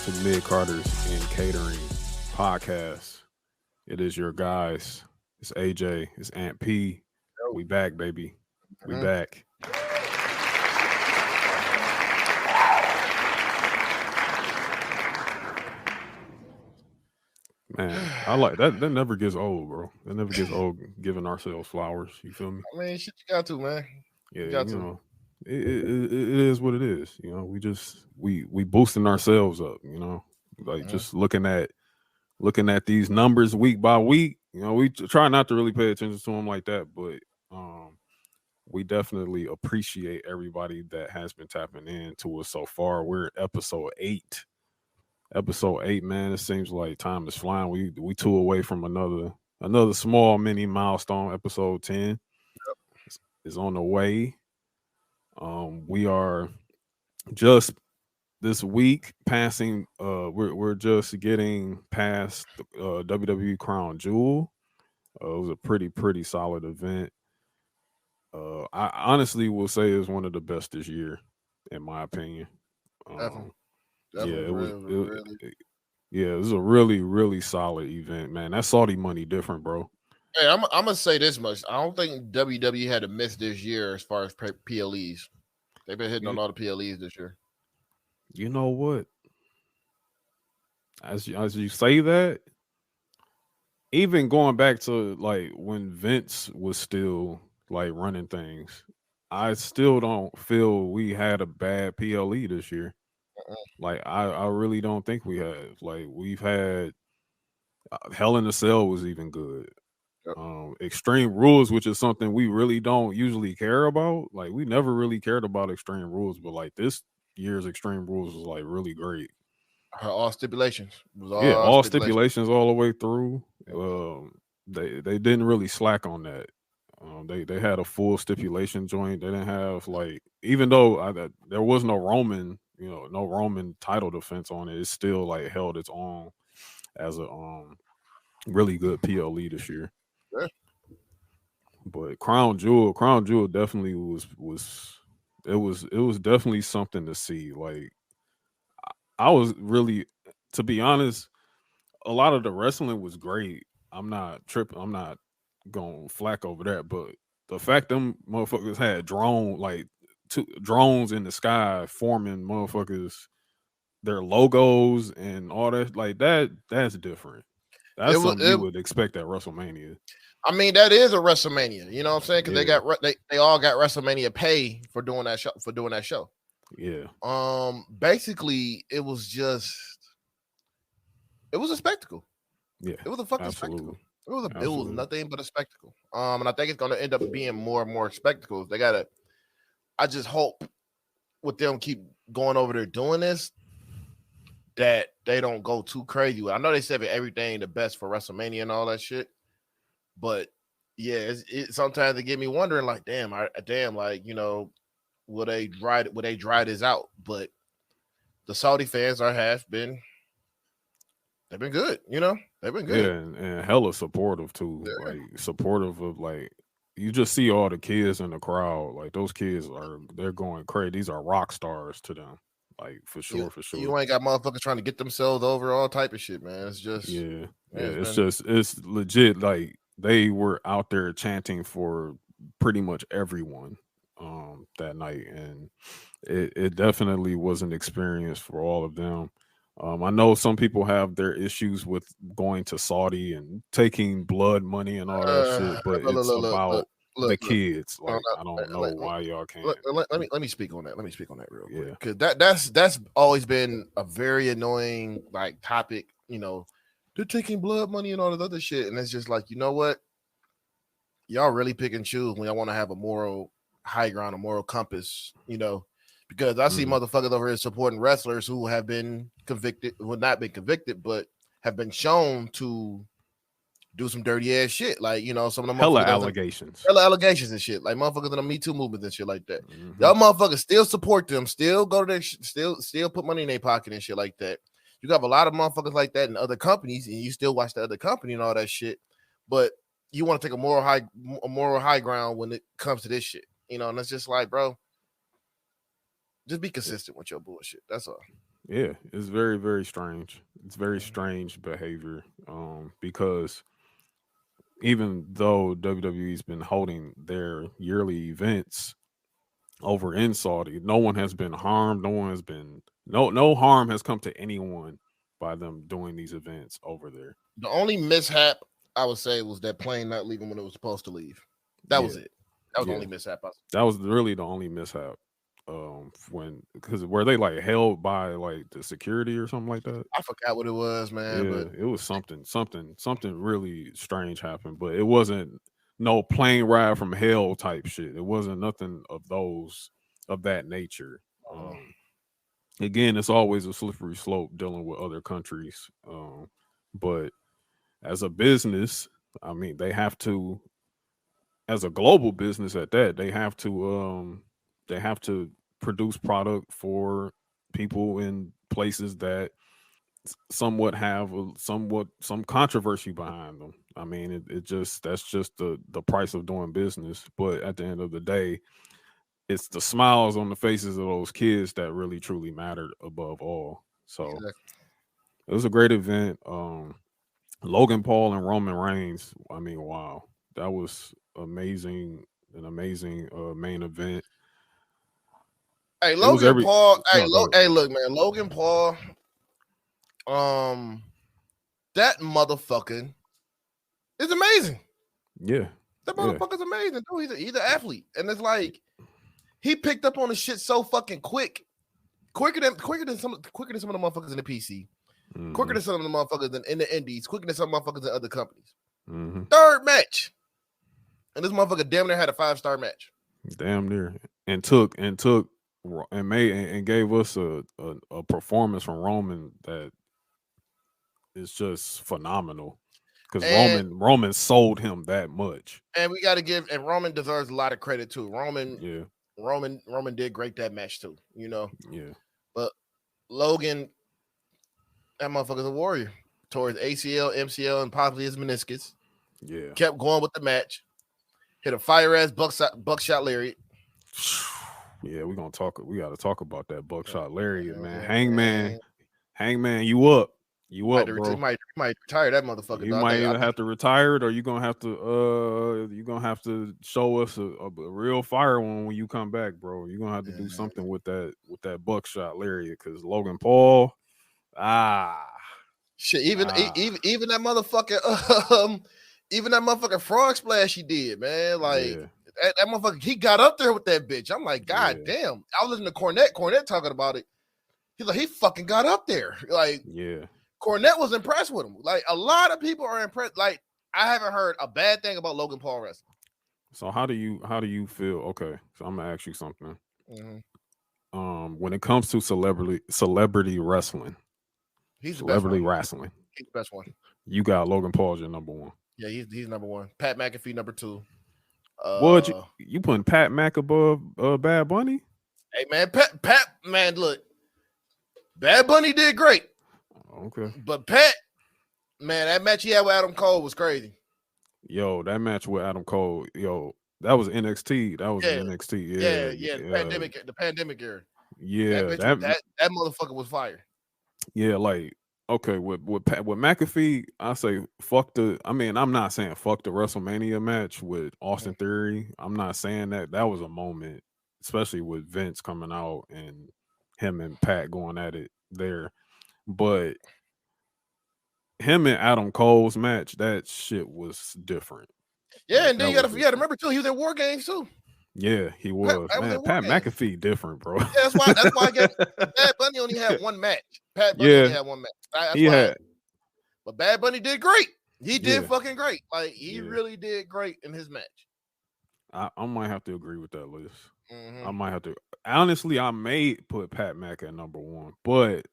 to Mid Carter's and Catering podcast. It is your guys. It's AJ. It's Ant P. Yo. We back, baby. We Mhm. back. Man, I like that. That never gets old, bro. That never gets old. Giving ourselves flowers. You feel me? I mean, shit, you got to, man. Yeah, You got you to. know, it is what it is. You know, we boosting ourselves up. You know, like Mhm. just looking at these numbers week by week. You know, we try not to really pay attention to them like that, but we definitely appreciate everybody that has been tapping in to us so far. We're at episode 8. Episode 8, man. It seems like time is flying. We two away from another small mini milestone. Episode 10 is on the way. We are just this week passing. We're just getting past the WWE Crown Jewel. It was a pretty solid event. I honestly will say it's one of the best this year, in my opinion. Definitely. Um, yeah, Definitely. it was. Really. Yeah, it was a really solid event, man. That Saudi money different, bro. Hey, I'm gonna say this much. I don't think WWE had a miss this year as far as PLEs. They've been hitting You, on all the PLEs this year. you know what? As you say that, even going back to like when Vince was still like running things, I still don't feel we had a bad PLE this year. Like I really don't think we have. Like we've had Hell in a Cell was even good. Yep. Extreme Rules, which is something we really don't usually care about. Like we never really cared about Extreme Rules, but like this year's Extreme Rules was like really great. All stipulations. It was Yeah, all all stipulations. stipulations all the way through. Yep. They didn't really slack on that. They had a full stipulation joint. They didn't have like even though there was no Roman, no Roman title defense on it. It still like held its own as a really good PLE this year. Yeah. But Crown Jewel definitely was definitely something to see. Like I was really, to be honest, a lot of the wrestling was great. I'm not tripping. I'm not going flack over that. But the fact them motherfuckers had drones in the sky forming motherfuckers their logos and all that like that's different. It That's was. something you would expect at WrestleMania. I mean, that is a WrestleMania. You know what I'm saying? Because Yeah, they all got WrestleMania pay for doing that show. yeah, Basically, it was a spectacle. yeah. It was a fucking spectacle. Absolutely, It was absolutely. nothing but a spectacle. And I think it's gonna end up being more and more spectacles. I just hope with them keep going over there doing this that they don't go too crazy. I know they said everything the best for WrestleMania and all that shit, but yeah, sometimes it get me wondering, like, damn, like, will they dry this out? But the Saudi fans they've been good, they've been Yeah, good. and hella supportive too. Yeah. Like supportive of like you just see all the kids in the crowd. Like those kids they're going crazy. These are rock stars to them. Like for You sure, for sure. you ain't got motherfuckers trying to get themselves over all type of shit, man. It's just Yeah, yeah, yeah. it's been It's legit. Like they were out there chanting for pretty much everyone that night, and it definitely was an experience for all of them. I know some people have their issues with going to Saudi and taking blood money and all that shit, but look, it's look, look, about the look. kids. No, Like I don't know let, why y'all can't. let me speak on that. Let me speak on that real quick Yeah, because that's always been a very annoying like topic. They're taking blood money and all this other shit, and it's just like, you know what? Y'all really pick and choose when y'all want to have a moral high ground, a moral compass. Because I see mhm. motherfuckers over here supporting wrestlers who have been convicted, well, not been convicted, but have been shown to do some dirty ass shit. Like, some of the Hella motherfuckers doesn't allegations. hella allegations and shit. Like motherfuckers in the Me Too movement and shit like that. Hmm. Y'all motherfuckers still support them, still go to their still put money in their pocket and shit like that. You got a lot of motherfuckers like that in other companies, and you still watch the other company and all that shit. But you want to take a moral high ground when it comes to this shit. And it's just like, bro, just be consistent with your bullshit. That's all. Yeah, it's very, very strange. It's very strange behavior. Because even though WWE's been holding their yearly events over in Saudi, no one has been harmed. No one has been no harm has come to anyone by them doing these events over there. The only mishap I would say was that plane not leaving when it was supposed to leave. That was Yeah, it. That was the yeah. only mishap. That was really the only mishap. When because were they like held by like the security or something like that? I forgot what it was, man. Yeah, But it was something really strange happened, but it wasn't no plane ride from hell type shit. It wasn't nothing of those of that nature. Again, it's always a slippery slope dealing with other countries. But as a business, I mean, they have to, as a global business at that, they have to produce product for people in places that somewhat have somewhat some controversy behind them. I mean, it just that's just the price of doing business. But at the end of the day, it's the smiles on the faces of those kids that really truly mattered above all. So exactly. it was a great event. Logan Paul and Roman Reigns. I mean, wow, that was amazing. An amazing main event. Hey, It was Logan every Paul. no go ahead. Hey, look, man. Logan Paul. Um, that motherfucker is amazing. Yeah, That yeah, motherfucker's amazing. Dude, he's an athlete, and it's like he picked up on the shit so fucking quicker than some of the motherfuckers in the PC, quicker hmm than some of the motherfuckers in the Indies, quicker than some motherfuckers in other companies. hmm Third match, and this motherfucker damn near had a 5-star match. damn near, and took and made and gave us a performance from Roman that is just phenomenal because And Roman sold him that much. we got to give, and Roman deserves a lot of credit too. Yeah, Roman did great that match too, you know. yeah, But Logan, that motherfucker's a warrior. Towards ACL, MCL, and possibly his meniscus. yeah. Kept going with the match. Hit a fire ass buckshot lariat. Yeah, we gonna talk. We got to talk about that buckshot lariat, man. Man, Hangman, you up, bro. might retire that motherfucker. You Though. might I either think have to retire it, or you gonna have to show us a real fire one when you come back, bro. You're gonna have to do yeah. something with that buckshot lariat because Logan Paul, ah, Shit. Even that motherfucker. Even that motherfucking frog splash he did, man. Like yeah, that motherfucker, he got up there with that bitch. I'm like, God yeah, damn. I was listening to Cornette talking about it. He's like, he fucking got up there. Like yeah. Cornette was impressed with him. Like a lot of people are impressed. Like I haven't heard a bad thing about Logan Paul wrestling. So how do you feel? Okay, so I'm gonna ask you something. Mm-hmm. When it comes to celebrity wrestling, He's the best celebrity one. wrestling, He's the best one. you got Logan Paul as your number one. Yeah, he's number one. Pat McAfee number two. What you putting Pat Mac above Bad Bunny? Hey man, Pat man, look, Bad Bunny did great, Okay. but Pat man, that match he had with Adam Cole was crazy. Yo, that match with Adam Cole, that was NXT. That was in Yeah, NXT. yeah. The pandemic era. That Yeah, bitch, that motherfucker was fire. yeah, like okay, with McAfee, I say fuck the. I mean, I'm not saying fuck the WrestleMania match with Austin Theory. I'm not saying that. That was a moment, especially with Vince coming out and him and Pat going at it there. But him and Adam Cole's match, that shit was different. Yeah, Like and then that you was gotta different. remember too, he was at War Games too. Yeah, he Pat, was. Pat was Man, at War Pat Games. McAfee different, bro. Yeah, that's why I get Bad Bunny only had one match. Pat Bunny only Yeah, had one match. That's he why. had. But Bad Bunny did great. He did Yeah, fucking great. Like he yeah. really did great in his match. I might have to agree with that list. I Mm-hmm. might have to. Honestly, I may put Pat Mac at number one, but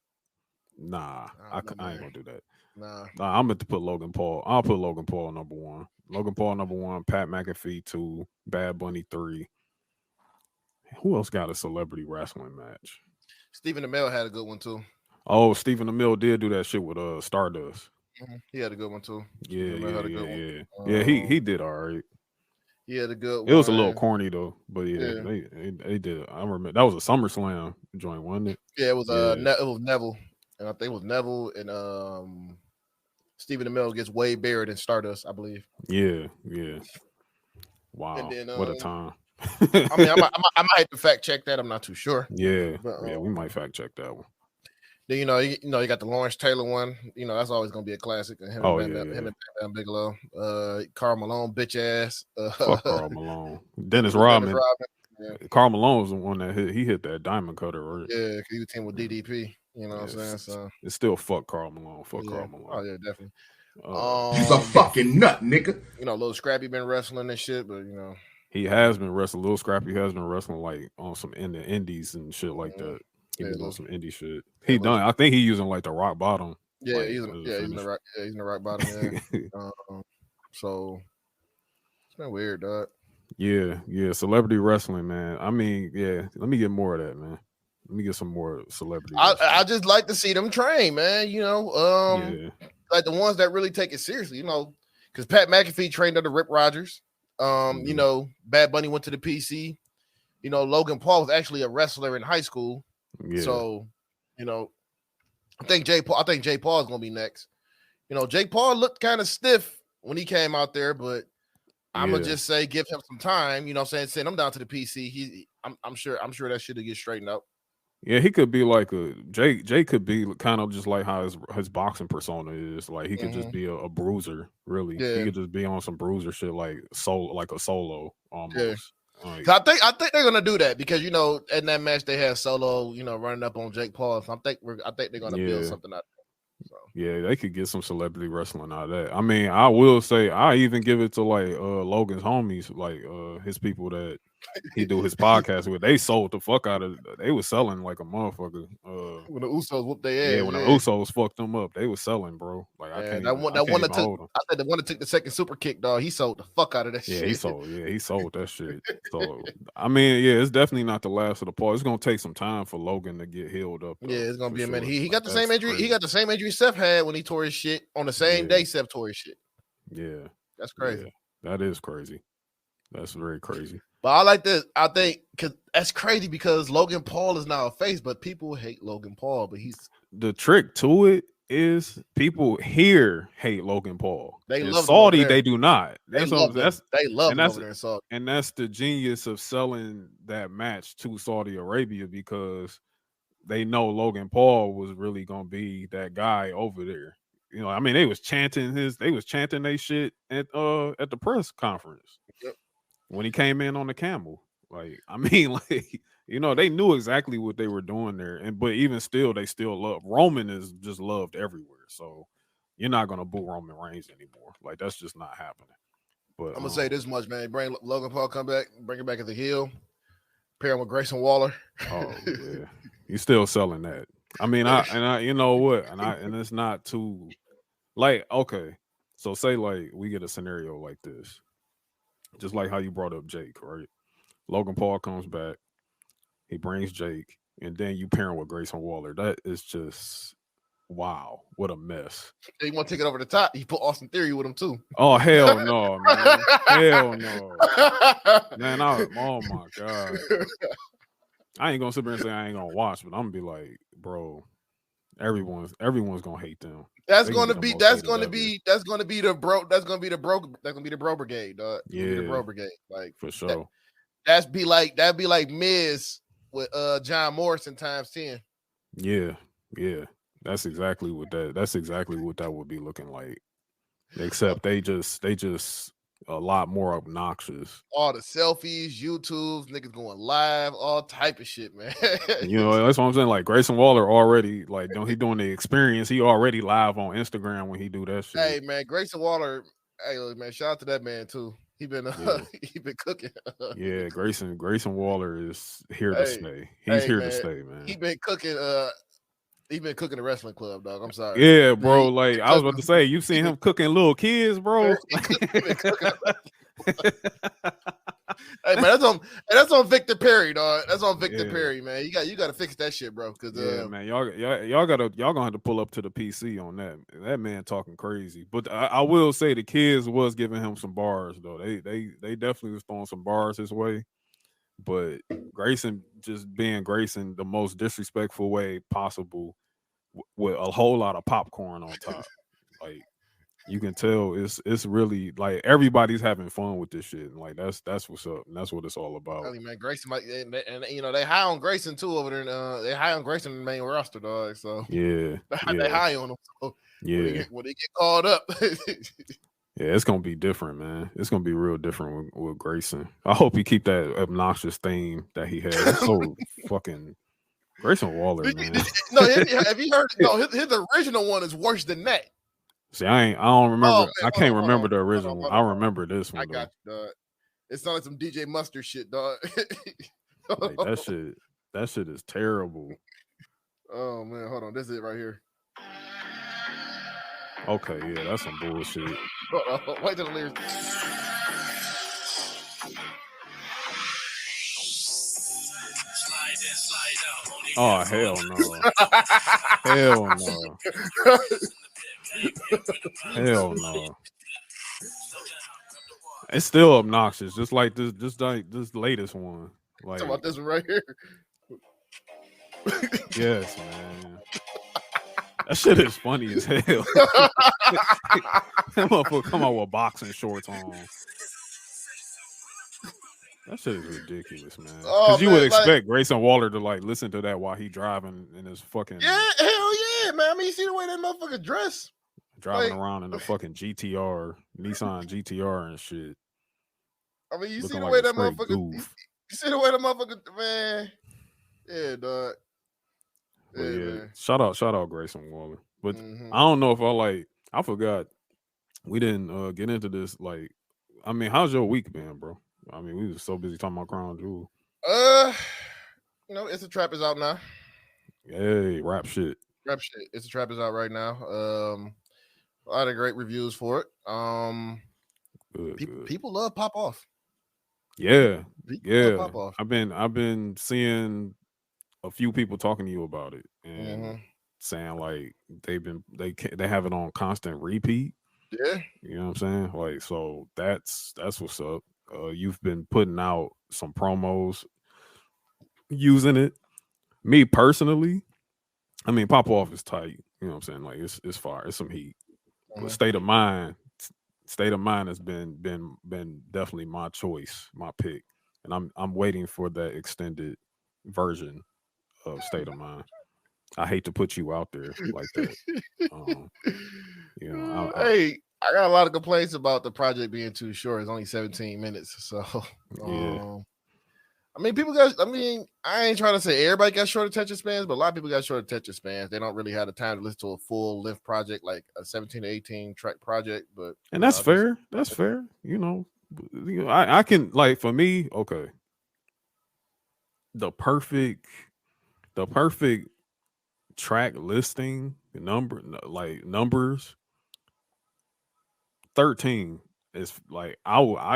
nah, I don't know, I ain't man. gonna do that. Nah. Nah, I'm going to put Logan Paul. I'll put Logan Paul number one. Logan Paul number one. Pat McAfee two. Bad Bunny three. Who else got a celebrity wrestling match? Stephen Amell had a good one too. Oh, Stephen Amell did do that shit with Stardust. He had a good one too. Yeah, Stephen Amell yeah, had a yeah, good one. yeah. Yeah, he did all right. He had a good It was a little one. corny though, but yeah. They did. I remember that was a SummerSlam joint, wasn't it? Yeah, it was it was Neville, and I think it was Neville and Stephen Amell gets Wade Barrett and Stardust, I believe. Yeah. Wow, And then what a time. I mean, I might have to fact check that. I'm not too sure. Yeah, but, we might fact check that one. Then you got the Lawrence Taylor one. That's always gonna be a classic. And him and Bam Bigelow. Karl Malone, bitch ass. Fuck Karl Malone. Dennis Rodman. Yeah. Karl Malone was the one that hit that diamond cutter, right? Yeah, because he was team with DDP. You know what I'm saying? So it's still fuck Karl Malone. Fuck Karl Malone. Oh yeah, definitely. You's a fucking nut, nigga. Little Scrappy been wrestling and shit, but he has been wrestling. Little Scrappy has been wrestling like on some in the indies and shit like that. He been doing some indie shit. He done. I think he using like the rock bottom. Yeah, like, he's in the rock bottom. Yeah. So it's been weird, dog. Yeah. Celebrity wrestling, man. I mean, yeah. Let me get more of that, man. Let me get some more celebrity. I just like to see them train, man. Like the ones that really take it seriously. Because Pat McAfee trained under Rip Rogers. Bad Bunny went to the PC. Logan Paul was actually a wrestler in high school. Yeah. So, I think Jay Paul is gonna be next. Jake Paul looked kind of stiff when he came out there, but I'm gonna just say give him some time. Send him down to the PC. I'm sure that shit will get straightened out. Yeah, he could be like Jake could be kind of just like how his boxing persona is. Like he could just be a bruiser, really. Yeah. He could just be on some bruiser shit like a solo almost. Yeah. I think they're gonna do that because in that match they had Solo, running up on Jake Paul. So I think they're gonna build something out. So. Yeah, they could get some celebrity wrestling out of that. I mean, I will say I even give it to like Logan's homies, like his people that he do his podcast with. They sold the fuck out of. They was selling like a motherfucker. When the Usos whooped their ass. Yeah, when the Usos fucked them up, they was selling, bro. Like I can't. I said the one that took the second super kick, dog. He sold the fuck out of that shit. He sold that shit. So I mean, yeah, it's definitely not the last of the part. It's gonna take some time for Logan to get healed up. Though, it's gonna be a minute. He got the same injury. He got the same injury Seth had when he tore his shit on the same day Seth tore his shit. Yeah, that's crazy. Yeah, that is crazy. That's very crazy. But I like this. I think because that's crazy because Logan Paul is now a face, but people hate Logan Paul. But the trick to it is people here hate Logan Paul. They love Saudi. They do not. They love him over there in Saudi. And that's the genius of selling that match to Saudi Arabia because they know Logan Paul was really gonna be that guy over there. I mean, they was chanting their shit at the press conference. Yep. When he came in on the camel. Like, I mean, like, they knew exactly what they were doing there. But even still, they still love Roman is just loved everywhere. So you're not gonna boo Roman Reigns anymore. Like, that's just not happening. But I'm gonna say this much, man. Bring Logan Paul bring him back as a heel, pair him with Grayson Waller. Oh yeah. You still selling that. I mean, I you know what? And it's not too like, okay. So say like we get a scenario like this. Just like how you brought up Jake, right? Logan Paul comes back, he brings Jake, and then you pair him with Grayson Waller. That is just wow, what a mess. You want to take it over the top? You put Austin Theory with him too. Oh hell no, man! Hell no, man! Oh my god! I ain't gonna sit there and say I ain't gonna watch, but I'm gonna be like, bro, everyone's gonna hate them. That's gonna be the bro brigade, dog. Yeah, the bro brigade, like for sure. That'd be like Miz with John Morrison times 10. Yeah. That's exactly what that would be looking like. Except they just a lot more obnoxious. All the selfies, YouTubes, niggas going live, all type of shit, man. That's what I'm saying. Like Grayson Waller already, like, he doing the experience. He already live on Instagram when he do that shit. Hey man, Grayson Waller. Hey man, shout out to that man too. He been cooking. Yeah, Grayson Waller is here to stay. He's here to stay, man. He been cooking. He been cooking the wrestling club, dog. I'm sorry. Yeah, bro. Like I was about to say, you seen him cooking little kids, bro. Hey man, that's on Victor Perry, dog. That's on Victor Perry, man. You got to fix that shit, bro. Cause man, y'all gonna have to pull up to the PC on that. That man talking crazy. But I will say the kids was giving him some bars though. They definitely was throwing some bars his way. But Grayson just being Grayson the most disrespectful way possible with a whole lot of popcorn on top. Like you can tell it's really like everybody's having fun with this shit. And like that's what's up. And that's what it's all about. I mean, man, Grayson might, and you know they high on Grayson too over there. They high on Grayson in the main roster, dog. So yeah, they high on him. So yeah, when they get called up. Yeah, it's gonna be different, man. It's gonna be real different with Grayson. I hope he keep that obnoxious theme that he has. It's so fucking Grayson Waller, man. No, have you heard? No, his original one is worse than that. See, I don't remember. Oh, man, I can't remember the original one. I remember this one. I got you, dog. It sounds like some DJ Mustard shit, dog. Like, that shit is terrible. Oh man, hold on. This is it right here. Okay, yeah, that's some bullshit. Hold on, wait till the lyrics. Oh hell no! Hell no! Hell no! It's still obnoxious, just like this latest one. Like talking about this one right here. Yes, man. That shit is funny as hell. That motherfucker come out with boxing shorts on. That shit is ridiculous, man. Because you would expect Grayson Waller to like listen to that while he driving in his fucking hell yeah, man. I mean, you see the way that motherfucker dress, driving around in the fucking GTR, Nissan GTR and shit. I mean, you see the way that motherfucker. You see the way that motherfucker, man. Yeah, dog. Yeah, man. Shout out Grayson Waller. But I don't know if I forgot we didn't get into this. Like, I mean, how's your week been, bro? I mean, we were so busy talking about Crown Jewel. You know, It's a Trap is out now. Hey, rap shit. It's a Trap is out right now. A lot of great reviews for it. People love Pop Off. Yeah. Pop Off. I've been seeing a few people talking to you about it and saying like they have it on constant repeat. Yeah. You know what I'm saying? Like, so that's what's up. You've been putting out some promos using it. Me personally, I mean, Pop Off is tight. You know what I'm saying? Like, it's fire. It's some heat. But State of Mind has been definitely my choice, my pick, and I'm waiting for that extended version of State of Mind. I hate to put you out there like that. You know, I got a lot of complaints about the project being too short. It's only 17 minutes. So, I mean, I ain't trying to say everybody got short attention spans, but a lot of people got short attention spans. They don't really have the time to listen to a full length project like a 17 to 18 track project. But that's fair. That's fair. You know, I can, like, for me, okay. The perfect track listing numbers 13 is like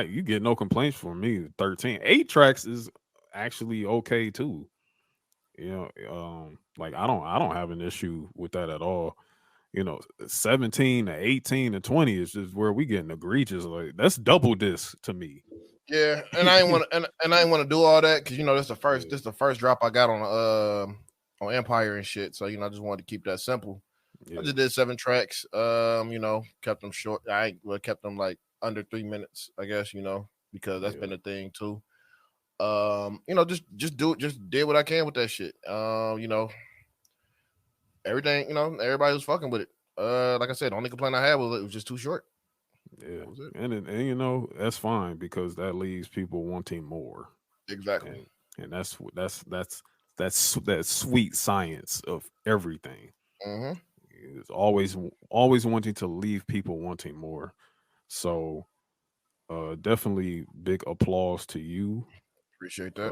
you get no complaints from me. 13 8 tracks is actually okay too. You know, like I don't have an issue with that at all. You know, 17 to 18 to 20 is just where we getting egregious. Like that's double disc to me. Yeah, and I ain't want to and I ain't want to do all that because you know this is the first drop I got on Empire and shit. So you know I just wanted to keep that simple. Yeah. I just did 7 tracks. You know, kept them short. Kept them like under 3 minutes, I guess. You know, because that's been a thing too. You know, just did what I can with that shit. You know, everything. You know, everybody was fucking with it. Like I said, the only complaint I had was it was just too short. Yeah, and you know that's fine because that leaves people wanting more. Exactly, and that's that sweet science of everything. It's always wanting to leave people wanting more. So, definitely big applause to you. Appreciate that.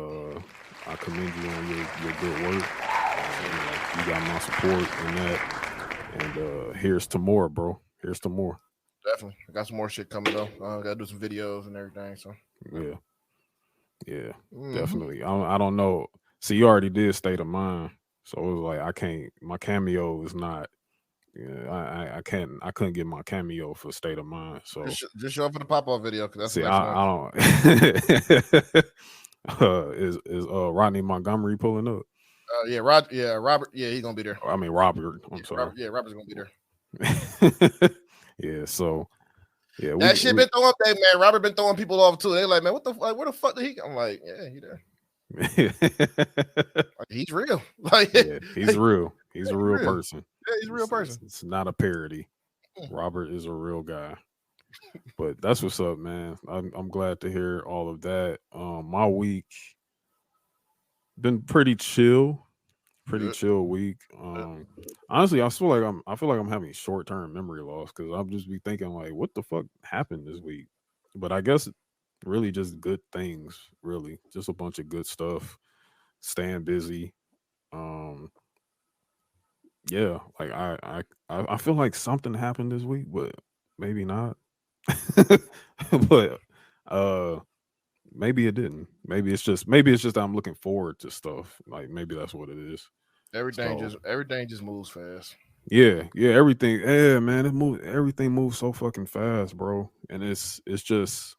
I commend you on your good work. You got my support in that. And here's to more, bro. Here's to more. Definitely. I got some more shit coming though. Gotta do some videos and everything. So yeah. Yeah, Mhm. definitely. I don't know. See, you already did State of Mind, so it was like I can't. My cameo is not. Yeah, I couldn't get my cameo for State of Mind. So Just show up for the pop-off video because that's see, the next one. I don't. Is Rodney Montgomery pulling up? Yeah, Robert. Yeah, he's gonna be there. I mean Robert. I'm sorry. Robert's gonna be there. Yeah. So yeah, That shit been throwing man. Robert been throwing people off too. They like, man, what the fuck? Where the fuck did he? I'm like, yeah, he there. Like, he's real. Like, yeah, he's real. He's a real person. Yeah, he's a real person. It's not a parody. Robert is a real guy. But that's what's up, man. I'm glad to hear all of that. My week been pretty chill. Pretty chill week. Honestly, I feel like I'm having short term memory loss because I'll just be thinking like, what the fuck happened this week? But I guess really just good things. Really, just a bunch of good stuff. Staying busy. Yeah, like I feel like something happened this week, but maybe not. But maybe it didn't. Maybe it's just that I'm looking forward to stuff. Like maybe that's what it is. Everything just moves fast. Yeah, everything. Yeah, man, everything moves so fucking fast, bro. And it's just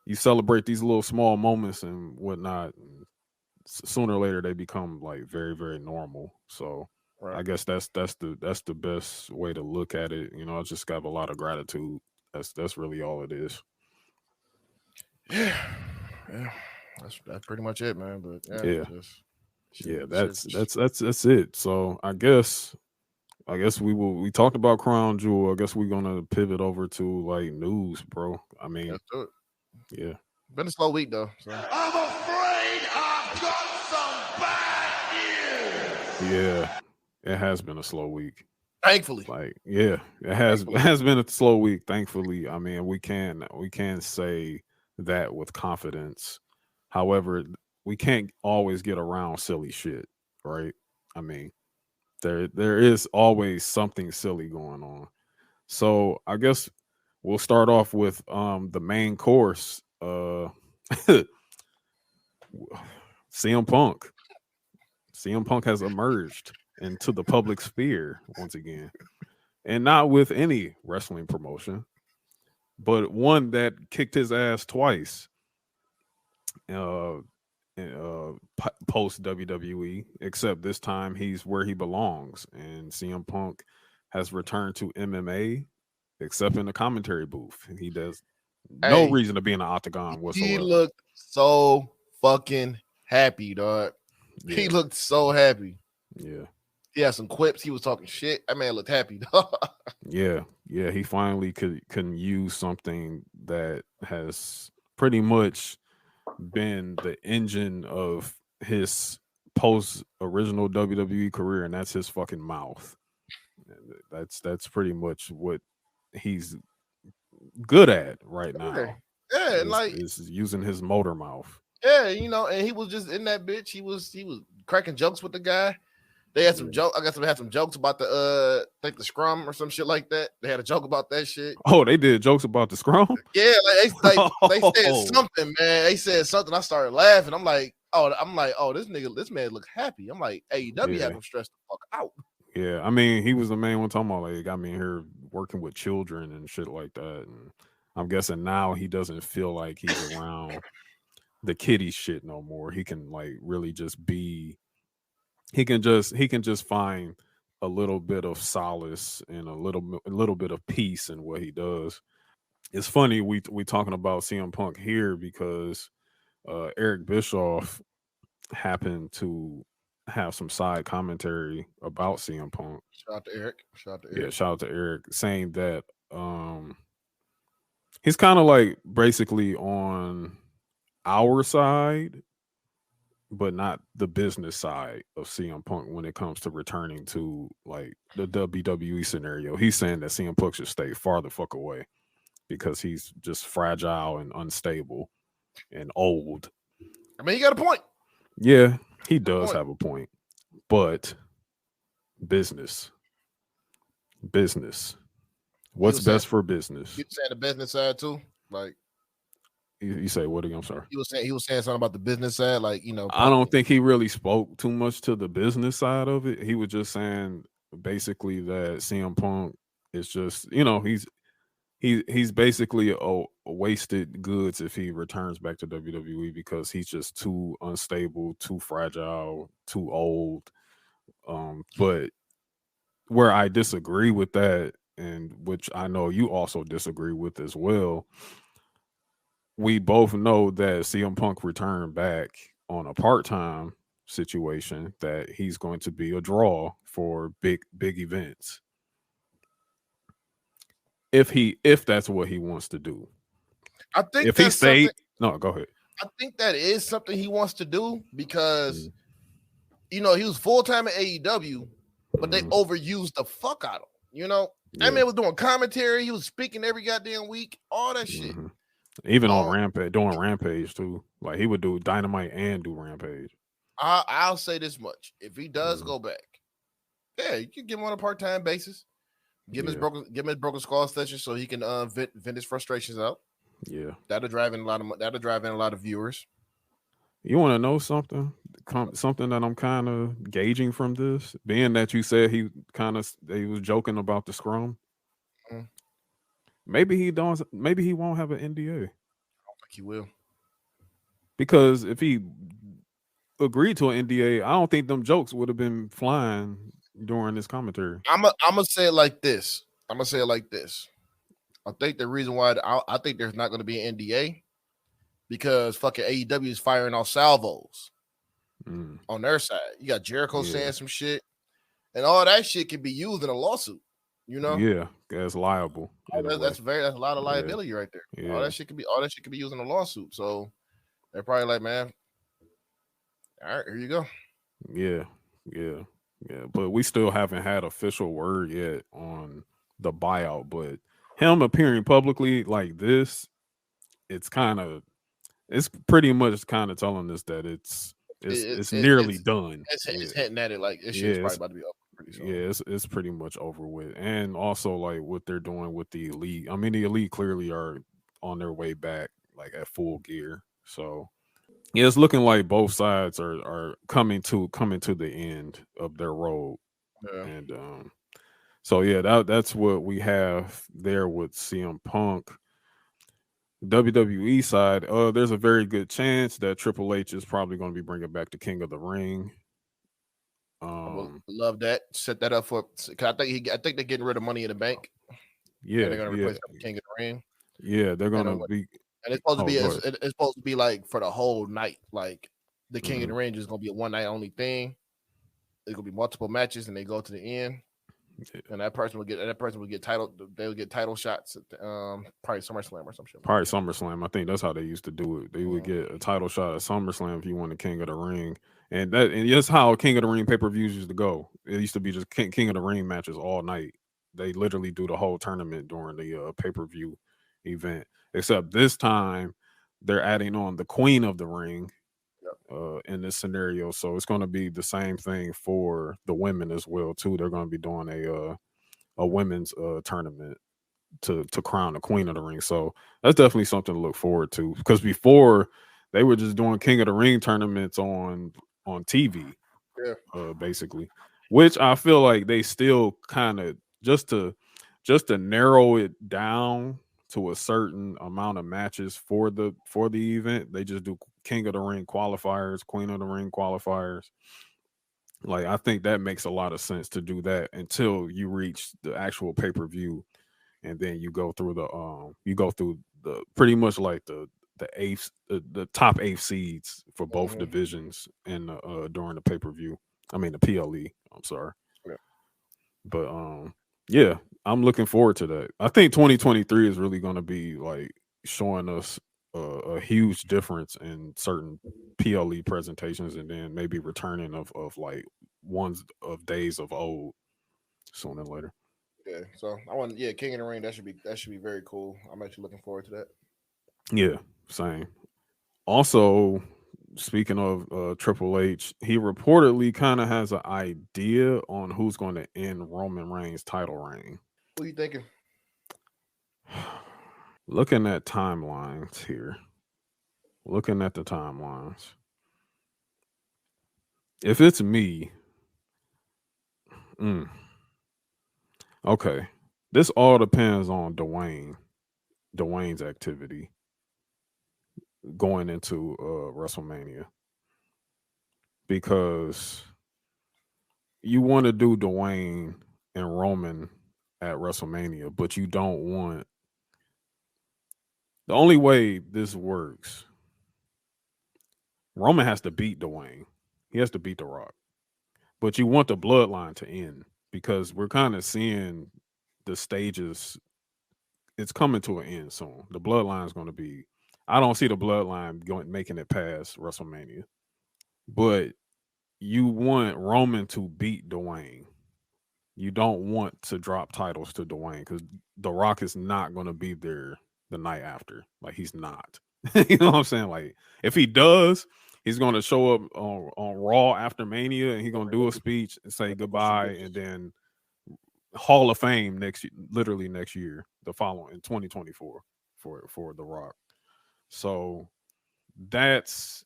you celebrate these little small moments and whatnot. And sooner or later, they become like very, very normal. So Right. I guess that's the best way to look at it. You know, I just got a lot of gratitude. That's really all it is. Yeah. That's pretty much it, man. But that's it. So I guess we talked about Crown Jewel. I guess we're gonna pivot over to like news, bro. I mean, let's do it. Yeah. Been a slow week though. So. I'm afraid I've got some bad news. Yeah, it has been a slow week. Thankfully, like it has been a slow week. Thankfully, I mean we can say that with confidence. However, we can't always get around silly shit, right? I mean, there is always something silly going on. So I guess we'll start off with the main course. CM Punk. CM Punk has emerged into the public sphere once again. And not with any wrestling promotion, but one that kicked his ass twice. Post WWE, except this time he's where he belongs. And CM Punk has returned to MMA, except in the commentary booth. He does no reason to be in the octagon whatsoever. He looked so fucking happy, dog. Yeah. He looked so happy. Yeah. He had some quips. He was talking shit. That man looked happy, dog. Yeah. He finally can use something that has pretty much been the engine of his post original WWE career, and that's his fucking mouth. That's pretty much what he's good at right now. Yeah, is using his motor mouth. Yeah, and he was just in that bitch. He was cracking jokes with the guy. They had some joke. I guess they had some jokes about the the scrum or some shit like that. They had a joke about that shit. Oh, they did jokes about the scrum? Yeah, they said something, man. They said something. I started laughing. I'm like, this man look happy. I'm like, AEW have him stressed the fuck out. Yeah, I mean, he was the main one talking about like, I mean, here working with children and shit like that. And I'm guessing now he doesn't feel like he's around the kiddie shit no more. He can like really just be. He can just find a little bit of solace and a little bit of peace in what he does. It's funny we talking about CM Punk here because Eric Bischoff happened to have some side commentary about CM Punk. Shout out to Eric. Yeah, shout out to Eric saying that he's kind of like basically on our side, but not the business side of CM Punk when it comes to returning to like the WWE scenario. He's saying that CM Punk should stay far the fuck away because he's just fragile and unstable and old. I mean, he got a point. Yeah, he does have a point. But business. What's best for business? You saying the business side too? Like, You say what again? I'm sorry. He was saying something about the business side, like, you know. I don't think he really spoke too much to the business side of it. He was just saying basically that CM Punk is just, you know, he's basically a wasted goods if he returns back to WWE because he's just too unstable, too fragile, too old. But where I disagree with that, and which I know you also disagree with as well, we both know that CM Punk returned back on a part-time situation that he's going to be a draw for big events. If that's what he wants to do. I think If he that's stayed, something. no, go ahead. I think that is something he wants to do because, you know, he was full-time at AEW, but they overused the fuck out of him. You know, that man was doing commentary. He was speaking every goddamn week. All that shit. Even on Rampage, doing Rampage too. Like he would do Dynamite and do Rampage. I'll say this much: if he does go back, yeah, you can give him on a part-time basis. Give him his broken skull session so he can vent his frustrations out. Yeah, that'll drive in a lot of viewers. You want to know something? Something that I'm kind of gauging from this, being that you said he was joking about the scrum. Maybe he don't. Maybe he won't have an NDA. I don't think he will. Because if he agreed to an NDA, I don't think them jokes would have been flying during this commentary. I'm gonna say it like this. I think the reason why I think there's not going to be an NDA because fucking AEW is firing off salvos on their side. You got Jericho saying some shit, and all that shit can be used in a lawsuit. You know? Yeah, that's liable. That's a lot of liability right there. Yeah. All that shit can be used in a lawsuit. So they're probably like, man, all right, here you go. Yeah. But we still haven't had official word yet on the buyout. But him appearing publicly like this, it's pretty much kind of telling us that it's nearly done. It's hitting at it like this shit's probably about to be over pretty soon. Yeah, it's pretty much over with. And also like what they're doing with the Elite. I mean, the Elite clearly are on their way back, like at full gear. So yeah, it's looking like both sides are coming to the end of their road. Yeah. And so yeah, that's what we have there with CM Punk. WWE side, there's a very good chance that Triple H is probably going to be bringing back the King of the Ring. I would love that. Set that up for. I think they're getting rid of Money in the Bank. Yeah, they're going to replace King of the Ring. Yeah, they're going to be. And it's supposed to be it's supposed to be like for the whole night. Like the King of the Ring is going to be a one night only thing. It's going to be multiple matches, and they go to the end. Yeah. And that person will get title. They will get title shots at probably SummerSlam or some shit. Probably SummerSlam. I think that's how they used to do it. They would get a title shot at SummerSlam if you won the King of the Ring, and that's how King of the Ring pay-per-views used to go. It used to be just King of the Ring matches all night. They literally do the whole tournament during the pay-per-view event. Except this time, they're adding on the Queen of the Ring in this scenario. So it's going to be the same thing for the women as well too. They're going to be doing a women's tournament to crown the Queen of the Ring. So that's definitely something to look forward to. Because before they were just doing King of the Ring tournaments on TV, basically, which I feel like they still kind of just to narrow it down to a certain amount of matches for the event. They just do King of the Ring qualifiers, Queen of the Ring qualifiers. Like I think that makes a lot of sense to do that until you reach the actual pay-per-view, and then you go through the pretty much like the top 8 seeds for both divisions and during the pay-per-view. I mean the PLE. I'm sorry. Yeah. But yeah, I'm looking forward to that. I think 2023 is really going to be like showing us a huge difference in certain PLE presentations, and then maybe returning of like ones of days of old sooner or later. Yeah, so King of the Ring. That should be very cool. I'm actually looking forward to that. Yeah, same. Also, speaking of Triple H, he reportedly kind of has an idea on who's going to end Roman Reigns' title reign. What are you thinking? Looking at timelines here, looking at the timelines, if it's me, mm, okay, this all depends on Dwayne's activity going into WrestleMania because you want to do Dwayne and Roman at WrestleMania, but you don't want the only way this works. Roman has to beat Dwayne. He has to beat The Rock. But you want the bloodline to end because we're kind of seeing the stages. It's coming to an end soon. The bloodline is going to be. I don't see the bloodline going making it past WrestleMania. But you want Roman to beat Dwayne. You don't want to drop titles to Dwayne because The Rock is not going to be there the night after. Like he's not. You know what I'm saying? Like if he does, he's going to show up on Raw after Mania and he's going to do a speech and say goodbye and then Hall of Fame literally next year, the following in 2024 for The Rock. So that's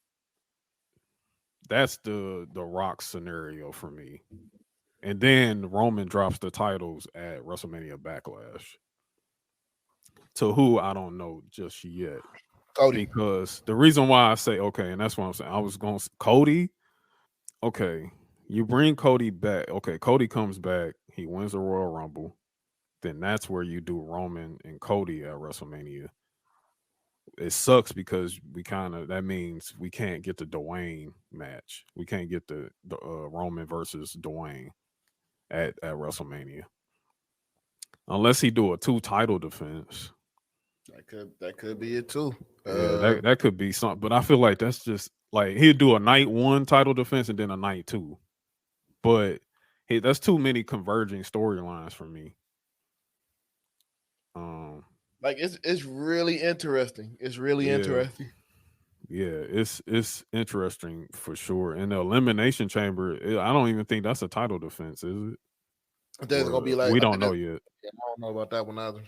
the Rock scenario for me. And then Roman drops the titles at WrestleMania Backlash. To who I don't know just yet. Cody. Because the reason why I say okay, and that's what I'm saying. I was going Cody. Okay, you bring Cody back. Okay, Cody comes back. He wins the Royal Rumble. Then that's where you do Roman and Cody at WrestleMania. It sucks because that means we can't get the Dwayne match. We can't get the Roman versus Dwayne at WrestleMania unless he do a 2 title defense. That could be it too. Yeah, that could be something, but I feel like that's just like he'd do a night 1 title defense and then a night 2. But that's too many converging storylines for me. Like it's really interesting. It's really Yeah. interesting. Yeah, it's interesting for sure. And the Elimination Chamber, I don't even think that's a title defense, is it? I think it's gonna be like We I don't think know yet. I don't know about that one either.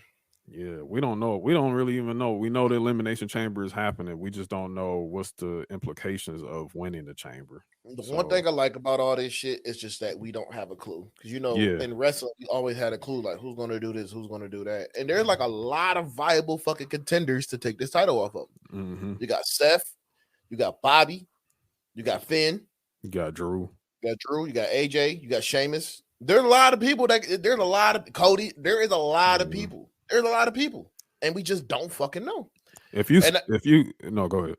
Yeah, we don't know. We don't really even know. We know the Elimination Chamber is happening. We just don't know what's the implications of winning the chamber. The one So thing I like about all this shit is just that we don't have a clue. Because yeah, in wrestling, we always had a clue like who's gonna do this, who's gonna do that. And there's like a lot of viable fucking contenders to take this title off of. You got Seth, you got Bobby, you got Finn, you got Drew, you got AJ, you got Sheamus. There's a lot of people there's a lot of Cody. There is a lot of people. There's a lot of people. And we just don't fucking know. If you no, go ahead.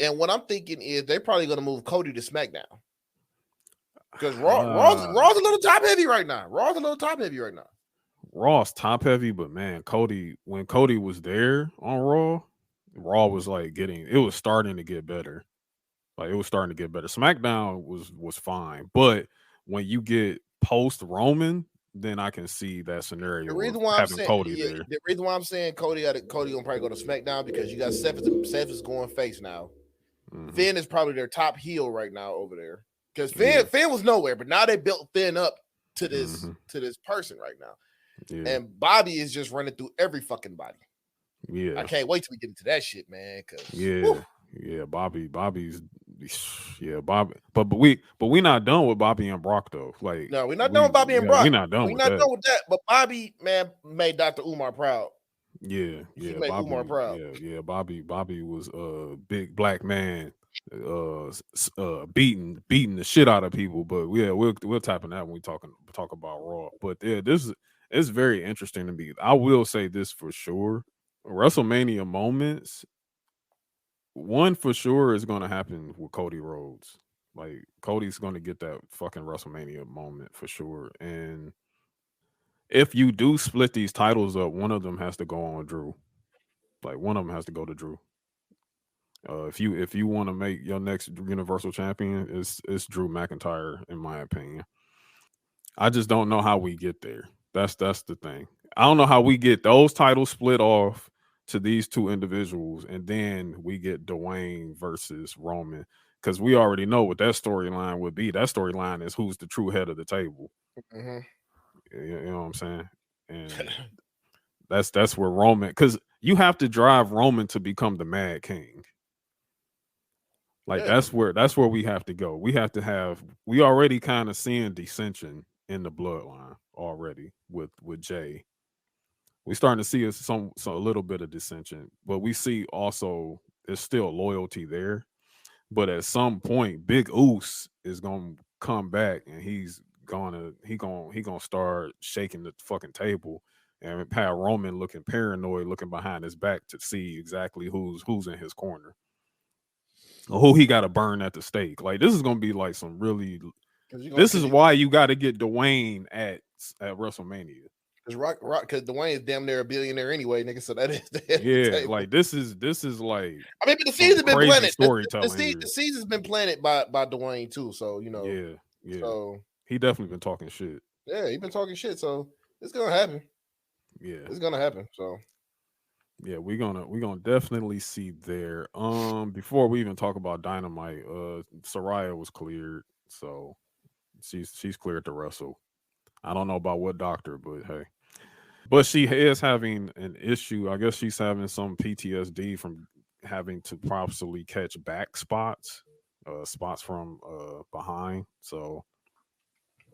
And what I'm thinking is they're probably gonna move Cody to SmackDown. Because Raw's a little top heavy right now. Raw's top heavy, but man, when Cody was there on Raw was like it was starting to get better. Like it was starting to get better. SmackDown was fine, but when you get post Roman, then I can see that scenario. The reason why having Cody there. The reason why I'm saying Cody gonna probably go to SmackDown because you got Seth is going face now. Finn is probably their top heel right now over there. Because Finn was nowhere, but now they built Finn up to this person right now. Yeah. And Bobby is just running through every fucking body. Yeah. I can't wait till we get into that shit, man. Bobby. But we not done with Bobby and Brock though. Like no, we're not done with Bobby and Brock. We're not done with that. But Bobby, man, made Dr. Umar proud. Yeah, he made Umar proud. Yeah. Bobby was a big black man, beating the shit out of people. But we'll tap on that when we talk about Raw. But yeah, this is very interesting to me. I will say this for sure: WrestleMania moments. One for sure is going to happen with Cody Rhodes. Like Cody's going to get that fucking WrestleMania moment for sure. And if you do split these titles up, one of them has to go on Drew. Like one of them has to go to Drew. If you want to make your next Universal Champion, it's Drew McIntyre, in my opinion. I just don't know how we get there. That's the thing. I don't know how we get those titles split off to these two individuals, and then we get Dwayne versus Roman, because we already know what that storyline would be. That storyline is who's the true head of the table. You know what I'm saying? And that's where Roman, because you have to drive Roman to become the Mad King. Like that's where we have to go. We already kind of seeing dissension in the bloodline already with Jay. We starting to see a little bit of dissension, but we see also there's still loyalty there. But at some point, Big Oos is gonna come back and he's gonna start shaking the fucking table and have Roman looking paranoid, looking behind his back to see exactly who's in his corner. Who he got to burn at the stake. Like this is gonna be like some really. This is why you got to get Dwayne at WrestleMania. Because because Dwayne is damn near a billionaire anyway, nigga. So that is yeah. Like this is like. I mean, but the season's been planted. The season's been planted by Dwayne too. So you know. Yeah. So he definitely been talking shit. Yeah, he been talking shit. So it's gonna happen. Yeah, it's gonna happen. So. Yeah, we're gonna definitely see there. Before we even talk about Dynamite, Saraya was cleared, so she's cleared to wrestle. I don't know about what doctor, but hey. But she is having an issue. I guess she's having some PTSD from having to possibly catch back spots from behind. So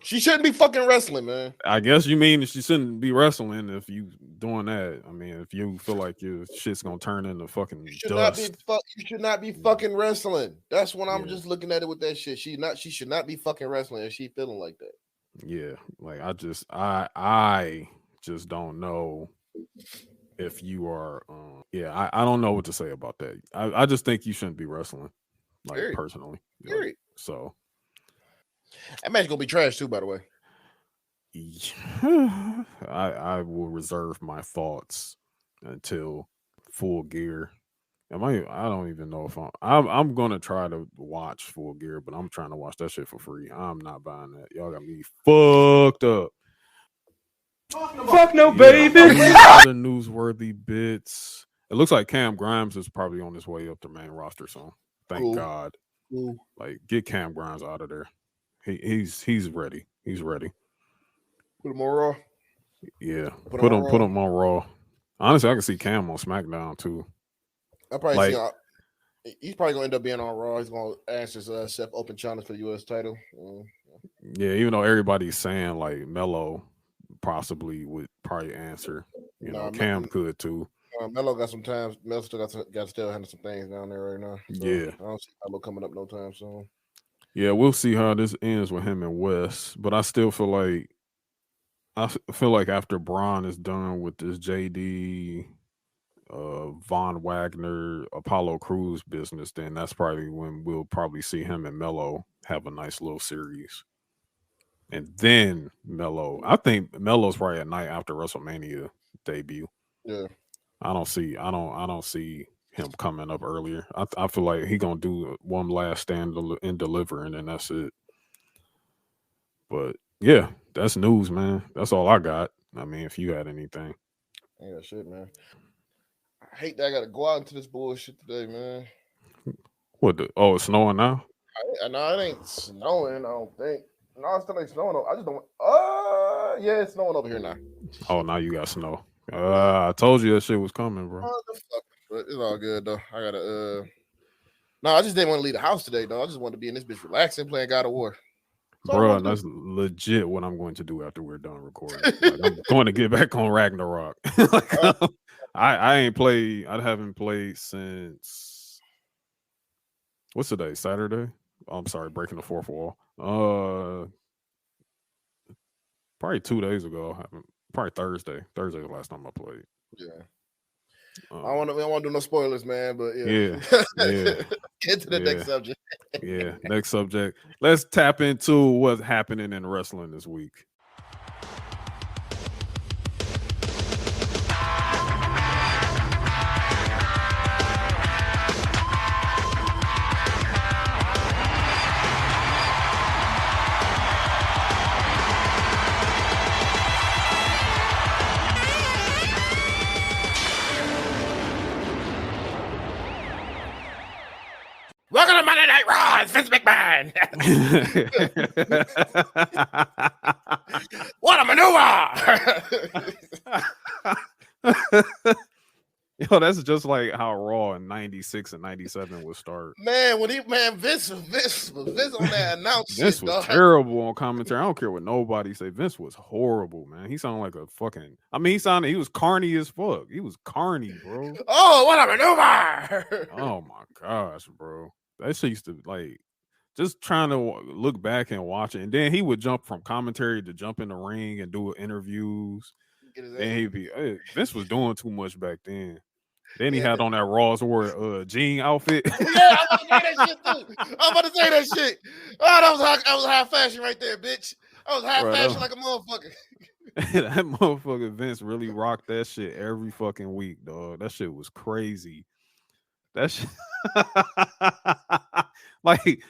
she shouldn't be fucking wrestling, man. I guess you mean she shouldn't be wrestling if you doing that. I mean, if you feel like your shit's gonna turn into fucking dust. You should not be fucking wrestling. That's when I'm just looking at it with that shit. She should not be fucking wrestling if she feeling like that. Yeah, like I just don't know if you are. I don't know what to say about that. I just think you shouldn't be wrestling, like personally. Period. So. That match gonna be trash too, by the way. I will reserve my thoughts until Full Gear. I don't even know if I'm gonna try to watch Full Gear, but I'm trying to watch that shit for free. I'm not buying that. Y'all got me fucked up. Fuck no, baby. Other newsworthy bits. It looks like Cam Grimes is probably on his way up to main roster soon. Thank God. Cool. Like get Cam Grimes out of there. He's ready. He's ready. Put him on Raw. Yeah, put him on Raw. Honestly, I can see Cam on SmackDown too. I probably see he's probably gonna end up being on Raw. He's gonna answer Seth Open challenge for the U.S. title. Yeah, even though everybody's saying like Melo possibly would probably answer. You know, Cam could too. Melo got some time. Melo still got to handle some things down there right now. So yeah, I don't see Melo coming up no time soon. Yeah, we'll see how this ends with him and Wes. But I still feel like after Braun is done with this JD, Von Wagner, Apollo Crews business, then that's probably when we'll probably see him and Melo have a nice little series. And then Melo, I think Melo's probably a night after WrestleMania debut. Yeah, I don't see him coming up earlier. I feel like he gonna do one last stand and deliver, and then that's it. But yeah, that's news, man. That's all I got. I mean, if you had anything. Yeah, shit, man. I hate that I gotta go out into this bullshit today, man. It's snowing now? No, it ain't snowing, I don't think. No, it still ain't snowing. I just don't. Yeah, it's snowing over here now. Oh, now you got snow. I told you that shit was coming, bro. But it's all good though. I gotta No, I just didn't want to leave the house today, though. I just wanted to be in this bitch relaxing, playing God of War. Bro, that's legit what I'm going to do after we're done recording. Like, I'm going to get back on Ragnarok. I haven't played since what's today? Saturday? Oh, I'm sorry, breaking the fourth wall. Probably 2 days ago. Probably Thursday. Thursday was the last time I played. Yeah. I don't want to do no spoilers, man, but yeah. Get to the next subject. Yeah, next subject. Let's tap into what's happening in wrestling this week. Welcome to Monday Night Raw. It's Vince McMahon. What a maneuver! that's just like how Raw in 96 and 97 would start. Man, Vince on that announced Vince shit, was dog. terrible on commentary. I don't care what nobody say. Vince was horrible, man. He sounded like a fucking. I mean, he was carny as fuck. He was carny, bro. Oh, what a maneuver! Oh my gosh, bro. That shit used to like just trying to look back and watch it. And then he would jump from commentary to jump in the ring and do interviews. Then he'd be Vince was doing too much back then. Then he had on that Raw's War jean outfit. Yeah, I'm about to say that shit too. I'm about to say that shit. Oh, that was high fashion right there, bitch. I was high fashion like a motherfucker. That motherfucker Vince really rocked that shit every fucking week, dog. That shit was crazy. That shit. Like,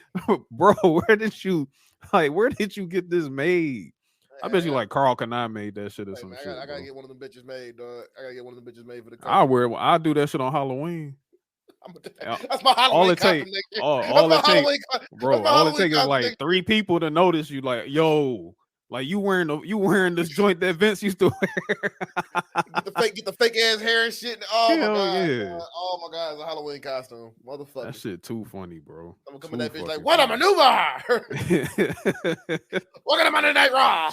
bro, where did you get this made? I bet you like Carl Kanai made that shit or some shit. I gotta get one of them bitches made, dog. I gotta get one of them bitches made for the company. I do that shit on Halloween. That's my Halloween costume. All it takes is like 3 people to notice you. Like, yo, like you wearing this joint that Vince used to wear. get the fake ass hair and shit. Oh Hell my god! Yeah. Oh my god! It's a Halloween costume, motherfucker. That shit too funny, bro. I'm coming that bitch like, what a maneuver! Welcome to Monday Night Raw.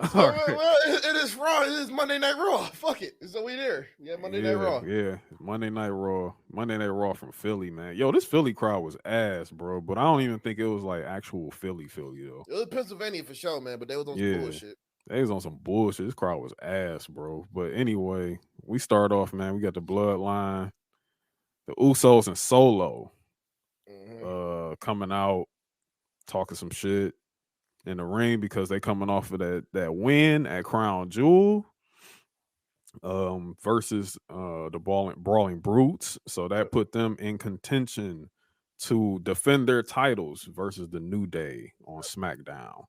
It is Raw. It is Monday Night Raw. Fuck it. So we there. Yeah, Monday Night Raw. Yeah, Monday Night Raw. Monday Night Raw from Philly, man. Yo, this Philly crowd was ass, bro. But I don't even think it was like actual Philly though. It was Pennsylvania for sure, man. But they was on some bullshit. They was on some bullshit. This crowd was ass, bro. But anyway, we start off, man. We got the Bloodline, the Usos, and Solo coming out talking some shit in the ring because they coming off of that win at Crown Jewel versus the Brawling Brutes. So that put them in contention to defend their titles versus the New Day on SmackDown.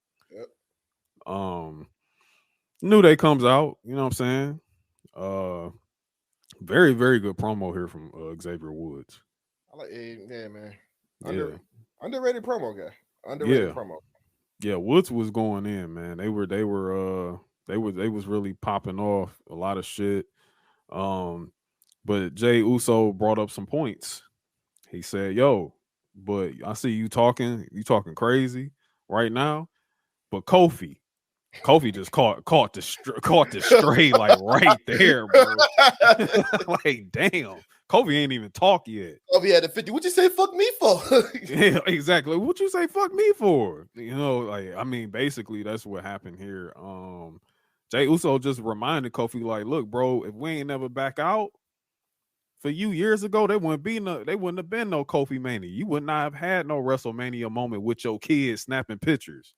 New Day comes out, you know what I'm saying? Very, very good promo here from Xavier Woods. I like man. Underrated promo guy. Underrated promo. Yeah, Woods was going in, man. They was really popping off a lot of shit. But Jey Uso brought up some points. He said, "Yo, but I see you talking crazy right now, but Kofi just caught the stray like right there, bro. Like, damn, Kofi ain't even talk yet. Kofi had the 50. What you say fuck me for? Yeah, exactly. What you say fuck me for? You know, like, I mean, basically that's what happened here. Jey Uso just reminded Kofi, like, look, bro, if we ain't never back out for you years ago, they wouldn't have been no Kofi Mania. You would not have had no WrestleMania moment with your kids snapping pictures.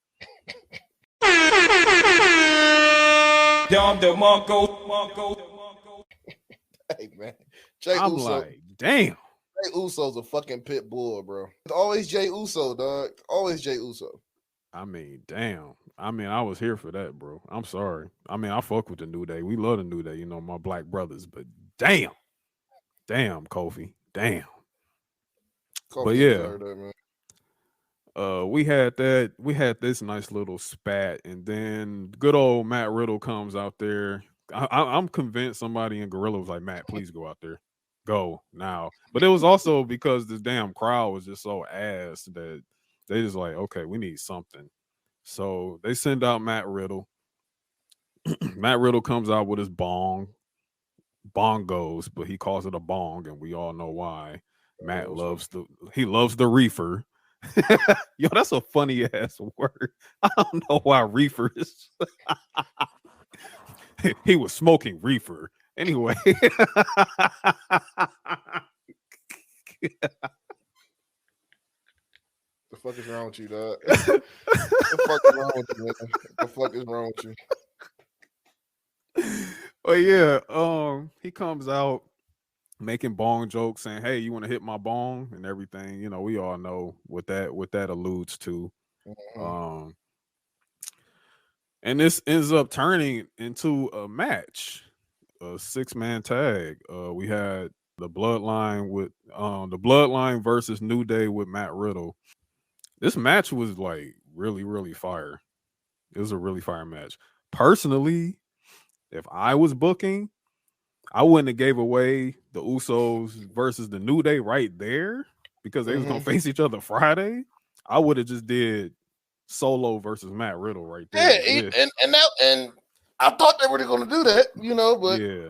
Hey man, I'm Uso, like, damn. Jey Uso's a fucking pit bull, bro. It's always Jey Uso, dog. Always Jey Uso. I mean, damn. I mean, I was here for that, bro. I'm sorry. I mean, I fuck with the New Day. We love the New Day, you know, my black brothers. But damn, Kofi, damn. Kofi, but yeah. We had this nice little spat, and then good old Matt Riddle comes out there. I'm convinced somebody in Gorilla was like, Matt, please go out there. Go now. But it was also because this damn crowd was just so ass that they just like, okay, we need something. So they send out Matt Riddle. Matt Riddle comes out with his bongos, but he calls it a bong, and we all know why. Matt loves the reefer. Yo, that's a funny ass word. I don't know why reefer is. He was smoking reefer. Anyway. The fuck is wrong with you, dog? The fuck is wrong with you, man? The fuck is wrong with you? But yeah, he comes out making bong jokes, saying, "Hey, you want to hit my bong?" and everything. You know, we all know what that alludes to. Mm-hmm. And this ends up turning into a match, a 6-man tag. We had the Bloodline versus New Day with Matt Riddle. This match was like really, really fire. It was a really fire match. Personally, if I was booking, I wouldn't have gave away the Usos versus the New Day right there because they was gonna face each other Friday. I would have just did Solo versus Matt Riddle right there. Yeah, and I thought they were going to do that, but yeah.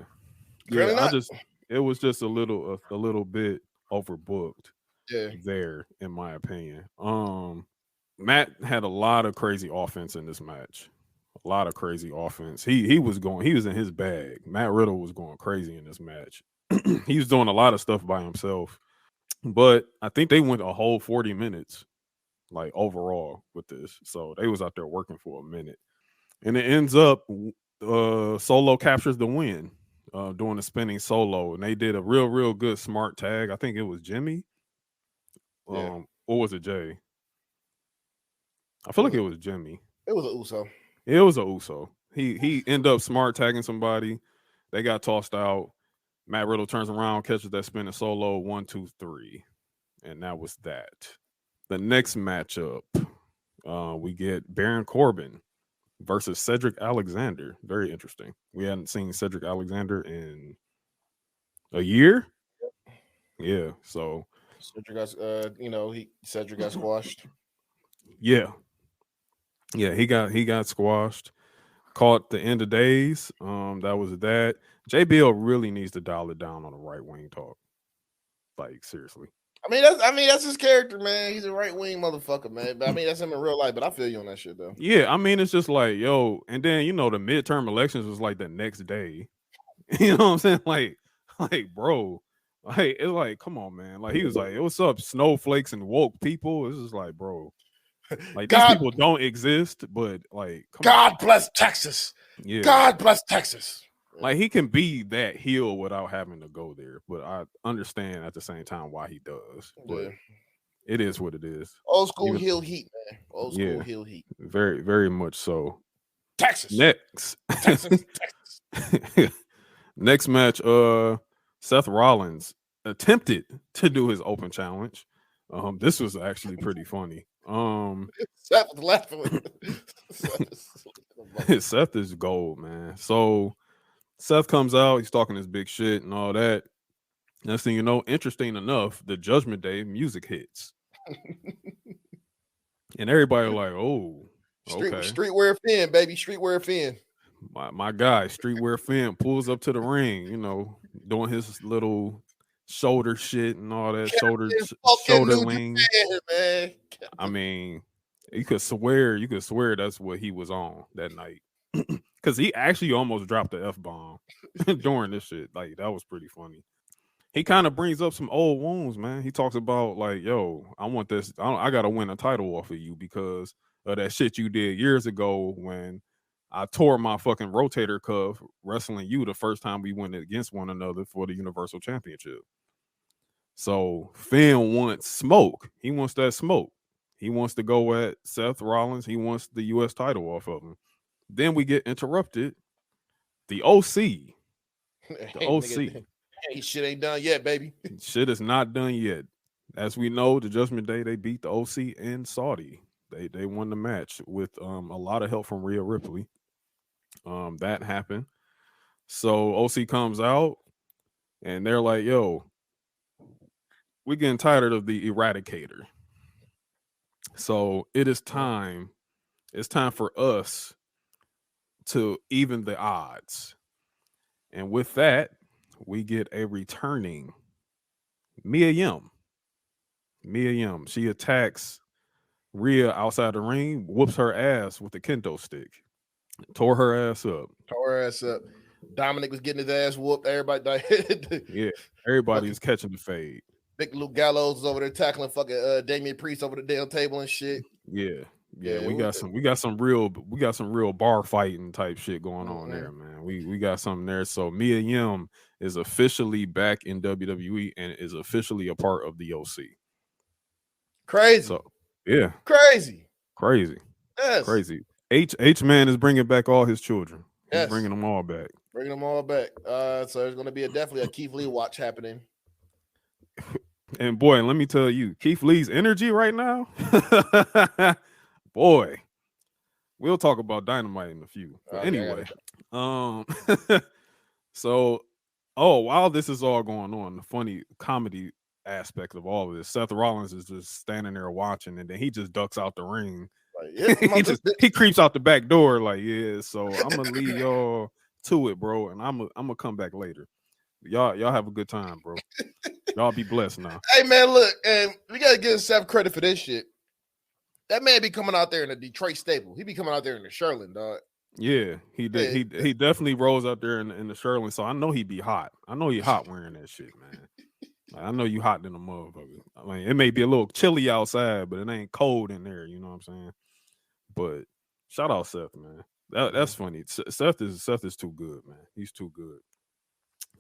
It was just a little bit overbooked. Yeah, there, in my opinion. Matt had a lot of crazy offense in this match. A lot of crazy offense. He was in his bag. Matt Riddle was going crazy in this match. He was doing a lot of stuff by himself. But I think they went a whole 40 minutes, like overall, with this. So they was out there working for a minute. And it ends up Solo captures the win, doing a spinning solo. And they did a real good smart tag. I think it was Jimmy. Or was it Jay? I feel like it was Jimmy. It was an Uso. It was a Uso. He ended up smart tagging somebody. They got tossed out. Matt Riddle turns around, catches that spinning solo, 1, 2, 3. And that was that. The next matchup, we get Baron Corbin versus Cedric Alexander. Very interesting. We hadn't seen Cedric Alexander in a year. Yeah, so Cedric got, Cedric got squashed. Yeah, he got squashed. Caught the end of days. That was that. JBL really needs to dial it down on the right wing talk. Like, seriously. I mean that's his character, man. He's a right wing motherfucker, man. But that's him in real life. But I feel you on that shit though. Yeah, it's just like, yo, and then the midterm elections was like the next day. You know what I'm saying? Like, bro, like it's like, come on, man. Like he was like, what's up, snowflakes and woke people? It's just like, bro, like these people don't exist, but like, God bless Texas. Yeah, God bless Texas. Like he can be that heel without having to go there, but I understand at the same time why he does. But it is what it is. Old school heel heat, man. Old school heel heat. Very, very much so. Texas. Next. Texas. Next match, Seth Rollins attempted to do his open challenge. This was actually pretty funny. Seth was laughing. Seth is gold, man. So Seth comes out, he's talking his big shit and all that. Next thing you know, interesting enough, the Judgment Day music hits. And everybody like, oh, okay. Streetwear Finn, baby. Streetwear Finn. My guy, Streetwear Finn, pulls up to the ring, doing his little shoulder shit and all that, shoulder lean. Man. I mean, you could swear that's what he was on that night. Because he actually almost dropped the F-bomb during this shit. Like, that was pretty funny. He kind of brings up some old wounds, man. He talks about, like, yo, I want this. I got to win a title off of you because of that shit you did years ago when I tore my fucking rotator cuff wrestling you the first time we went against one another for the Universal Championship. So Finn wants smoke. He wants that smoke. He wants to go at Seth Rollins. He wants the U.S. title off of him. Then we get interrupted. The OC. The OC. Hey, shit ain't done yet, baby. Shit is not done yet. As we know, the Judgment Day, they beat the OC in Saudi. They won the match with a lot of help from Rhea Ripley. That happened. So OC comes out and they're like, yo, we're getting tired of the Eradicator. So it is time. It's time for us to even the odds. And with that, we get a returning Mia Yim. She attacks Rhea outside the ring, whoops her ass with the kendo stick. Tore her ass up. Dominic was getting his ass whooped. Everybody died. Yeah, everybody was catching the fade. Big Luke Gallows was over there tackling fucking Damian Priest over the damn table and shit. Yeah, we got some real bar fighting type shit going on there, man. We got something there. So Mia Yim is officially back in WWE and is officially a part of the OC. Crazy. So yeah, crazy. Yes. Crazy. H man is bringing back all his children. He's bringing them all back. So there's going to be definitely a Keith Lee watch happening. And boy, let me tell you, Keith Lee's energy right now, boy, we'll talk about Dynamite in a few. But anyway, so while this is all going on, the funny comedy aspect of all of this, Seth Rollins is just standing there watching, and then he just ducks out the ring. He creeps out the back door, like, yeah. So I'm gonna leave y'all to it, bro, and I'm gonna come back later. Y'all have a good time, bro. Y'all be blessed now. Hey man, look, and we gotta give Seth credit for this shit. That man be coming out there in the Detroit staple. He be coming out there in the Sherlin, dog. Yeah, he did. He definitely rolls out there in the Sherlin. So I know he be hot. I know he hot wearing that shit, man. I know you hot than a motherfucker. I mean, it may be a little chilly outside, but it ain't cold in there. You know what I'm saying? But shout out Seth, man. That's funny. Seth is too good, man. He's too good.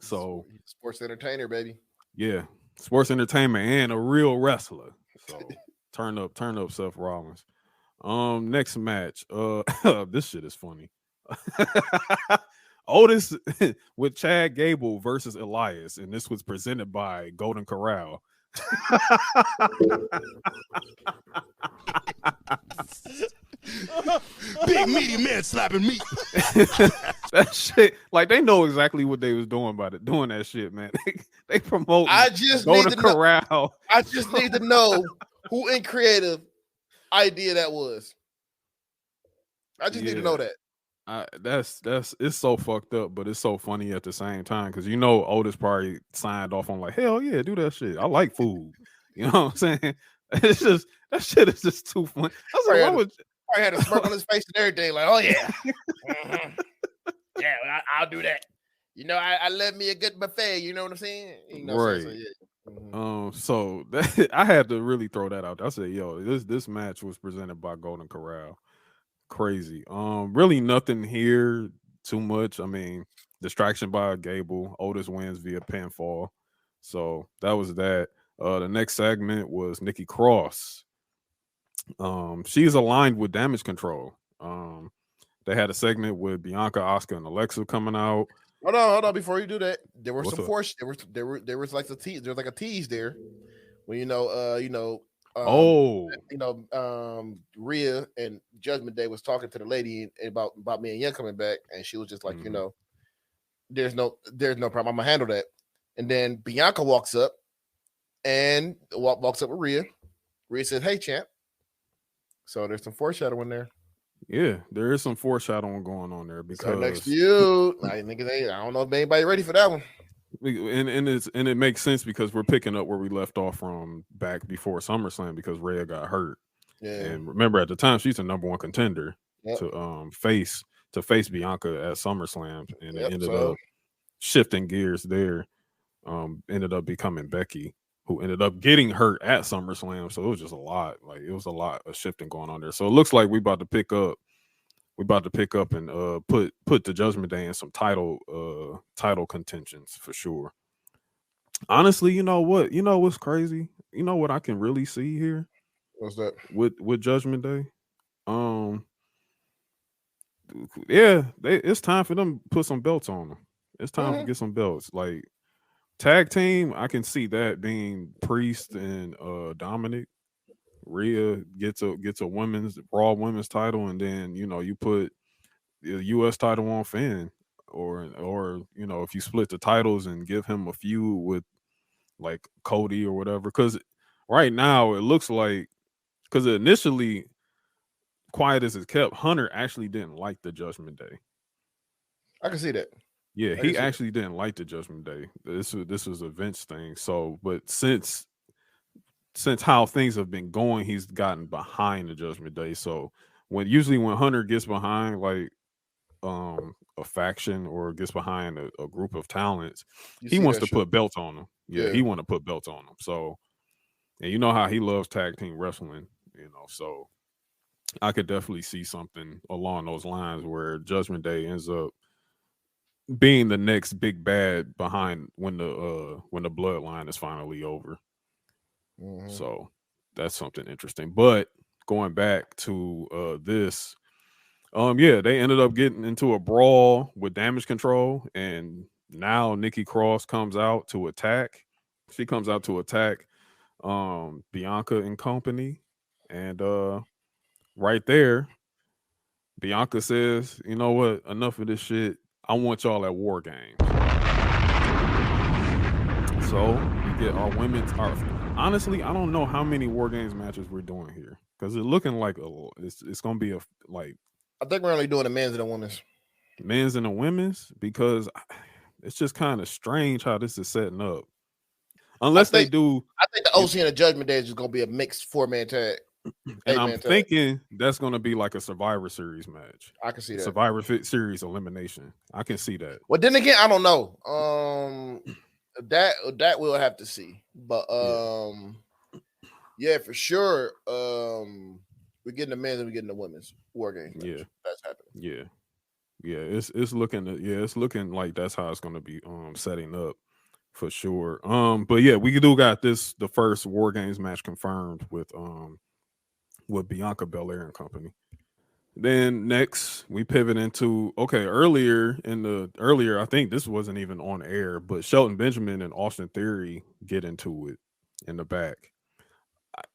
So sports entertainer, baby. Yeah, sports entertainment and a real wrestler. So turn up, Seth Rollins. Next match. This shit is funny. Otis with Chad Gable versus Elias, and this was presented by Golden Corral. Big meaty man slapping meat. That shit, like they know exactly what they was doing by doing that shit, man. They promote. I just Golden need to Corral. Know, I just need to know who in creative idea that was. I just need to know that. That's it's so fucked up, but it's so funny at the same time because you know Otis probably signed off on like, hell yeah, do that shit. I like food. You know what I'm saying? It's just that shit is just too funny. I was like, why would I had a smirk on his face and everything, like, oh yeah, yeah, I'll do that. You know, I love me a good buffet. You know what I'm saying? You know, right. So, yeah. So that, I had to really throw that out. I said, yo, this match was presented by Golden Corral. Crazy. Really nothing here too much. I mean, distraction by Gable. Otis wins via pinfall. So that was that. The next segment was Nikki Cross. She's aligned with Damage Control. They had a segment with Bianca, Asuka, and Alexa coming out. Hold on. Before you do that, there were some force. There was like a tease. There was like a tease there. When Rhea and Judgment Day was talking to the lady about me and Young coming back, and she was just like, you know, there's no problem. I'm gonna handle that. And then Bianca walks up with Rhea. Rhea says, "Hey, champ." So there's some foreshadowing there. Yeah, there is some foreshadowing going on there because next feud. I don't know if anybody ready for that one. And it makes sense because we're picking up where we left off from back before SummerSlam because Rhea got hurt. Yeah. And remember at the time she's the number one contender to face Bianca at SummerSlam, and it ended up shifting gears there. Ended up becoming Becky, who ended up getting hurt at SummerSlam. So it was just a lot. Like it was a lot of shifting going on there. So it looks like we about to pick up. We're about to pick up and put the Judgment Day in some title contentions for sure. Honestly, you know what? You know what's crazy? You know what I can really see here? What's that? With Judgment Day? Yeah, it's time for them to put some belts on them. It's time to get some belts. Like tag team, I can see that being Priest and Dominic. Rhea gets a Raw women's title, and then you put the U.S. title on Finn, or if you split the titles and give him a feud with like Cody or whatever. Because right now it looks like because initially, quiet as it kept, Hunter actually didn't like the Judgment Day. I can see that. Yeah, he actually didn't like the Judgment Day. This was a Vince thing. So, but since how things have been going, he's gotten behind the Judgment Day. So when Hunter gets behind like a faction or gets behind a group of talents, he wants to put belts on them. Yeah, he want to put belts on them. So, and you know how he loves tag team wrestling, so I could definitely see something along those lines where Judgment Day ends up being the next big bad behind when the bloodline is finally over. So that's something interesting. But going back to this, they ended up getting into a brawl with Damage Control, and now Nikki Cross comes out to attack. She comes out to attack Bianca and company, and right there, Bianca says, you know what? Enough of this shit. I want y'all at War Games. So we get our women's. Honestly, I don't know how many War Games matches we're doing here because it's looking like it's gonna be a like. I think we're only doing the men's and the women's. Men's and the women's because it's just kind of strange how this is setting up. Unless they do, I think the OC and the Judgment Day is just gonna be a mixed 4-man tag. And I'm thinking that's gonna be like a Survivor Series match. I can see that. Survivor Series elimination. I can see that. Well, then again, I don't know. That we'll have to see. But yeah, for sure. We're getting the men's and we're getting the women's War Games match. Yeah, that's happening. Yeah. It's looking like that's how it's gonna be setting up for sure. But yeah, we do got the first War Games match confirmed with Bianca Belair and company. Then next we pivot into earlier I think this wasn't even on air, but Shelton Benjamin and Austin Theory get into it in the back.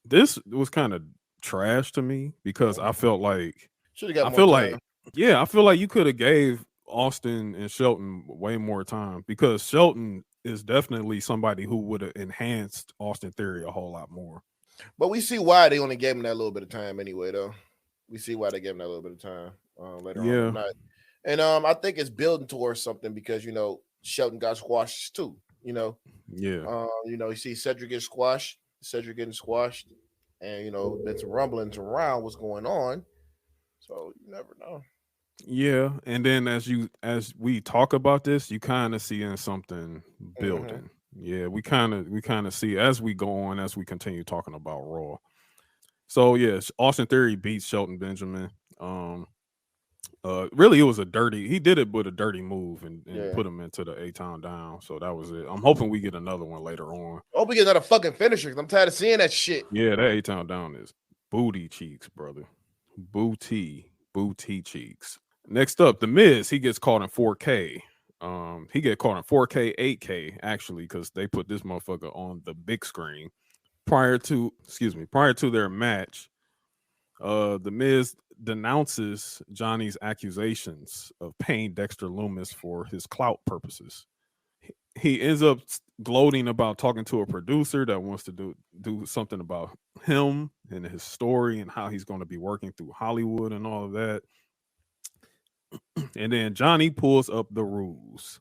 This was kind of trash to me because I felt like you could have gave Austin and Shelton way more time because Shelton is definitely somebody who would have enhanced Austin Theory a whole lot more. But we see why they only gave him that little bit of time anyway, though. We see why they gave him that little bit of time later on in the night. And I think it's building towards something because, Shelton got squashed too, Yeah. You see Cedric getting squashed, and, been some rumblings around what's going on. So you never know. Yeah. And then as we talk about this, you kind of seeing something building. Mm-hmm. Yeah. We kind of see as we go on, as we continue talking about Raw. So yes, Austin Theory beats Shelton Benjamin. Really, it was he did it with a dirty move and put him into the A-Town down. So that was it. I'm hoping we get another one later on. I hope we get another fucking finisher because I'm tired of seeing that shit. Yeah, that A-Town down is booty cheeks, brother. Booty cheeks. Next up, The Miz, he gets caught in 4K. He get caught in 4K, 8K, actually, because they put this motherfucker on the big screen. Prior to their match, The Miz denounces Johnny's accusations of paying Dexter Lumis for his clout purposes. He ends up gloating about talking to a producer that wants to do something about him and his story and how he's going to be working through Hollywood and all of that. And then Johnny pulls up the rules.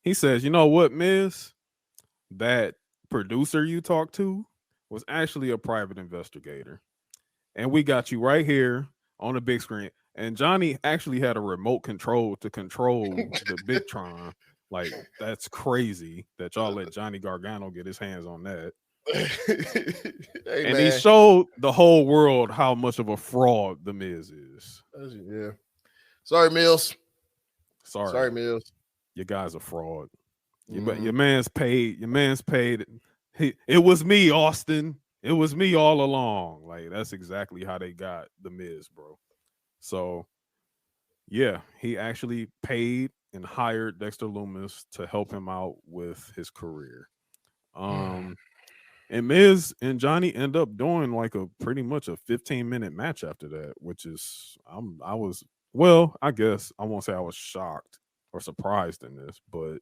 He says, "You know what, Miz? That producer you talked to was actually a private investigator. And we got you right here on the big screen." And Johnny actually had a remote control to control the Bigtron. Like, that's crazy that y'all let Johnny Gargano get his hands on that. Hey, and man, he showed the whole world how much of a fraud The Miz is. Yeah. Sorry, Mills. Sorry, Mills. You guys are fraud. Your man's paid. It was me, Austin. It was me all along. Like, that's exactly how they got The Miz, bro. So, yeah, he actually paid and hired Dexter Lumis to help him out with his career. And Miz and Johnny end up doing like pretty much a 15-minute match after that, which is I guess I won't say I was shocked or surprised in this, but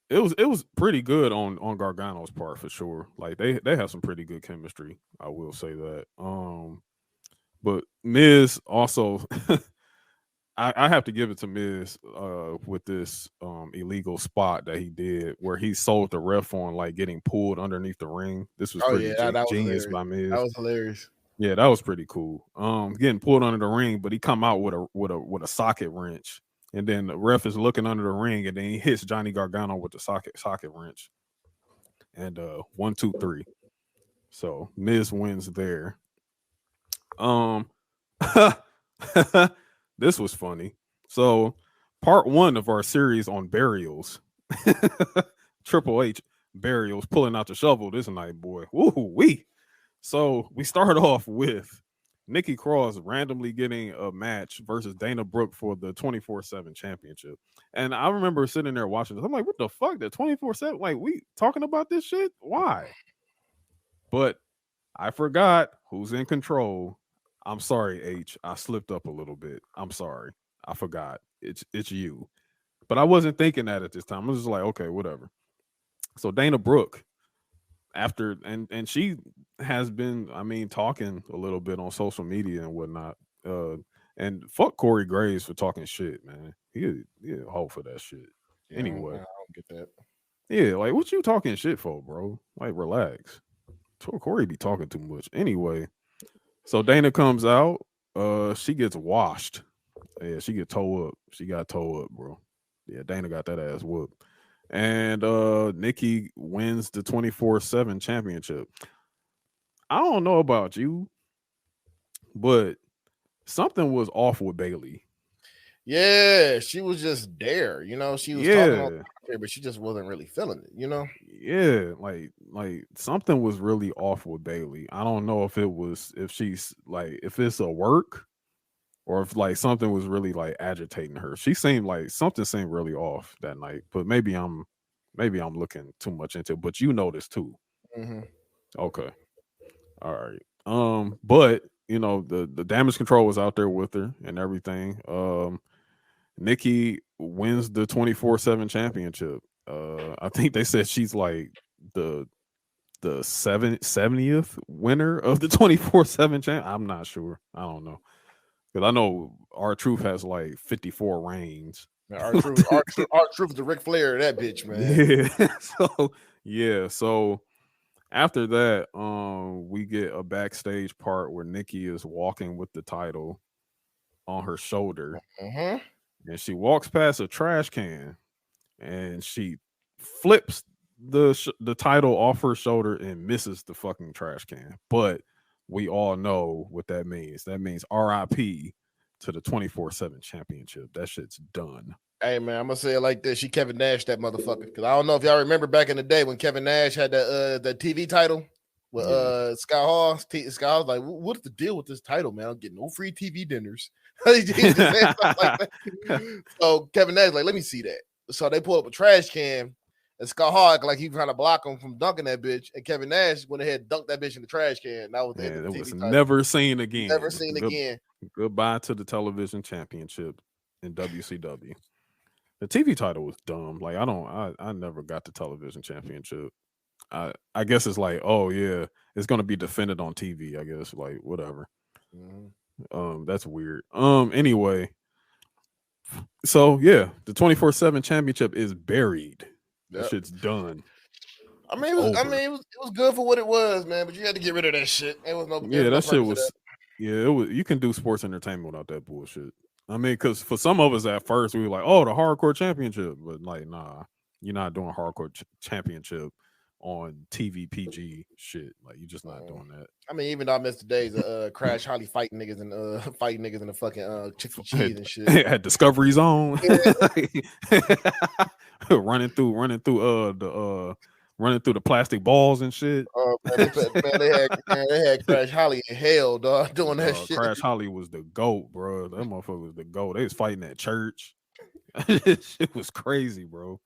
it was pretty good on Gargano's part for sure. Like they have some pretty good chemistry. I will say that. But Miz also, I have to give it to Miz with this illegal spot that he did where he sold the ref on like getting pulled underneath the ring. This was pretty genius by Miz. That was hilarious. Yeah, that was pretty cool. Getting pulled under the ring, but he come out with a socket wrench. And then the ref is looking under the ring, and then he hits Johnny Gargano with the socket wrench. And 1, 2, 3. So Miz wins there. This was funny. So part 1 of our series on burials. Triple H burials pulling out the shovel this night, boy. Woo-wee. So we start off with Nikki Cross randomly getting a match versus Dana Brooke for the 24/7 championship. And I remember sitting there watching this. I'm like, what the fuck? The 24/7? Like, we talking about this shit? Why? But I forgot who's in control. I'm sorry, H. I slipped up a little bit. I'm sorry. I forgot. It's you. But I wasn't thinking that at this time. I was just like, okay, whatever. So Dana Brooke, after and she has been, I mean, talking a little bit on social media and whatnot. Uh and fuck Corey Graves for talking shit, man. He a hoe for that shit. Yeah, I Anyway. don't get that. Yeah, like what you talking shit for, bro? Like relax. Corey be talking too much. Anyway, so Dana comes out. She gets washed. Yeah, she get toe up. She got toe up, bro. Yeah, Dana got that ass whooped. And Nikki wins the 24/7 championship. I don't know about you, but something was off with Bailey. Yeah, she was just there. She was talking on Yeah. here, but she just wasn't really feeling it. Yeah, like something was really off with Bailey. I don't know if she's like if it's a work or if like something was really like agitating her. She seemed like something seemed really off that night, but maybe I'm looking too much into it, but you noticed too. Mm-hmm. Okay. All right. But the damage control was out there with her and everything. Nikki wins the 24/7 championship. I think they said she's like the 70th winner of the 24/7 champ. I'm not sure. I don't know. Because I know our truth has like 54 reigns. Man, our truth is the Ric Flair of that bitch, man. Yeah. So after that, we get a backstage part where Nikki is walking with the title on her shoulder, Mm-hmm. and she walks past a trash can, and she flips the title off her shoulder and misses the fucking trash can. But we all know what that means. That means RIP to the 24/7 championship. That shit's done. Hey man, I'm gonna say it like this: she Kevin Nash that motherfucker. Because I don't know if y'all remember back in the day when Kevin Nash had that TV title with Scott Hall. Scott Hall was like, "What's the deal with this title, man? I'm getting no free TV dinners." He just said stuff like that. So Kevin Nash like, "Let me see that." So they pull up a trash can, and Scott Hall like he trying to block him from dunking that bitch, and Kevin Nash went ahead and dunked that bitch in the trash can. That was the end of the It TV was title. never seen again. Never seen again. Goodbye to the television championship in WCW. The TV title was dumb. Like I never got the television championship. I guess it's like, oh yeah, it's gonna be defended on TV. I guess like whatever. That's weird. Anyway, so yeah, the 24/7 championship is buried. That Yep. shit's done. I mean, it was good for what it was, man. But you had to get rid of that shit. It was no. Yeah, that shit was. That. Yeah, it was. You can do sports entertainment without that bullshit. I mean, because for some of us at first we were like, "Oh, the hardcore championship," but like, nah, you're not doing hardcore championship on TV PG shit. Like, you're just not doing that. I mean, even though I missed the days of Crash Holly fighting niggas and in the fucking Chick E. Cheese and shit at Discovery Zone, running through the plastic balls and shit. They had Crash Holly in hell, dog, doing that shit. Crash Holly was the GOAT, bro. That motherfucker was the GOAT. They was fighting at church. Shit was crazy, bro.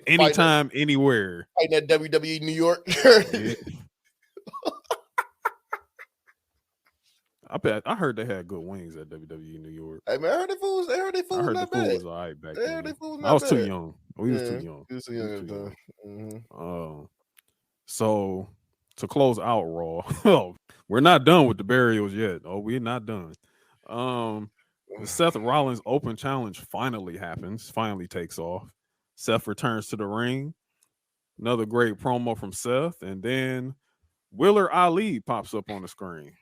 Anytime, anywhere. Fighting at WWE New York. Yeah. I heard they had good wings at WWE New York. Hey man, I heard the fools. I heard the food was all right back then. I was too young. We was too young. He was too young. Mm-hmm. So to close out Raw, we're not done with the burials yet. Oh, we're not done. The Seth Rollins Open Challenge finally happens. Finally takes off. Seth returns to the ring. Another great promo from Seth, and then Wheeler Ali pops up on the screen.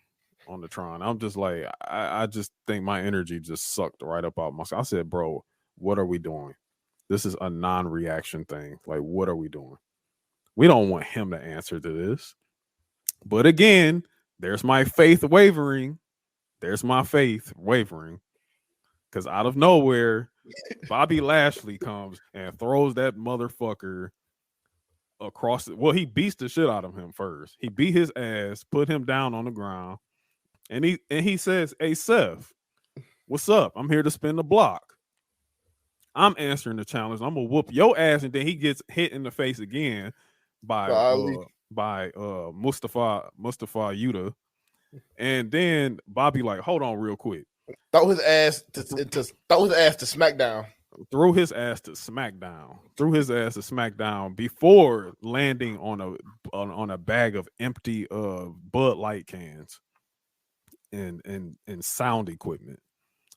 On the Tron. I'm just like, I just think my energy just sucked right up out myself. I said, bro, what are we doing? This is a non-reaction thing. Like, what are we doing? We don't want him to answer to this. But again, there's my faith wavering. There's my faith wavering. Because out of nowhere, Bobby Lashley comes and throws that motherfucker across. Well, he beats the shit out of him first. He beat his ass, put him down on the ground. And he says, "Hey Seth, what's up? I'm here to spin the block. I'm answering the challenge. I'm gonna whoop your ass." And then he gets hit in the face again by Mustafa Yuta. And then Bobby like, hold on real quick. Throw his ass to SmackDown. Threw his ass to SmackDown before landing on a bag of empty Bud Light cans and sound equipment.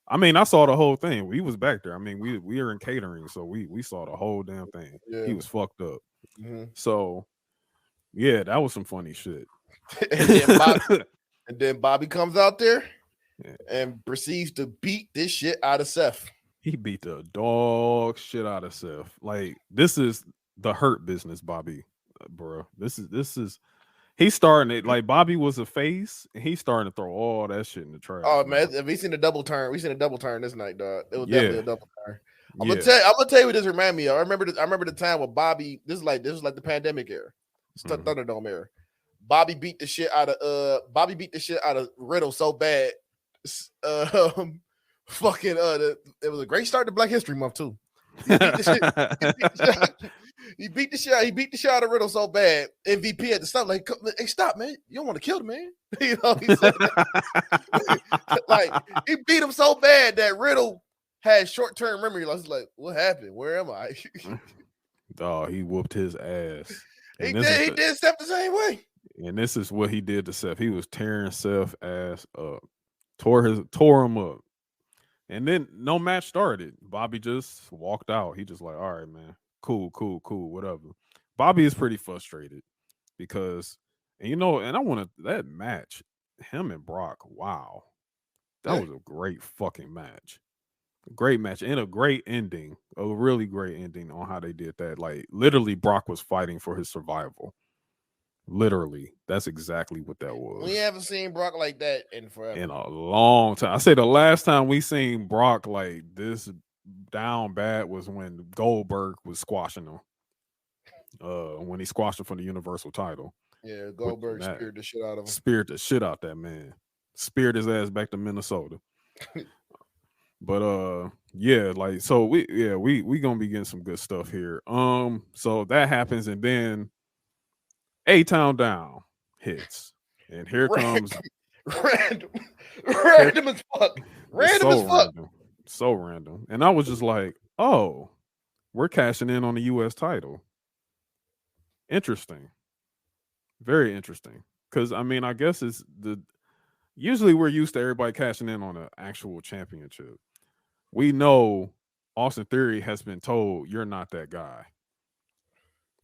I mean, I saw the whole thing. We was back there. I mean, we are in catering, so we saw the whole damn thing. Yeah. He was fucked up. Mm-hmm. So yeah, that was some funny shit. and then Bobby comes out there and proceeds to beat this shit out of Seth. He beat the dog shit out of Seth. Like, this is the hurt business, Bobby, bro. This is he's starting it. Like, Bobby was a face, and he's starting to throw all that shit in the trash. Oh man, we seen a double turn. We seen a double turn this night, dog. It was definitely a double turn. I'm gonna tell you what this remind me of. I remember the time with Bobby. This was like the pandemic era. It's the Thunderdome era. Bobby beat the shit out of Riddle so bad. It was a great start to Black History Month too. He beat the shit out of Riddle so bad. MVP at the stop, like, hey, stop, man! You don't want to kill the man. You know, he said like he beat him so bad that Riddle had short-term memory loss. Like, what happened? Where am I? Dog, he whooped his ass. He did Seth the same way. And this is what he did to Seth. He was tearing Seth ass up, tore him up. And then no match started. Bobby just walked out. He just like, all right, man, cool, whatever. Bobby is pretty frustrated because, and I want that match, him and Brock. Wow, that was a great fucking match. Great match and a great ending, a really great ending on how they did that. Like, literally, Brock was fighting for his survival. Literally, that's exactly what that was. We haven't seen Brock like that in forever. In a long time. I say the last time we seen Brock like this down bad was when Goldberg was squashing him. When he squashed him for the Universal title. Yeah, Goldberg speared the shit out of him. Speared the shit out that man. Speared his ass back to Minnesota. But yeah, like, so we gonna be getting some good stuff here. So that happens, and then A-Town Down hits, and here comes random as fuck. So random. And I was just like, oh, we're cashing in on the US title. Interesting. Very interesting. Because I mean, I guess usually we're used to everybody cashing in on an actual championship. We know Austin Theory has been told you're not that guy.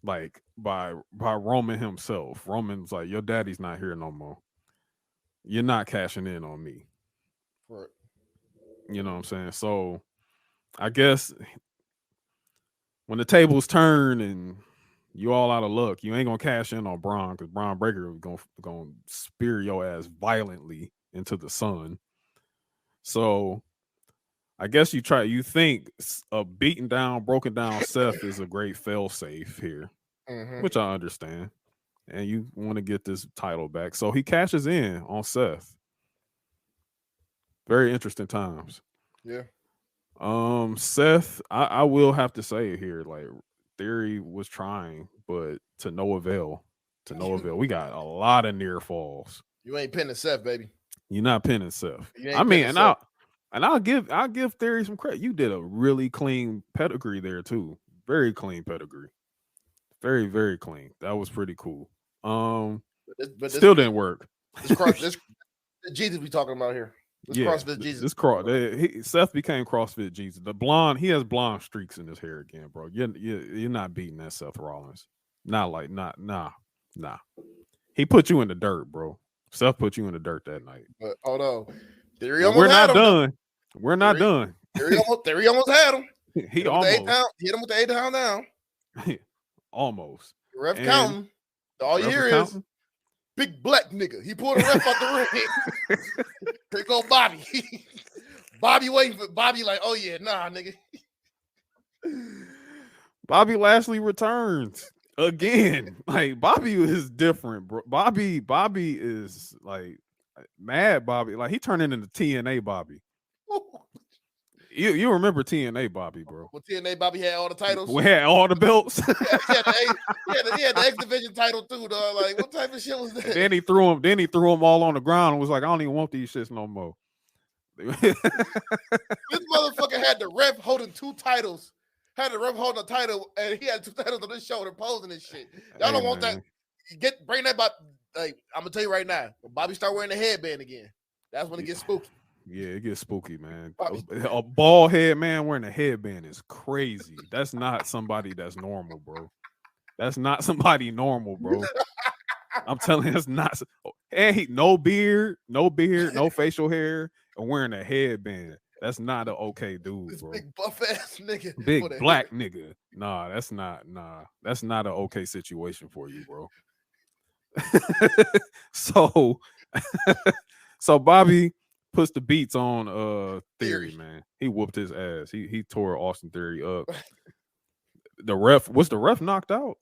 Like by Roman himself. Roman's like, your daddy's not here no more. You're not cashing in on me. Right. You know what I'm saying? So I guess when the tables turn and you all out of luck, you ain't gonna cash in on Braun because Braun Breaker is gonna spear your ass violently into the sun. So I guess you think a beaten down, broken down Seth is a great fail safe here, which I understand. And you want to get this title back. So he cashes in on Seth. Very interesting times. Yeah. Seth, I will have to say here, like, Theory was trying, but to no avail. We got a lot of near falls. You ain't pinning Seth, baby. You're not pinning Seth. I mean, I'll give Theory some credit. You did a really clean pedigree there too. Very clean pedigree. Very, very clean. That was pretty cool. But still didn't work. This Jesus we talking about here. CrossFit Jesus. Seth became CrossFit Jesus. The blonde, he has blonde streaks in his hair again, bro. You're not beating that Seth Rollins. Nah. He put you in the dirt, bro. Seth put you in the dirt that night. But hold on. We're not done. We're not done. Theory almost had him. He almost hit him with the 8-down down. Almost. The ref counting. All you hear is big black nigga. He pulled the ref out the ring. Here go Bobby. Bobby waiting for Bobby like, oh yeah, nah, nigga. Bobby Lashley returns again. Like, Bobby is different, bro. Bobby is like mad Bobby. Like, he turning into TNA Bobby. You remember TNA Bobby, bro? Well, TNA Bobby had all the titles. We had all the belts. he had the X Division title too, dog. Like, what type of shit was that? Then he threw them all on the ground and was like, I don't even want these shits no more. This motherfucker had the ref holding 2 titles. Had the ref holding a title, and he had 2 titles on his shoulder posing this shit. Y'all don't want that. Bring that back. Like, I'm gonna tell you right now, when Bobby start wearing the headband again, that's when it gets spooky. Yeah, it gets spooky, man. Bobby. A bald head man wearing a headband is crazy. That's not somebody that's normal, bro. That's not somebody normal, bro. I'm telling you, that's not. Hey, no beard, no facial hair, and wearing a headband. That's not an okay dude, This bro. big buff ass nigga. Big black nigga. Nah, that's not an okay situation for you, bro. So Bobby puts the beats on Theory, man. He whooped his ass. He tore Austin Theory up. The ref knocked out?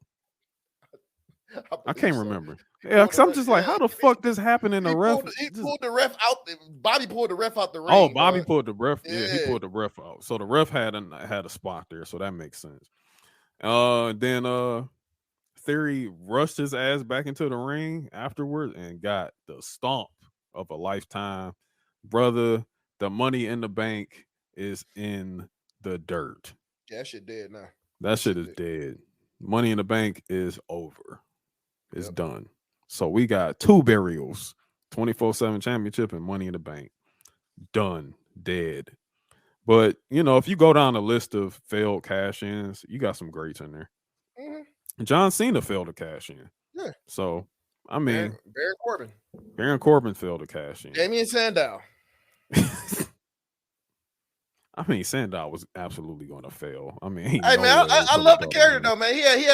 I can't remember. Yeah, because I'm just like, how the fuck this happened in the ref? He pulled the ref out. Bobby pulled the ref out the ring. Oh, Bobby pulled the ref. Yeah, he pulled the ref out. So the ref had a spot there, so that makes sense. Then Theory rushed his ass back into the ring afterwards and got the stomp of a lifetime. Brother, the Money in the Bank is in the dirt. Yeah, that shit dead now. That shit is dead. Money in the Bank is over. It's done. So we got 2 burials, 24/7 championship and Money in the Bank. Done. Dead. But, if you go down the list of failed cash-ins, you got some greats in there. Mm-hmm. John Cena failed to cash in. Yeah. So, I mean. Baron Corbin failed to cash in. Damian Sandow. I mean, Sandow was absolutely going to fail. I mean, I love the character though, man. He ain't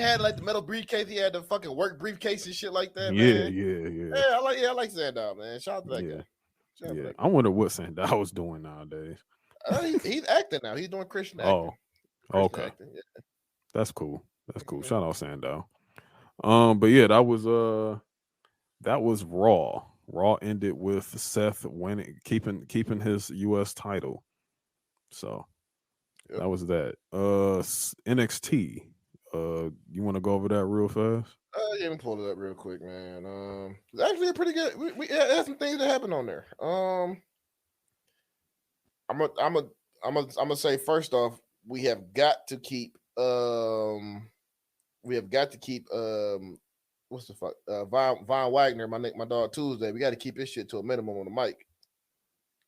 had the metal briefcase. He had the fucking work briefcase and shit like that. Man. Yeah, I like Sandow, man. Shout out to that guy. Yeah, I wonder what Sandow was doing nowadays. He's acting now. He's doing Christian acting. Oh, okay. Acting, yeah. That's cool. Shout out Sandow. But yeah, that was Raw. Raw ended with Seth winning, keeping his U.S. title. So that was that. NXT. You want to go over that real fast? Yeah, let me pull it up real quick, man. It's actually a pretty good. We had some things that happened on there. I'm gonna say first off, we have got to keep. What's the fuck? Von Wagner, my dog Tuesday. We got to keep this shit to a minimum on the mic.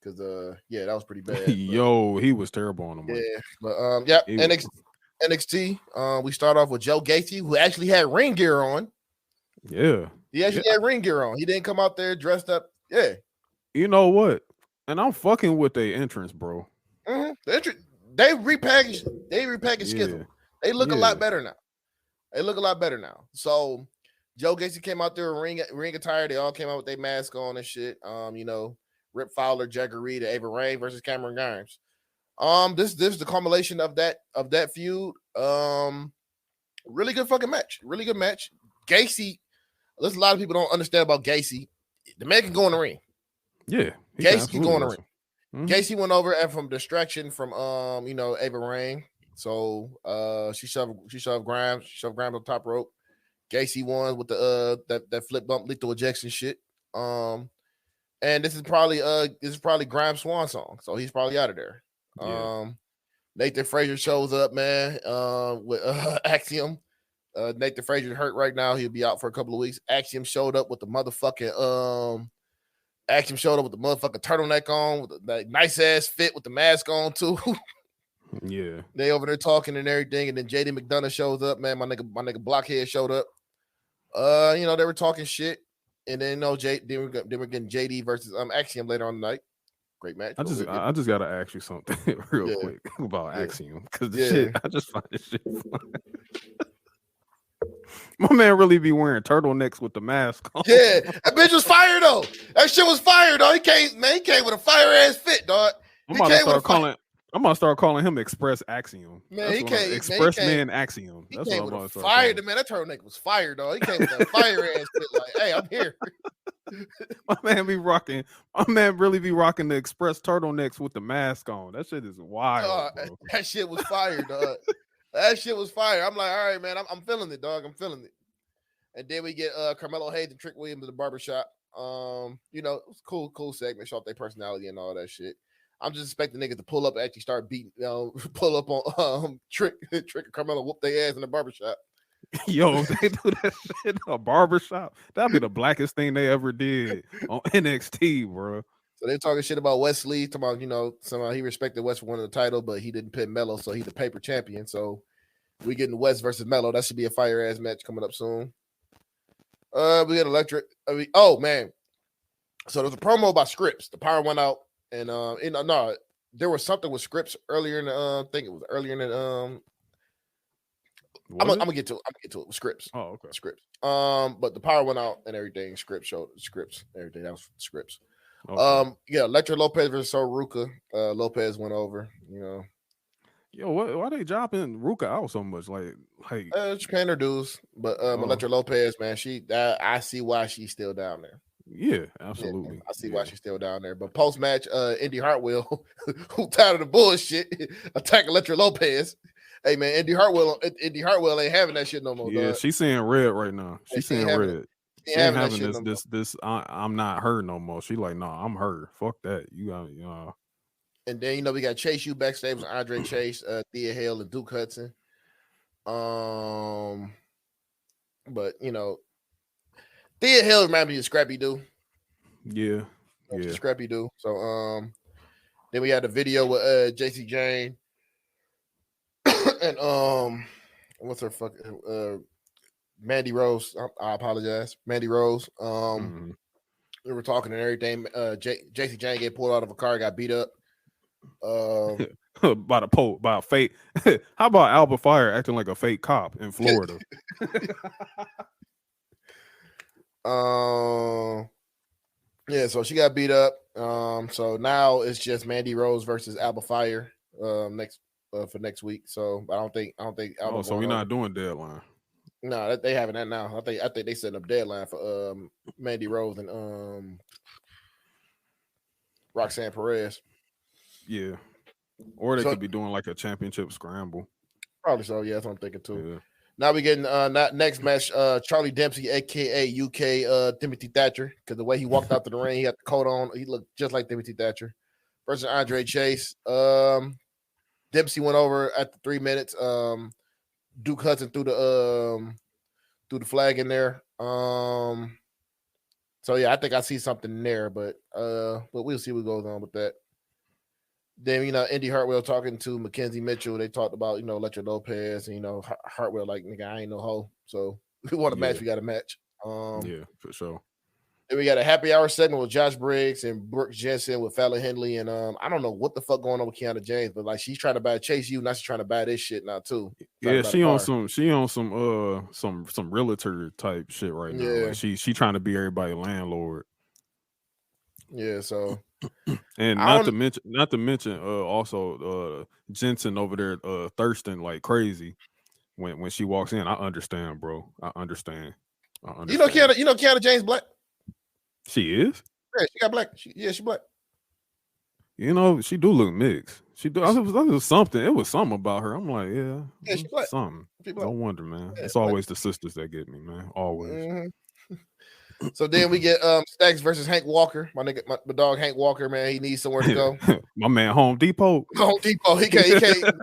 Cause that was pretty bad. Yo, he was terrible on the mic. Yeah, but NXT. We start off with Joe Gacy, who actually had ring gear on. Yeah. He actually had ring gear on. He didn't come out there dressed up. Yeah. You know what? And I'm fucking with their entrance, bro. Mm-hmm. They repackaged Skittle. They look a lot better now. So Joe Gacy came out there in ring attire. They all came out with their mask on and shit. Rip Fowler, Jagger Reed, and Ava Rain versus Cameron Grimes. This is the culmination of that feud. Really good fucking match. Really good match. Gacy. There's a lot of people don't understand about Gacy. The man can go in the ring. Yeah, Gacy can go in the ring. Mm-hmm. Gacy went over and from distraction from Ava Rain. So she shoved Grimes on the top rope. Gacy won with the that flip bump lethal ejection shit. And this is probably Grimes' swan song. So he's probably out of there. Yeah. Nathan Frazier shows up, man, with Axiom. Nathan Frazier hurt right now. He'll be out for a couple of weeks. Axiom showed up with the motherfucking turtleneck on with that nice ass fit with the mask on too. Yeah. They over there talking and everything, and then JD McDonough shows up, man. My nigga Blockhead showed up. They were talking shit. And then we're getting JD versus Axiom later on the night. Great match. I just gotta ask you something real quick about Axiom because shit, I just find this shit funny. My man really be wearing turtlenecks with the mask on. Yeah, that bitch was fire though. That shit was fire though. He came with a fire ass fit, dog. I'm gonna start calling him Express Axiom. Man, he what can't. express Man, man axiom. he That's came what I'm with about a to fire. start Man, that turtleneck was fire, dog. He came with that fire ass shit. Like, hey, I'm here. My man be rocking. My man really be rocking the express turtlenecks with the mask on. That shit is wild, bro. That shit was fire, dog. That shit was fire. I'm like, all right, man. I'm feeling it, dog. I'm feeling it. And then we get Carmelo Hayes and Trick Williams at the barbershop. You know, it was cool segment, show off their personality and all that shit. I'm just expecting niggas to pull up and actually start beating, pull up on Trick and Carmelo, whoop their ass in the barbershop. Yo, if they do that shit in a barbershop, that'd be the blackest thing they ever did on NXT, bro. So they're talking shit about Wesley, talking about, somehow he respected West for winning the title, but he didn't pin Melo, so he's the paper champion. So we getting West versus Melo. That should be a fire ass match coming up soon. We got Electric. Oh man. So there's a promo about Scripps. The power went out, and no, there was something with Scripps earlier in the I think it was earlier in the I'm gonna get to it. With Scripps. Oh, okay. Scripps. But the power went out and everything. Scripps showed Scripps. Everything that was Scripps. Okay. Yeah, Electra Lopez versus Ruka. Lopez went over. Yo, why they dropping Ruka out so much? Like she's paying her dues. But Electra Lopez, man, I see why she's still down there. Yeah, absolutely. Yeah, I see why she's still down there. But post match, Indy Hartwell, who tired of the bullshit, attack Electra Lopez. Hey man, Indy Hartwell ain't having that shit no more. Yeah, dog. she's seeing red right now. She's seeing red. She ain't having this. This. I'm not her no more. She like, no, I'm her. Fuck that. You got. And then we got Chase U backstage with Andre Chase, Thea Hale, and Duke Hudson. But Thea Hale reminded me of Scrappy Doo. Yeah. Scrappy Doo. So then we had the video with JC Jane and what's her fucking Mandy Rose. I apologize, Mandy Rose. We were talking and everything. JC Jane get pulled out of a car, got beat up. By a fake. How about Alba Fire acting like a fake cop in Florida? Yeah, so she got beat up. So now it's just Mandy Rose versus Alba Fire next for next week. So I don't think Alba. So we're not doing deadline. No, they having that now. I think they setting up deadline for Mandy Rose and Roxanne Perez. Yeah. Or they could be doing like a championship scramble. Probably so. Yeah, that's what I'm thinking too. Yeah. Now we getting next match, Charlie Dempsey, aka UK Timothy Thatcher, because the way he walked out to the ring, he had the coat on, he looked just like Timothy Thatcher. Versus Andre Chase. Dempsey went over at the 3 minutes. Duke Hudson threw the flag in there. So yeah, I think I see something there, but we'll see what goes on with that. Then Indy Hartwell talking to Mackenzie Mitchell. They talked about Electra Lopez and Hartwell like, nigga, I ain't no hoe. So we want a match, we got a match. Yeah, for sure. Then we got a happy hour segment with Josh Briggs and Brooke Jensen with Fallon Henley, and I don't know what the fuck going on with Kiana James, but like she's trying to buy Chase U, now she's trying to buy this shit now too. Yeah, she on some realtor type shit right now. Yeah. Like she trying to be everybody's landlord. Yeah, so and not to mention also Jensen over there thirsting like crazy when she walks in. I understand, bro. I understand. Kiana James black. She is? Yeah, she got black. She black. She do look mixed. She do. It was something. It was something about her. I'm like, yeah, she black. Something. She black. No wonder, man. Yeah, it's always the sisters that get me, man. Always. Mm-hmm. So then we get Stacks versus Hank Walker. My nigga, my dog Hank Walker, man. He needs somewhere to go. My man, Home Depot. Home Depot. He came from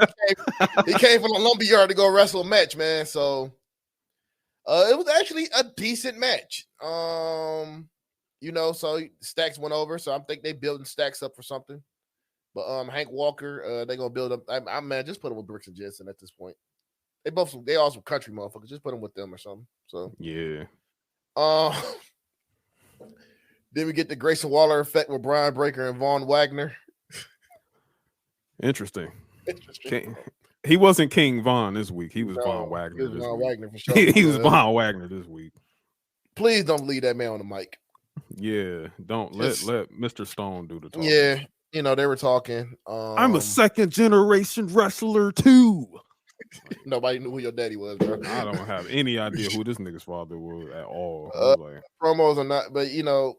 the lumberyard to go wrestle a match, man. So it was actually a decent match. So Stacks went over. So I think they building Stacks up for something. But Hank Walker, they gonna build up. Man, just put him with Brooks and Jensen at this point. They also country motherfuckers. Just put him with them or something. So yeah. Then we get the Grayson Waller effect with Brian Breaker and Von Wagner. Interesting. He wasn't King Von this week. He was Von Wagner. He was Von Wagner for sure. He was Von Wagner this week. Please don't leave that man on the mic. Yeah, don't let Mr. Stone do the talking. Yeah, you know, they were talking. I'm a second generation wrestler too. Nobody knew who your daddy was, bro. I don't have any idea who this nigga's father was at all. I was like, promos are not, but you know,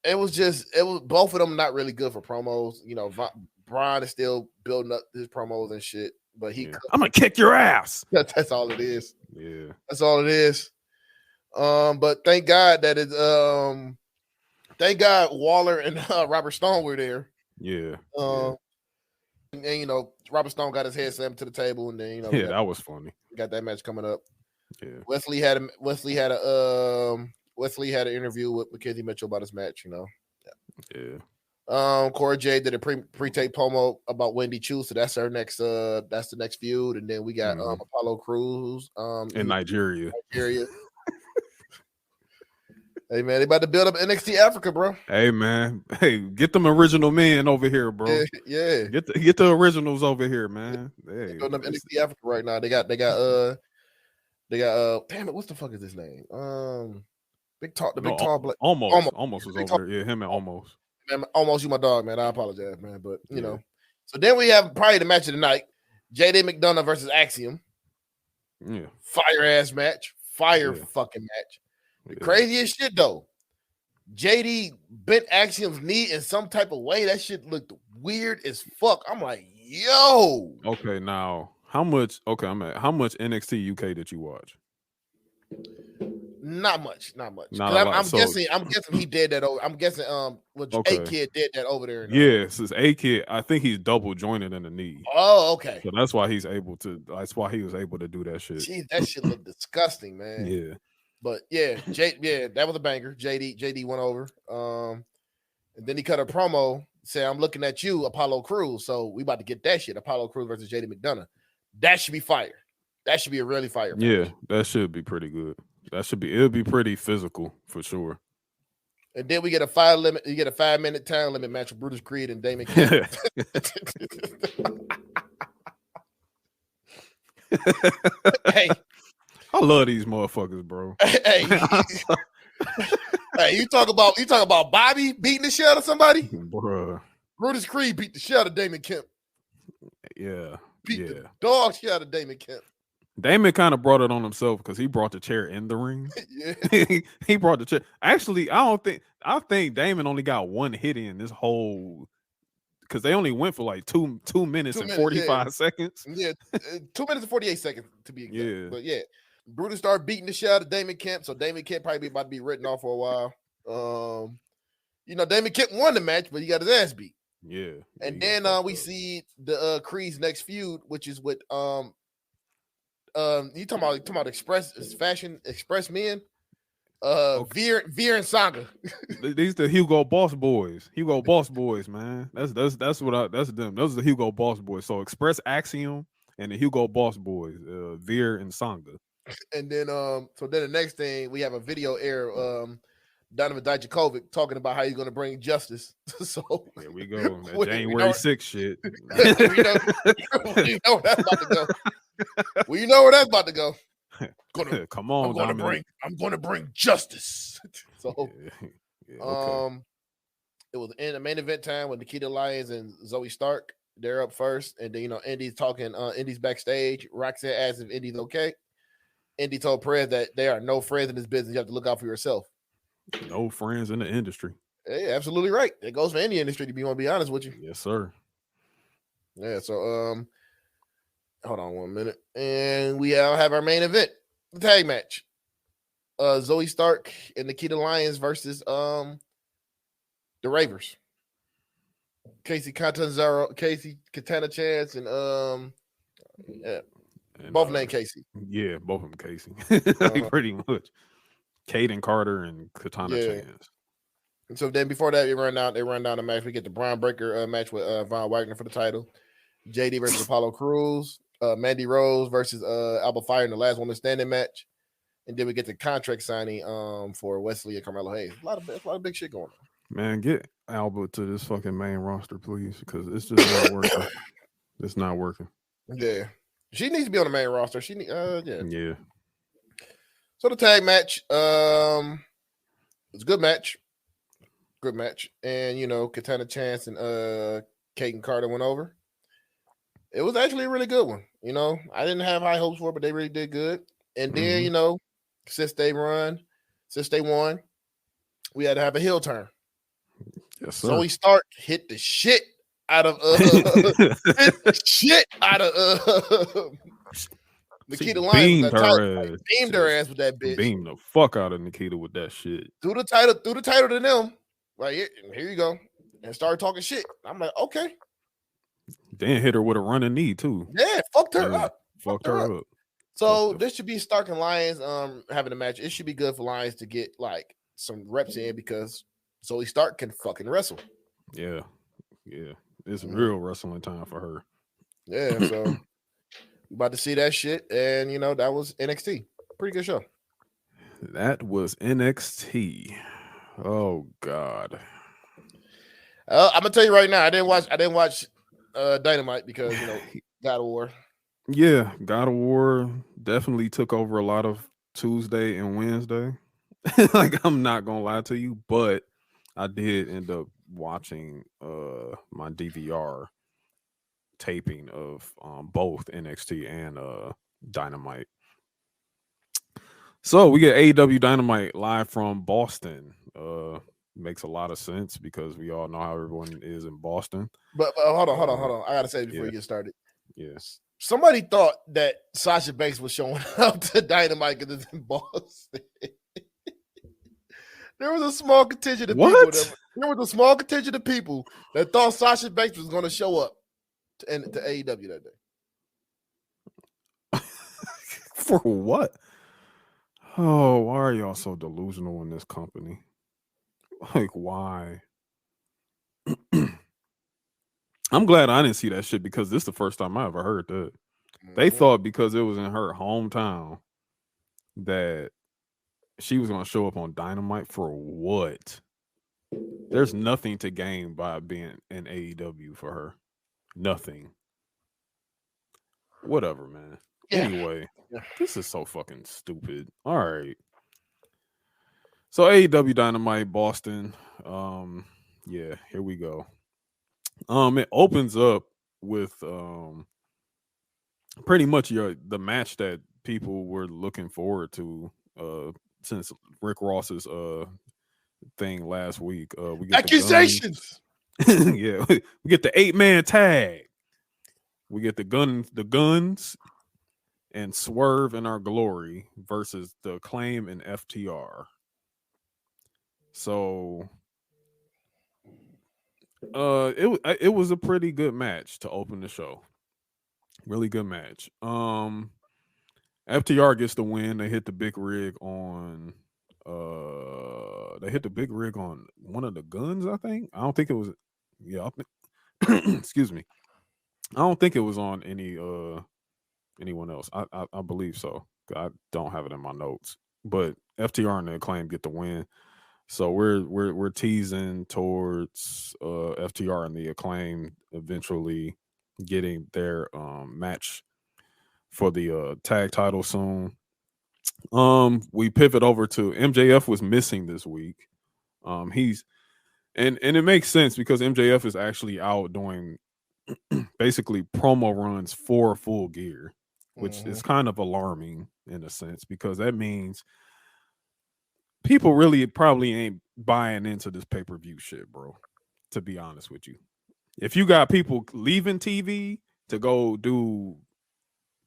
it was both of them not really good for promos. You know, Brian is still building up his promos and shit, but I'm gonna kick your ass. That's all it is. Yeah, that's all it is. But thank God that thank God Waller and Robert Stone were there. Yeah. And you know, Robert Stone got his head slammed to the table, and then you know, that was funny. Got that match coming up. Yeah. Wesley had an interview with Mackenzie Mitchell about his match. You know. Yeah. Cora Jade did a pre-tape promo about Wendy Chu, so that's her next. That's the next feud, and then we got Apollo Crews in Nigeria. Hey man, they about to build up NXT Africa, bro. Hey man, get them original men over here, bro. Yeah. Get the originals over here, man. Hey, building up NXT Africa right now. They got damn it, what's the fuck is his name? Big Talk, the Big Talk Black. Almost was over there. Yeah, him and Almost. Man, Almost, you my dog, man. I apologize, man, but you know. So then we have probably the match of the night: JD McDonough versus Axiom. Yeah, fire ass match, fucking match. The craziest shit though, JD bent Axiom's knee in some type of way. That shit looked weird as fuck. I'm like, yo. Okay, now how much? Okay, how much NXT UK did you watch? Not much. I'm guessing he did that over. I'm guessing A-Kid did that over there. Yeah, since A-Kid, I think he's double jointed in the knee. Oh, okay. So that's why he was able to do that shit. Jeez, that shit looked disgusting, man. Yeah. But yeah, that was a banger. JD went over. And then he cut a promo, say, I'm looking at you, Apollo Crews. So we about to get that shit. Apollo Crews versus JD McDonough. That should be fire. That should be a really fire match. Yeah, that should be pretty good. It'll be pretty physical for sure. And then we get a 5-minute time limit match with Brutus Creed and Damon Kemp. Hey. I love these motherfuckers, bro. Hey, you talk about Bobby beating the shit out of somebody, bro. Brutus Creed beat the shit out of Damon Kemp. Yeah, beat the dog shit out of Damon Kemp. Damon kind of brought it on himself because he brought the chair in the ring. Yeah, he brought the chair. Actually, I think Damon only got one hit in this whole. Because they only went for like 2 minutes and 45 seconds. Yeah, 2 minutes and 48 seconds to be exact. Yeah. But yeah, Brutus started beating the shit out of Damon Kemp, so Damon Kemp probably about to be written off for a while. You know, Damon Kemp won the match, but he got his ass beat. Yeah. And then we see the Creed's next feud, which is with you talking about Express Men. Veer and Sanga. These the Hugo Boss boys. Hugo Boss boys, man. That's them. Those are the Hugo Boss boys. So Express Axiom and the Hugo Boss boys, Veer and Sanga. And then so then the next thing we have a video air Donovan Dijakovic talking about how he's going to bring justice. So here we go. That January 6th shit. We know that's about to go. Well, you know where that's about to go. Come on, I'm going to bring justice. So, okay. It was in the main event time with Nikita Lyons and Zoe Stark. They're up first, and then Indy's talking. Indy's backstage. Roxanne asked if Indy's okay. Indy told Perez that there are no friends in this business. You have to look out for yourself. No friends in the industry. Hey, absolutely right. It goes for any industry, to be honest with you. Yes, sir. Yeah. So hold on 1 minute, and we have our main event, the tag match. Zoe Stark and Nikita Lyons versus the Ravers. Casey Katana Chance, and both named Casey. Yeah, both of them Casey. Pretty much. Caden Carter and Katana Chance. And so then before that, they run down the match. We get the Braun Breaker match with Von Wagner for the title. JD versus Apollo Crews. Mandy Rose versus Alba Fire in the last woman standing match. And then we get the contract signing for Wesley and Carmelo Hayes. A lot of big shit going on. Man, get Alba to this fucking main roster, please, because it's just not working. It's not working. Yeah. She needs to be on the main roster. Yeah. So the tag match, it's a good match. Good match. And Katana Chance and Kate Carter went over. It was actually a really good one. I didn't have high hopes for it, but they really did good. And then, since they won, we had to have a heel turn. Yes, sir. Zoe Stark hit the shit out of Nikita Lyons with that title. Beamed her ass with that bitch. Beamed the fuck out of Nikita with that shit. Threw the title to them. Like, here you go. And started talking shit. I'm like, okay. Then hit her with a running knee too. Yeah, fucked her up. Fucked her up. So this should be Stark and Lyons having a match. It should be good for Lyons to get like some reps in because Zoe Stark can fucking wrestle. Yeah. It's real wrestling time for her. Yeah, so we about to see that shit. And that was NXT. Pretty good show. That was NXT. Oh God. I'm gonna tell you right now, I didn't watch Dynamite because God of War. Yeah, God of War definitely took over a lot of Tuesday and Wednesday. Like, I'm not gonna lie to you, but I did end up watching my DVR taping of both NXT and Dynamite. So we get AEW Dynamite live from Boston. Makes a lot of sense because we all know how everyone is in Boston. But hold on. I gotta say before you get started. Yes. Somebody thought that Sasha Banks was showing up to Dynamite because it's in Boston. There was a small contingent of people. There was a small contingent of people that thought Sasha Banks was going to show up to AEW that day. For what? Oh, why are y'all so delusional in this company? Like, why? I'm glad I didn't see that shit because this is the first time I ever heard that. They thought because it was in her hometown that she was going to show up on Dynamite for what? There's nothing to gain by being in AEW for her. Nothing. Whatever, man. Yeah. Anyway, this is so fucking stupid. All right. So AEW Dynamite Boston. Yeah, here we go. It opens up with pretty much the match that people were looking forward to since Rick Ross's thing last week. We get accusations. Yeah, we get the 8-man tag. We get the guns and Swerve in Our Glory versus the Acclaim and FTR. So it was a pretty good match to open the show. Really good match. FTR gets the win. They hit the big rig on one of the guns, I think. I don't think it was excuse me. I don't think it was on anyone else. I believe so. I don't have it in my notes. But FTR and the Acclaim get the win. So we're teasing towards FTR and the Acclaim eventually getting their match for the tag title soon. We pivot over to MJF was missing this week. He's and it makes sense because MJF is actually out doing basically promo runs for Full Gear, which is kind of alarming in a sense because that means people really probably ain't buying into this pay-per-view shit, bro. To be honest with you. If you got people leaving TV to go do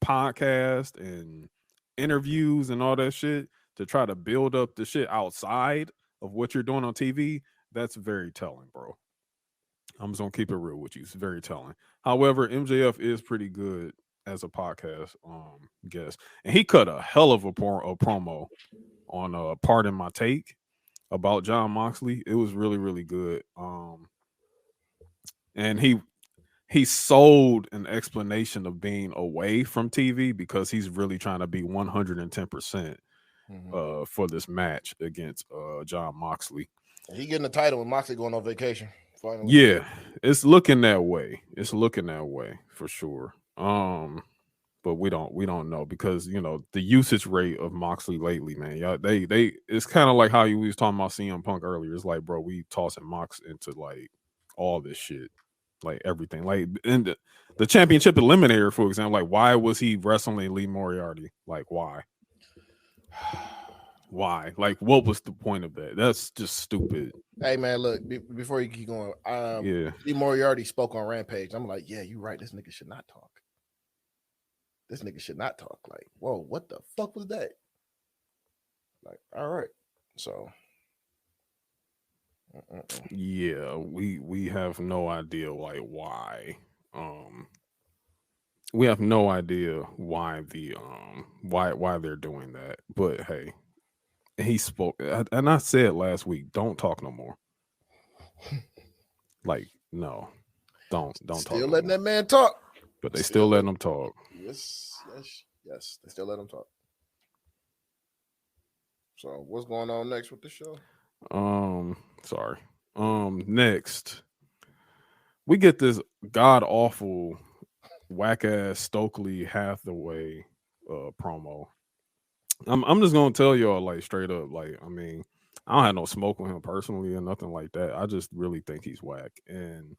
podcasts and interviews and all that shit to try to build up the shit outside of what you're doing on TV, that's very telling, bro. I'm just gonna keep it real with you. It's very telling. However, MJF is pretty good as a podcast guest, and he cut a hell of a promo on Pardon My Take about John Moxley. It was really, really good. And he sold an explanation of being away from TV because he's really trying to be 110% for this match against John Moxley. He getting the title with Moxley going on vacation. Finally. Yeah, it's looking that way. It's looking that way for sure. but we don't know because the usage rate of Moxley lately, man. Y'all, they it's kind of like how you was talking about CM Punk earlier. It's like, bro, we tossing Mox into like all this shit, like everything, like in the championship eliminator, for example. Like, why was he wrestling Lee Moriarty? Like, why? Why? Like, what was the point of that? That's just stupid. Hey man, look, before you keep going, Yeah. Lee Moriarty spoke on Rampage. I'm like, yeah, you're right. This nigga should not talk. This nigga should not talk. Like, whoa, what the fuck was that? Like, all right. So yeah, we have no idea like why. We have no idea why why they're doing that. But hey, he spoke, and I said last week, don't talk no more. Like, no, don't talk. Still no letting more. that man talk. But they still letting him talk. Yes. They still let him talk. So what's going on next with the show? Sorry. Next, we get this god awful, whack ass Stokely Hathaway promo. I'm just gonna tell y'all like straight up, like, I mean, I don't have no smoke with him personally or nothing like that. I just really think he's whack, and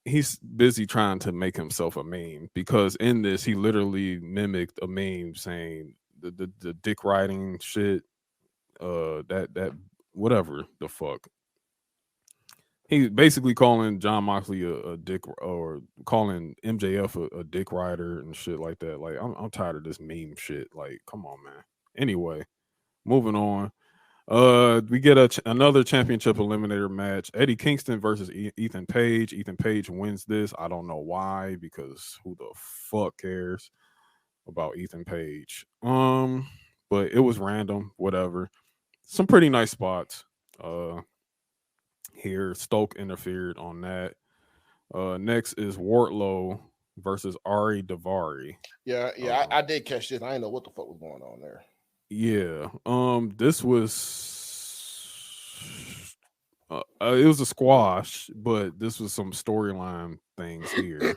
he's busy trying to make himself a meme because in this he literally mimicked a meme saying the dick riding shit, that whatever the fuck. He basically calling John Moxley a dick, or calling MJF a dick rider and shit like that. Like, I'm tired of this meme shit. Like, come on, man. Anyway, moving on. We get another championship eliminator match. Eddie Kingston versus Ethan Page. Ethan Page wins this. I don't know why, because who the fuck cares about Ethan Page? But it was random. Whatever. Some pretty nice spots. Here, Stoke interfered on that. Next is Wardlow versus Ari Davari. Yeah, I did catch this. I didn't know what the fuck was going on there. Yeah. This was it was a squash, but this was some storyline things here.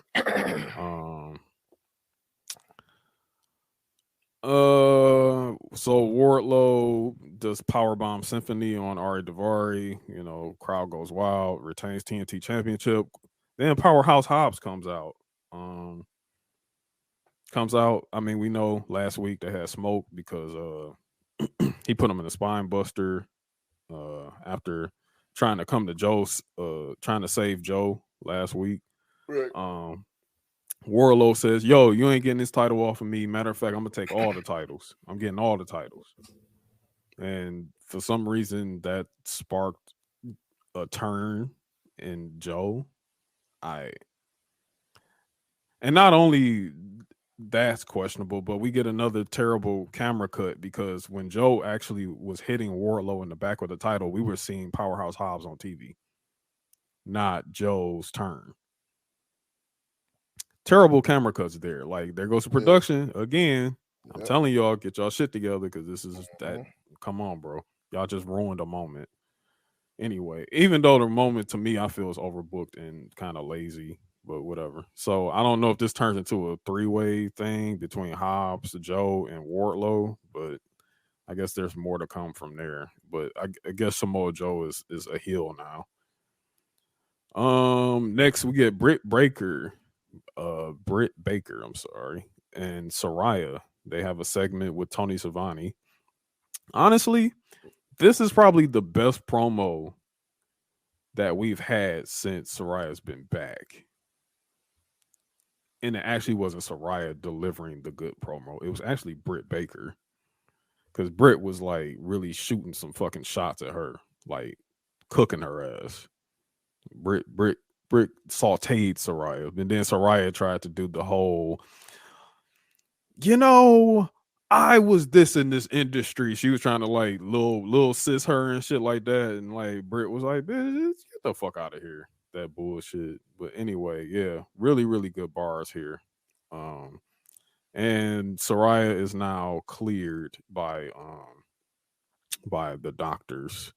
So Wardlow does Powerbomb Symphony on Ari Davari. Crowd goes wild, retains TNT Championship. Then Powerhouse Hobbs comes out. I mean, we know last week they had smoke because he put him in a spine buster after trying to come to Joe's, trying to save Joe last week. Right. Wardlow says, "Yo, you ain't getting this title off of me. Matter of fact, I'm gonna take all the titles. I'm getting all the titles." And for some reason, that sparked a turn in Joe. And not only that's questionable, but we get another terrible camera cut because when Joe actually was hitting Wardlow in the back with the title, we were seeing Powerhouse Hobbs on TV, not Joe's turn. Terrible camera cuts there. Like, there goes the production again. I'm telling y'all, get y'all shit together because this is that. Come on, bro. Y'all just ruined a moment. Anyway, even though the moment to me I feel is overbooked and kind of lazy, but whatever. So I don't know if this turns into a three-way thing between Hobbs, Joe, and Wardlow, but I guess there's more to come from there. But I guess Samoa Joe is a heel now. Next we get Britt Baker, I'm sorry, and Saraya. They have a segment with Tony Schiavone. Honestly, this is probably the best promo that we've had since Saraya's been back. And it actually wasn't Saraya delivering the good promo. It was actually Britt Baker. Because Britt was like really shooting some fucking shots at her, like cooking her ass. Britt sauteed Saraya. And then Saraya tried to do the whole, I was this in this industry. She was trying to like little sis her and shit like that. And like Britt was like, bitch, get the fuck out of here. That bullshit. But anyway, yeah, really, really good bars here. And Saraya is now cleared by the doctors.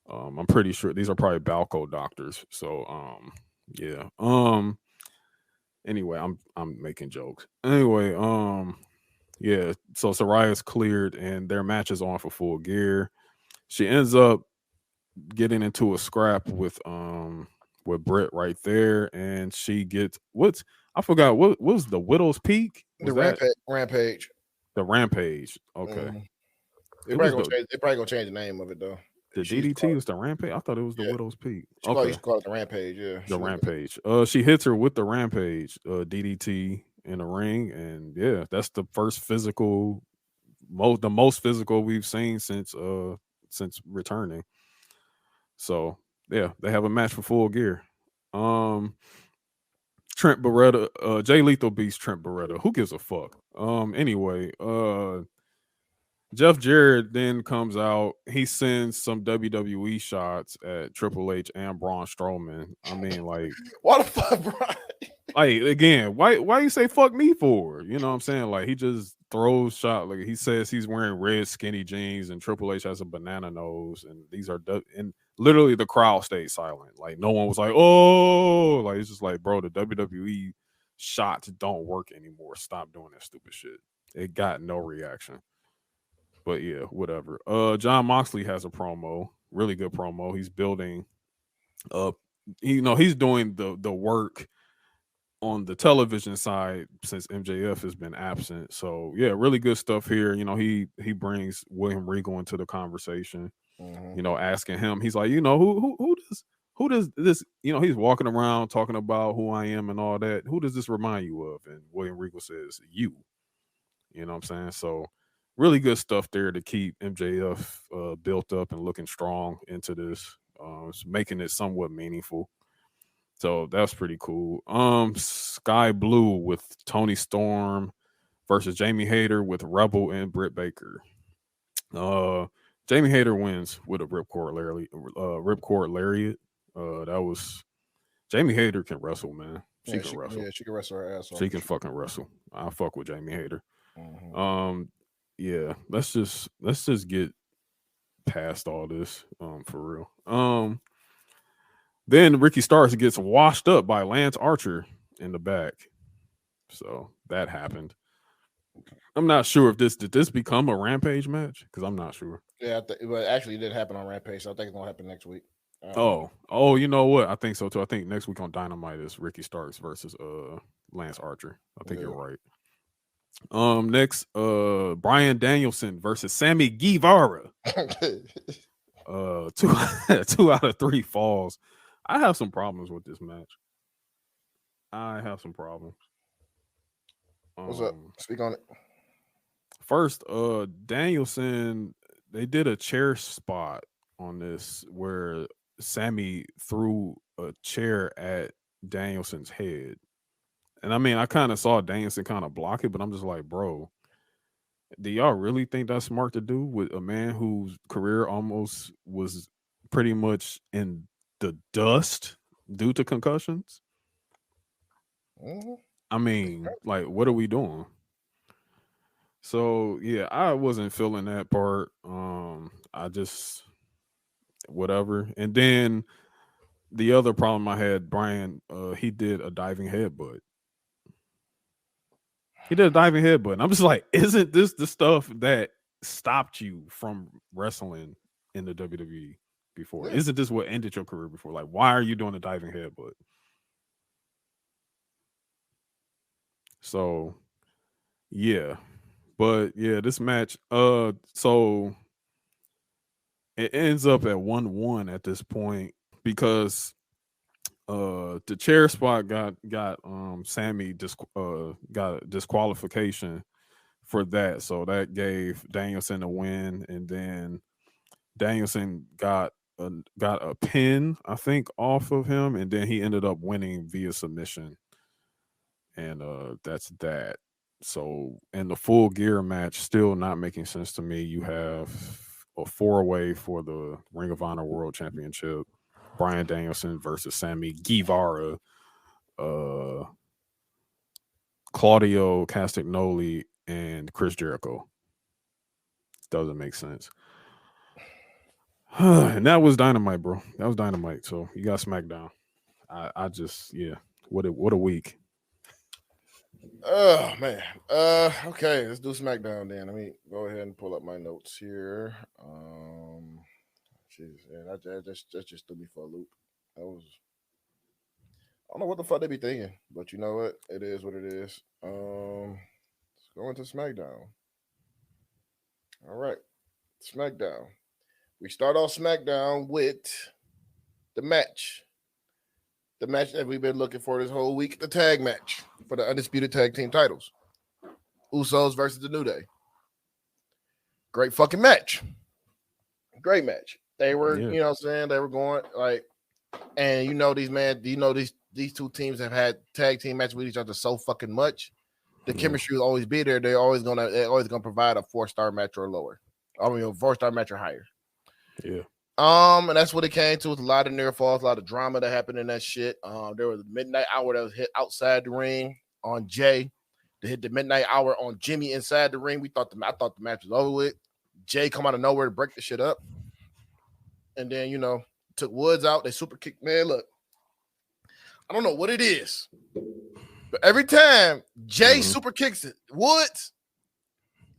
I'm pretty sure these are probably Balco doctors. So yeah. Anyway, I'm making jokes. Anyway, yeah. So Soraya's cleared, and their match is on for Full Gear. She ends up getting into a scrap with Britt right there, and she gets what's I forgot what was the Widow's Peak? The Was that Rampage. the Rampage? Okay, Mhm. it was the They probably gonna change the name of it though. She used to call DDT it, was the Rampage. I thought it was the yeah. Widow's Peak. She call, Okay, used to call it the Rampage. Yeah. the Rampage. She hits her with the Rampage, DDT in the ring, and yeah, that's the first physical, the most physical we've seen since returning. So yeah, they have a match for Full Gear. Um, Trent Beretta, Jay Lethal beats Trent Beretta. Who gives a fuck? Anyway, Jeff Jarrett then comes out. He sends some WWE shots at Triple H and Braun Strowman. I mean, What the fuck, bro? like again, why you say fuck me for? You know what I'm saying? Like he just throws shot. Like he says he's wearing red skinny jeans and Triple H has a banana nose, and these are and literally the crowd stayed silent. Like no one was like, oh, like it's just like, bro, the WWE shots don't work anymore. Stop doing that stupid shit. It got no reaction. But yeah, whatever. John Moxley has a promo, really good promo. He's building up. He's doing the work on the television side since MJF has been absent. So yeah, really good stuff here. He brings William Regal into the conversation. Mhm. Asking him, he's like, who does this? He's walking around talking about who I am and all that. Who does this remind you of? And William Regal says, you. You know what I'm saying? So really good stuff there to keep MJF built up and looking strong into this. It's making it somewhat meaningful. So that's pretty cool. Sky Blue with Tony Storm versus Jamie Hayter with Rebel and Britt Baker. Jamie Hayter wins with a ripcord lariat. That was Jamie Hayter can wrestle, man. She can wrestle. Yeah, she can wrestle her ass off. She can fucking wrestle. I fuck with Jamie Hayter. Mhm. Yeah, let's just get past all this for real. Then Ricky Starks gets washed up by Lance Archer in the back. So that happened. I'm not sure if did this become a Rampage match? Because I'm not sure. Yeah, but actually, it did happen on Rampage, so I think it's gonna happen next week. Oh, you know what? I think so too. I think next week on Dynamite is Ricky Starks versus Lance Archer. I think you're right. Next, Bryan Danielson versus Sammy Guevara. Two out of 3 falls. I have some problems with this match. I have some problems. What's up? Speak on it. First, Danielson, they did a chair spot on this where Sammy threw a chair at Danielson's head. And I mean, I kind of saw Danielson kind of block it, but I'm just like, bro, do y'all really think that's smart to do with a man whose career almost was pretty much in the dust due to concussions? Mm-hmm. I mean, like, what are we doing? So yeah, I wasn't feeling that part. I just whatever. And then the other problem I had, Brian, he did a diving headbutt. He did a diving headbutt. And I'm just like, isn't this the stuff that stopped you from wrestling in the WWE before? Yeah. Isn't this what ended your career before? Like, why are you doing a diving headbutt? So yeah. But yeah, this match, so it ends up at 1-1 at this point because the chair spot got Sammy got a disqualification for that, so that gave Danielson a win, and then Danielson got a pin, I think, off of him, and then he ended up winning via submission, and that's that. So in the Full Gear match, still not making sense to me. You have a 4-way for the Ring of Honor World Championship. Bryan Danielson versus Sammy Guevara, Claudio Castagnoli, and Chris Jericho. Doesn't make sense. And that was Dynamite, bro. That was Dynamite. So you got SmackDown. I just, yeah. What a week. Oh man. Okay, let's do SmackDown then. Let me go ahead and pull up my notes here. Jesus, yeah, that just threw me for a loop. That was I don't know what the fuck they be thinking, but you know what? It is what it is. Let's go into SmackDown. All right, SmackDown. We start off SmackDown with the match. The match that we've been looking for this whole week, the tag match for the undisputed tag team titles. Usos versus the New Day. Great fucking match. Great match. They were, Yeah. you know what I'm saying? They were going like, and these two teams have had tag team matches with each other so fucking much. The chemistry will always be there. They're always gonna provide a 4-star match or lower. I mean, a 4-star match or higher. Yeah. And that's what it came to. With a lot of near falls, a lot of drama that happened in that shit. There was a midnight hour that was hit outside the ring on Jay. They hit the midnight hour on Jimmy inside the ring. I thought the match was over with. Jay come out of nowhere to break the shit up. And then, took Woods out. They super kicked. Man, look. I don't know what it is. But every time Jay super kicks it, Woods,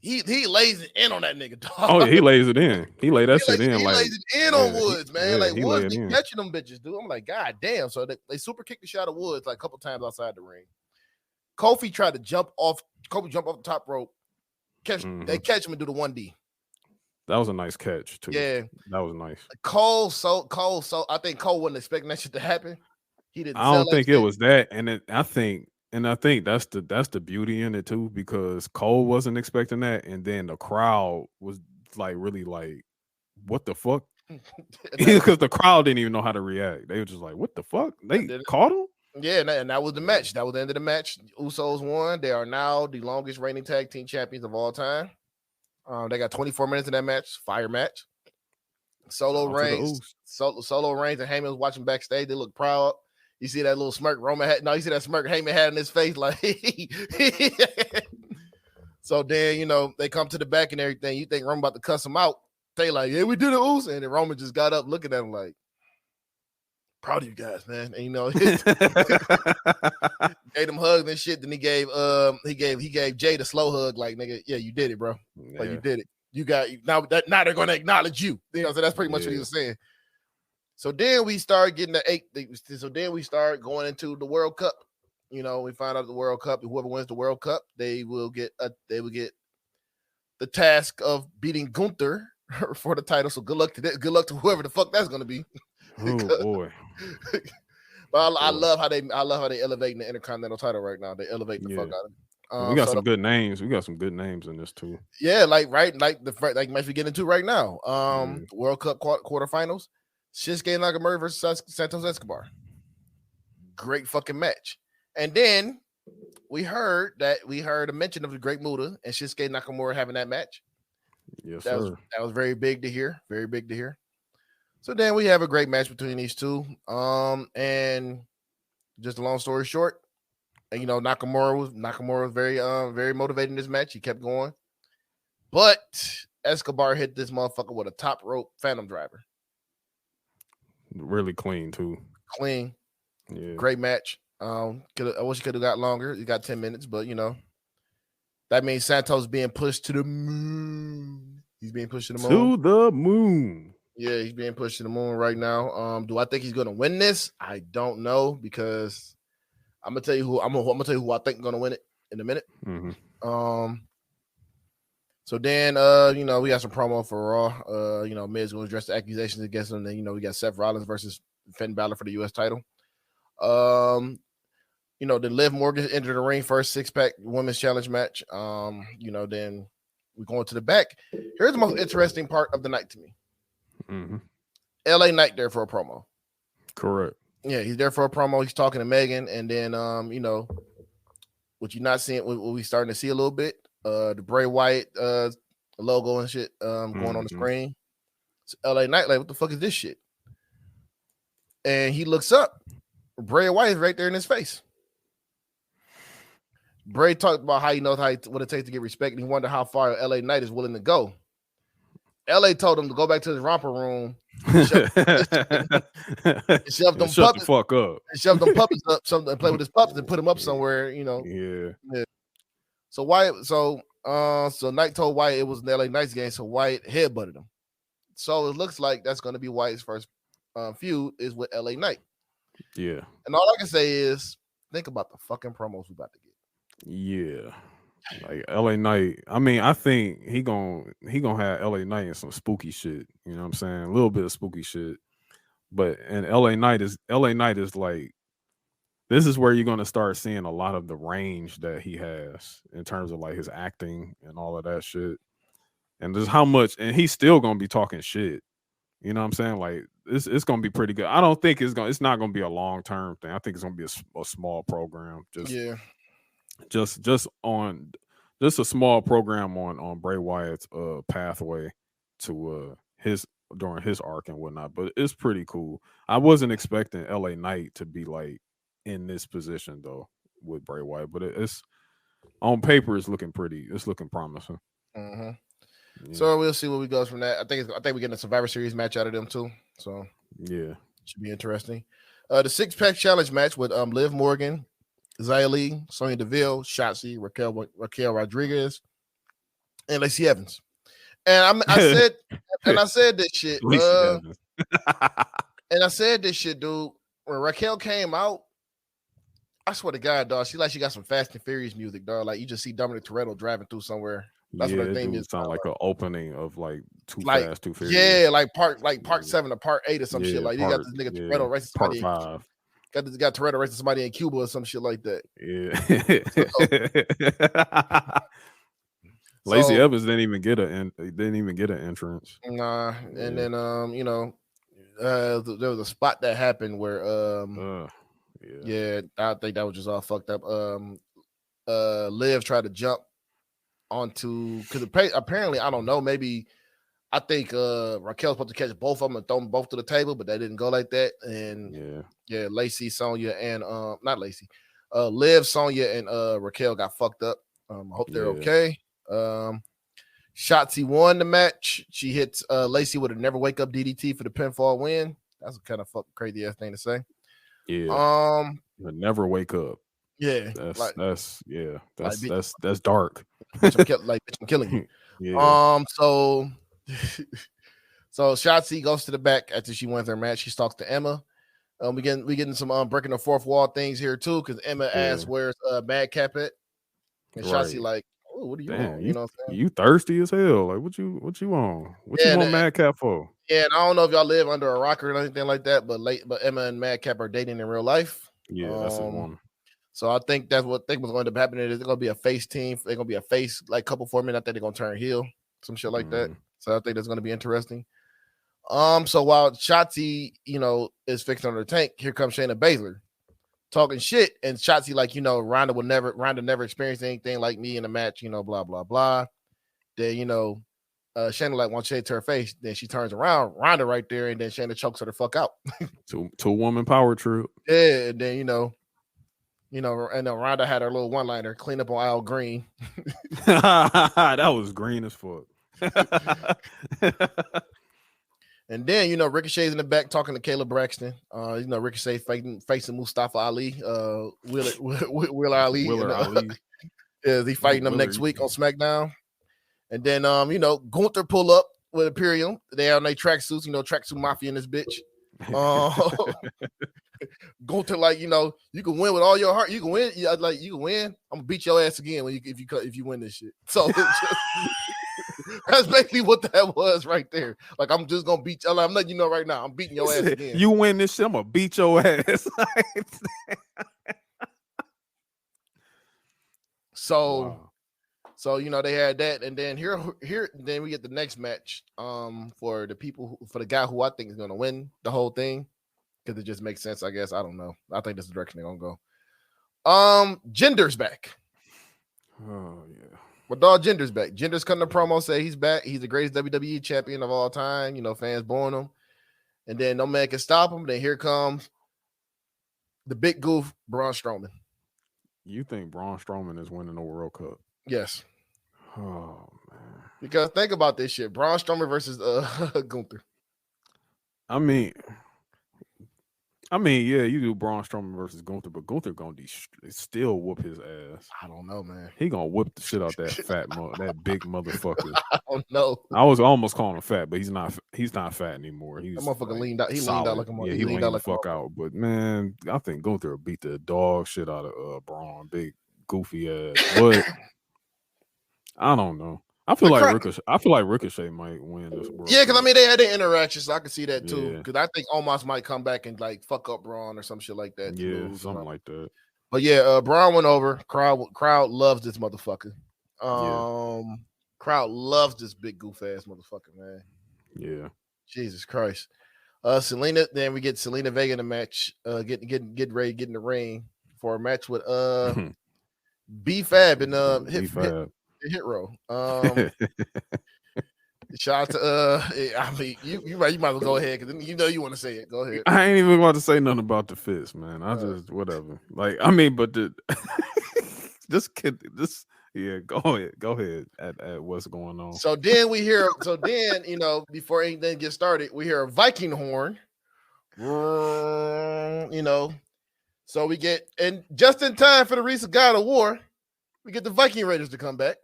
he lays it in on that nigga, dog. Oh, yeah, he lays it in. He laid that shit in. He like, lays it in on Woods, man. Like, he Woods be in. catching them bitches, dude. I'm like, God damn. So they super kicked the shot of Woods like a couple times outside the ring. Kofi tried to jump off the top rope. They catch him and do the 1D. That was a nice catch, too. Yeah. That was nice. Cole, I think Cole wasn't expecting that shit to happen. He didn't. I don't think it was that. I think that's the beauty in it too, because Cole wasn't expecting that, and then the crowd was like really like, what the fuck? Because the crowd didn't even know how to react. They were just like, what the fuck? They caught him? Yeah, and that was the match. That was the end of the match. Usos won. They are now the longest reigning tag team champions of all time. They got 24 minutes in that match. Fire match. Solo Reigns and Heyman was watching backstage. They look proud. You see that little smirk Roman had? No, you see that smirk Heyman had in his face, like. So then, they come to the back and everything. You think Roman about to cuss him out? They like, yeah, we did it, Uso. And then Roman just got up looking at him like, proud of you guys, man. And gave them hugs and shit. Then he gave Jay the slow hug, like, nigga, yeah, you did it, bro. Yeah. Like, you did it. You got now they're gonna acknowledge you. So that's pretty much what he was saying. So then we start getting so then we start going into the World Cup. We find out the World Cup, whoever wins the World Cup, they will get the task of beating Gunther for the title. So good luck to that. Good luck to whoever the fuck that's gonna be. Oh boy. But I love how they elevating the Intercontinental title right now. They elevate the fuck out of it. We got some good names. We got some good names in this too. Yeah, like the match we get into right now. World Cup quarterfinals. Shinsuke Nakamura versus Santos Escobar. Great fucking match. And then we heard a mention of the Great Muta and Shinsuke Nakamura having that match. Yes, that was very big to hear. Very big to hear. So then we have a great match between these two. And just a long story short, and Nakamura was very motivated in this match. He kept going. But Escobar hit this motherfucker with a top rope Phantom Driver. Really clean too. Clean. Yeah. Great match. I wish he could have got longer. He got 10 minutes, but that means Santos being pushed to the moon. He's being pushed to the moon. To the moon. Yeah, he's being pushed to the moon right now. Do I think he's gonna win this? I don't know, because I'm gonna tell you who I think is gonna win it in a minute. So then we got some promo for Raw. Miz will address the accusations against him. Then we got Seth Rollins versus Finn Balor for the US title. Then Liv Morgan entered the ring first 6-pack women's challenge match. Then we go into the back. Here's the most interesting part of the night to me. LA Knight there for a promo. Correct. Yeah, he's there for a promo. He's talking to Megan, and then what you're not seeing, what we starting to see a little bit, the Bray Wyatt logo and shit going on the screen. It's LA Knight, like, what the fuck is this shit? And he looks up. Bray Wyatt is right there in his face. Bray talked about how he knows what it takes to get respect, and he wondered how far LA Knight is willing to go. LA told him to go back to his romper room and shove them Shut the puppets. fuck up. And shove them puppets up, something, and play with his puppets and put them up somewhere. Yeah. So Wyatt, so Knight told Wyatt it was an LA Knights game, so Wyatt headbutted him. So it looks like that's going to be Wyatt's first feud is with LA Knight. Yeah. And all I can say is think about the fucking promos we about to get. Yeah. Like LA Knight. I mean, I think he gonna have LA Knight in some spooky shit. You know what I'm saying? A little bit of spooky shit. But and LA Knight is like, this is where you're gonna start seeing a lot of the range that he has in terms of like his acting and all of that shit. And just how much, and he's still gonna be talking shit. You know what I'm saying? Like it's gonna be pretty good. I don't think it's not gonna be a long term thing. I think it's gonna be a small program. Just a small program on Bray Wyatt's pathway to his during his arc and whatnot. But it's pretty cool. I wasn't expecting LA Knight to be like in this position though with Bray Wyatt, but it's on paper it's looking promising. Mm-hmm. Yeah. So we'll see where we goes from that. I think we're getting a Survivor Series match out of them too. So yeah, should be interesting. The 6-pack challenge match with Liv Morgan, Xia Li, Sonya Deville, Shotzi, Raquel Rodriguez, and Lacey Evans. And I said this shit. And I said this shit, dude. When Raquel came out, I swear to God, dog, she got some Fast and Furious music, dog. Like you just see Dominic Toretto driving through somewhere. That's what her thing is. Sound like an opening of like Too Fast, Too Furious. Yeah, like part 7 or part 8 or some shit. Like you got this nigga Toretto racing somebody. Part 5. Got Toretto racing somebody in Cuba or some shit like that. Yeah. Lacey Evans didn't even get an entrance. Nah, and then there was a spot that happened where I think that was just all fucked up. Liv tried to jump onto because apparently I don't know, maybe I think Raquel's supposed to catch both of them and throw them both to the table, but that didn't go like that. And Lacey, Sonya, and not Lacey, Liv, Sonya, and Raquel got fucked up. I hope they're okay. Shotzi won the match. She hits Lacey with a never wake up DDT for the pinfall win. That's a kind of fucking crazy ass thing to say. Yeah. Never wake up. Yeah. That's dark. Bitch, I'm killing you. Yeah. So Shotzi goes to the back after she wins her match. She talks to Emma. We getting some breaking the fourth wall things here too, because Emma asks where's Madcap at, and Shotzi like, oh, what are you on? You know what I'm saying? You thirsty as hell. Like what you on? What you want Madcap for? Yeah, and I don't know if y'all live under a rock or anything like that, but Emma and Madcap are dating in real life. Yeah, that's the one. So I think that's what was going to happen. Is they're going to be a face team. They're going to be a face like couple for a minute. I think they're going to turn heel, some shit like that. So I think that's going to be interesting. So while Shotzi, is fixing on her tank, here comes Shayna Baszler talking shit, and Shotzi like, Ronda never experienced anything like me in a match, blah blah blah. Then Shayna like wants to say to her face. Then she turns around, Ronda right there, and then Shayna chokes her the fuck out. Two woman power trip. Yeah, and then and then Ronda had her little one-liner, clean up on Al Green. That was green as fuck. And then, Ricochet's in the back talking to Caleb Braxton. Ricochet facing Mustafa Ali, Wheeler Ali. Ali. He fighting them next week on SmackDown. And then, Gunther pull up with Imperium. They on their tracksuits, tracksuit mafia in this bitch. Gunther like, you can win with all your heart. You can win. You can win. I'm gonna beat your ass again if you win this shit. So that's basically what that was right there. Like, I'm just gonna beat you. I'm letting you know right now. I'm beating your ass again. You win this shit, I'm gonna beat your ass. So they had that, and then then we get the next match for the guy who I think is gonna win the whole thing, because it just makes sense, I guess. I don't know. I think this is the direction they're gonna go. Jinder's back. Oh yeah. But dog, Jinder's back. Jinder's cutting the promo, say he's back. He's the greatest WWE champion of all time. Fans booing him. And then no man can stop him. Then here comes the big goof, Braun Strowman. You think Braun Strowman is winning the World Cup? Yes. Oh man. Because think about this shit: Braun Strowman versus Gunther. I mean, yeah, you do Braun Strowman versus Gunther, but Gunther gonna still whoop his ass. I don't know, man. He gonna whip the shit out that that big motherfucker. I don't know. I was almost calling him fat, but he's not. He's not fat anymore. He's That motherfucker like, leaned out. He solid. leaned out like a motherfucker. Yeah, he leaned the fuck out. But man, I think Gunther will beat the dog shit out of Braun, big goofy ass. But I don't know. I feel like Ricochet might win this. Yeah, because I mean they had their interaction, so I can see that too. Yeah. Because I think Omos might come back and like fuck up Braun or some shit like that. Yeah, something like that. But yeah, Braun went over. Crowd loves this motherfucker. Crowd loves this big goof ass motherfucker, man. Yeah. Jesus Christ. Selena. Then we get Selena Vega in the match. Get ready, get in the ring for a match with B-Fab and Hit Row. Shout out to I mean you might as well go ahead because you know you want to say it. Go ahead. I ain't even want to say nothing about the fits, man. I just whatever. Like I mean, but this kid, yeah. Go ahead at what's going on. So then you know before anything gets started, we hear a Viking horn. You know, so we get and just in time for the recent God of War, we get the Viking Raiders to come back.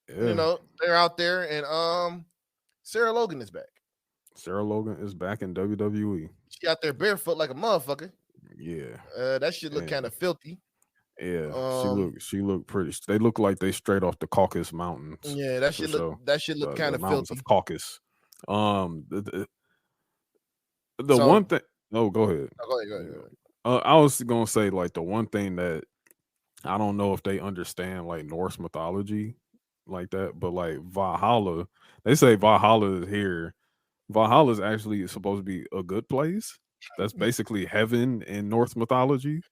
Yeah. You know, they're out there, and Sarah Logan is back. Sarah Logan is back in WWE. She out there barefoot like a motherfucker. Yeah. That shit look kind of filthy. Yeah. She looked pretty. They look like they straight off the Caucasus Mountains. Yeah, that shit look kind of filthy. Of Caucasus. The one thing. Oh, go ahead. Go ahead. I was gonna say like the one thing that I don't know if they understand like Norse mythology like that, but like Valhalla, they say Valhalla is here. Valhalla is actually supposed to be a good place. That's basically heaven in Norse mythology.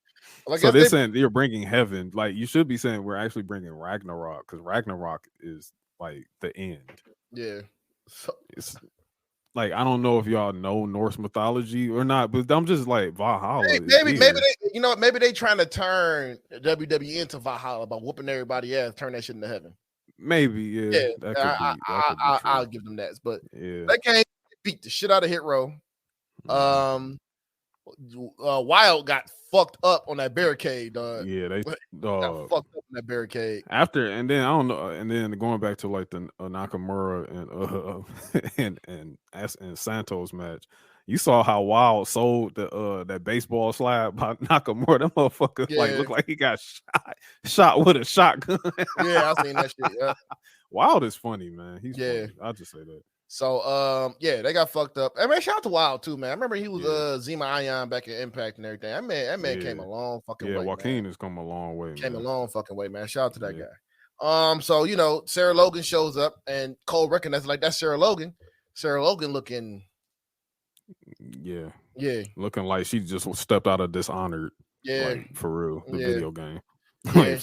Well, so they're saying you're bringing heaven. Like you should be saying we're actually bringing Ragnarok because Ragnarok is like the end. Yeah. So, it's like I don't know if y'all know Norse mythology or not, but I'm just like Valhalla. Maybe they trying to turn WWE into Valhalla by whooping everybody ass, turn that shit into heaven. Maybe, yeah. I'll give them that. But they can't beat the shit out of Hit Row. Wild got fucked up on that barricade, dog. Yeah, they got fucked up on that barricade. After and then I don't know, and then going back to like the Nakamura and Santos match. You saw how Wild sold that baseball slide by Nakamura. That motherfucker looked like he got shot with a shotgun. Yeah, I seen that shit. Yeah. Wild is funny, man. He's funny. I'll just say that. So they got fucked up. I mean, shout out to Wild too, man. I remember he was Zima Ion back at Impact and everything. That man came a long fucking way. Yeah, Joaquin has come a long way. Came a long fucking way, man. Shout out to that guy. So you know, Sarah Logan shows up and Cole recognizes like that's Sarah Logan. Sarah Logan looking. Yeah. Looking like she just stepped out of Dishonored. Yeah. Like, for real. The video game. Yeah,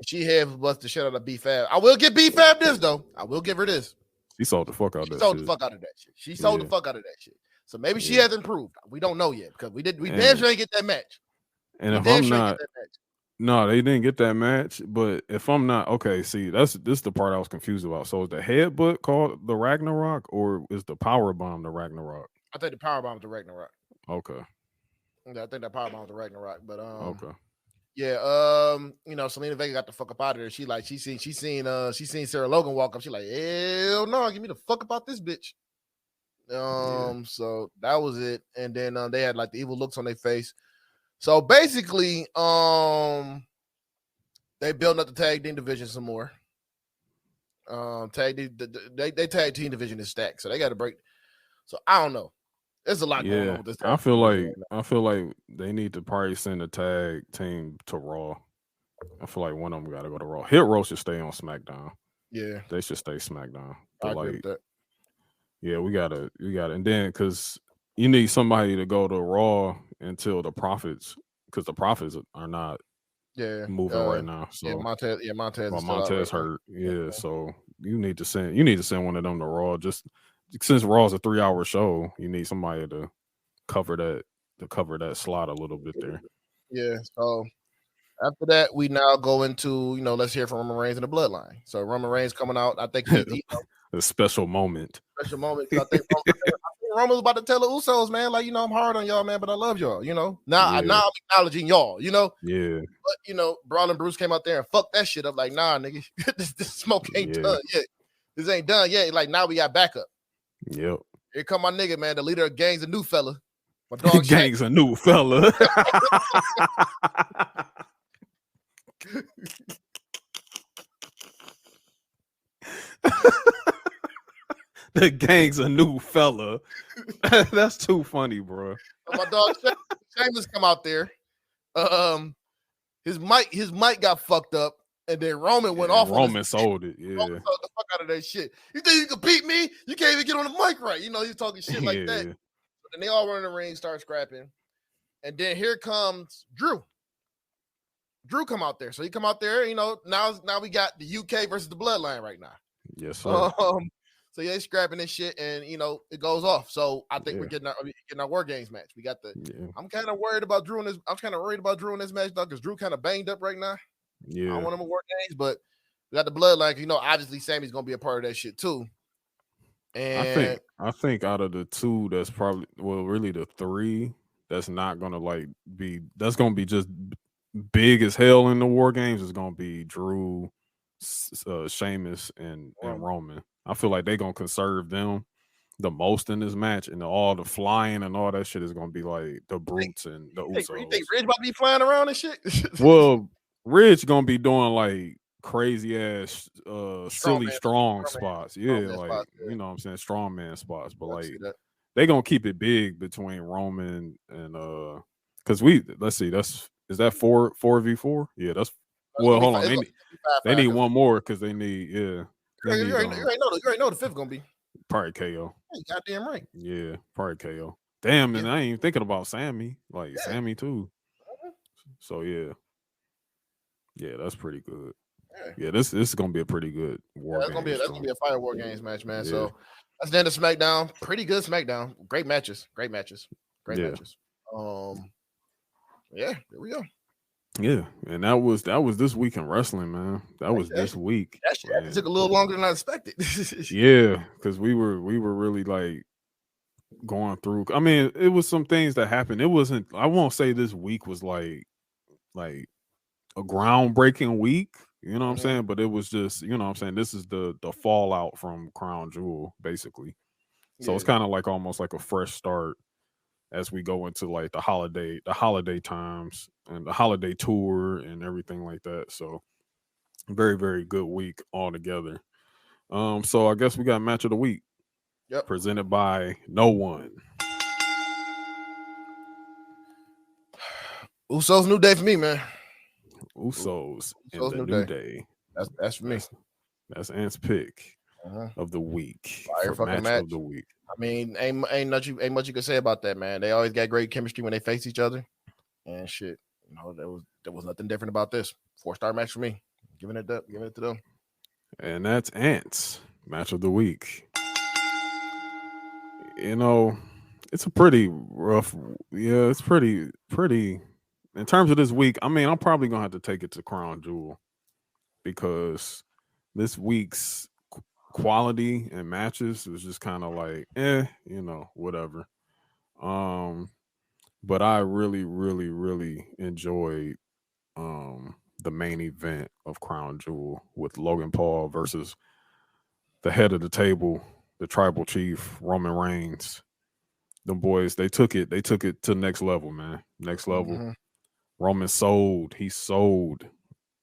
she had bust the shit out of B-Fab. I will give B-Fab this though. I will give her this. She sold the fuck out of that shit. Sold the fuck out of that shit. She sold the fuck out of that shit. So maybe she has improved. We don't know yet because we damn sure ain't get that match. And if I'm not, no, they didn't get that match. But if I'm not, okay, see, this is the part I was confused about. So is the headbutt called the Ragnarok or is the power bomb the Ragnarok? I think the power bomb is the Ragnarok. Okay. Yeah, I think that power bomb is the Ragnarok. But okay. Yeah, you know, Selena Vega got the fuck up out of there. She seen Sarah Logan walk up. She like, hell no, give me the fuck about this bitch. So that was it. And then they had like the evil looks on their face. So basically, they built up the tag team division some more. Tag team division is stacked, so they got to break. So I don't know. There's a lot going on with this. I feel like they need to probably send a tag team to Raw. I feel like one of them got to go to Raw. Hit Row should stay on SmackDown. Yeah, they should stay SmackDown. But I agree with that. Yeah, we gotta, and then because you need somebody to go to Raw until the Profits, because the Profits are not moving right now. So Montez hurt. Yeah, so you need to send one of them to Raw. Just since Raw's a 3-hour show, you need somebody to cover that slot a little bit there. Yeah. So after that, we now go into let's hear from Roman Reigns and the Bloodline. So Roman Reigns coming out. I think A special moment. Special moment. I think Roman was about to tell the Usos, man, like, I'm hard on y'all, man, but I love y'all, Now I'm acknowledging y'all, Yeah. But, Braun and Bruce came out there and fucked that shit up. Like, nah, nigga, this smoke ain't done yet. This ain't done yet. Like, now we got backup. Yep. Here come my nigga, man, the leader of Gang's a new fella. My dog Gang's a new fella. The Gang's a new fella. That's too funny, bro. My dog Sheamus come out there. His mic got fucked up, and then Roman went off. Roman sold it. Yeah, Roman sold the fuck out of that shit. You think you can beat me? You can't even get on the mic right. He's talking shit like that. And they all run in the ring, start scrapping, and then here comes Drew. Drew come out there, so he come out there. Now we got the UK versus the Bloodline right now. Yes, sir. So yeah, scrapping this shit, and it goes off. So I think we're getting our War Games match. We got the. Yeah. I'm kind of worried about Drew in this. I'm kind of worried about Drew in this match, though, because Drew kind of banged up right now. Yeah, I don't want him to War Games, but we got the Bloodline. Obviously Sammy's gonna be a part of that shit too. And I think out of the two, that's probably really the three. That's not gonna that's gonna be just big as hell in the War Games. Is gonna be Drew, Sheamus, and Roman. I feel like they're gonna conserve them the most in this match, and all the flying and all that shit is gonna be like the Brutes and the Usos. You think Ridge about to be flying around and shit? Well, Ridge gonna be doing like crazy ass silly strong spots. Yeah, like spots, you know what I'm saying, strongman spots. But like they gonna keep it big between Roman and because let's see, is that 4v4? Yeah, that's hold on. They need one more because they need You already know the fifth gonna be probably KO. Hey, goddamn right. Yeah, probably KO. Damn, and I ain't even thinking about Sammy. Like Sammy too. So yeah, that's pretty good. Yeah, this is gonna be a pretty good War Games. That's gonna be a fire War Games match, man. Yeah. So that's the end of SmackDown. Pretty good SmackDown. Great matches. Matches. Yeah, here we go. Yeah, and that was this week in wrestling, man. That was this week. That took a little longer than I expected. Yeah, because we were really like going through. I mean, it was some things that happened. It wasn't. I won't say this week was like a groundbreaking week. You know what I'm saying? But it was just, what I'm saying, this is the fallout from Crown Jewel, basically. So it's kind of like almost like a fresh start as we go into like the holiday times and the holiday tour and everything like that. So very, very good week altogether. So I guess we got match of the week. Yep. Presented by no one. Usos new day for me, man. Usos in the new day. That's for me. That's Ant's pick of the week. Fire fucking match of the week. I mean, ain't much you can say about that, man. They always got great chemistry when they face each other, and shit. There was nothing different about this 4-star match for me. Giving it to them. And that's Ant's match of the week. It's a pretty rough. Yeah, it's pretty. In terms of this week, I mean, I'm probably gonna have to take it to Crown Jewel because this week's quality and matches was just kind of like, whatever. But I really, really, really enjoyed the main event of Crown Jewel with Logan Paul versus the head of the table, the tribal chief, Roman Reigns. Them boys, they took it to the next level, man. Next level. Mm-hmm. Roman sold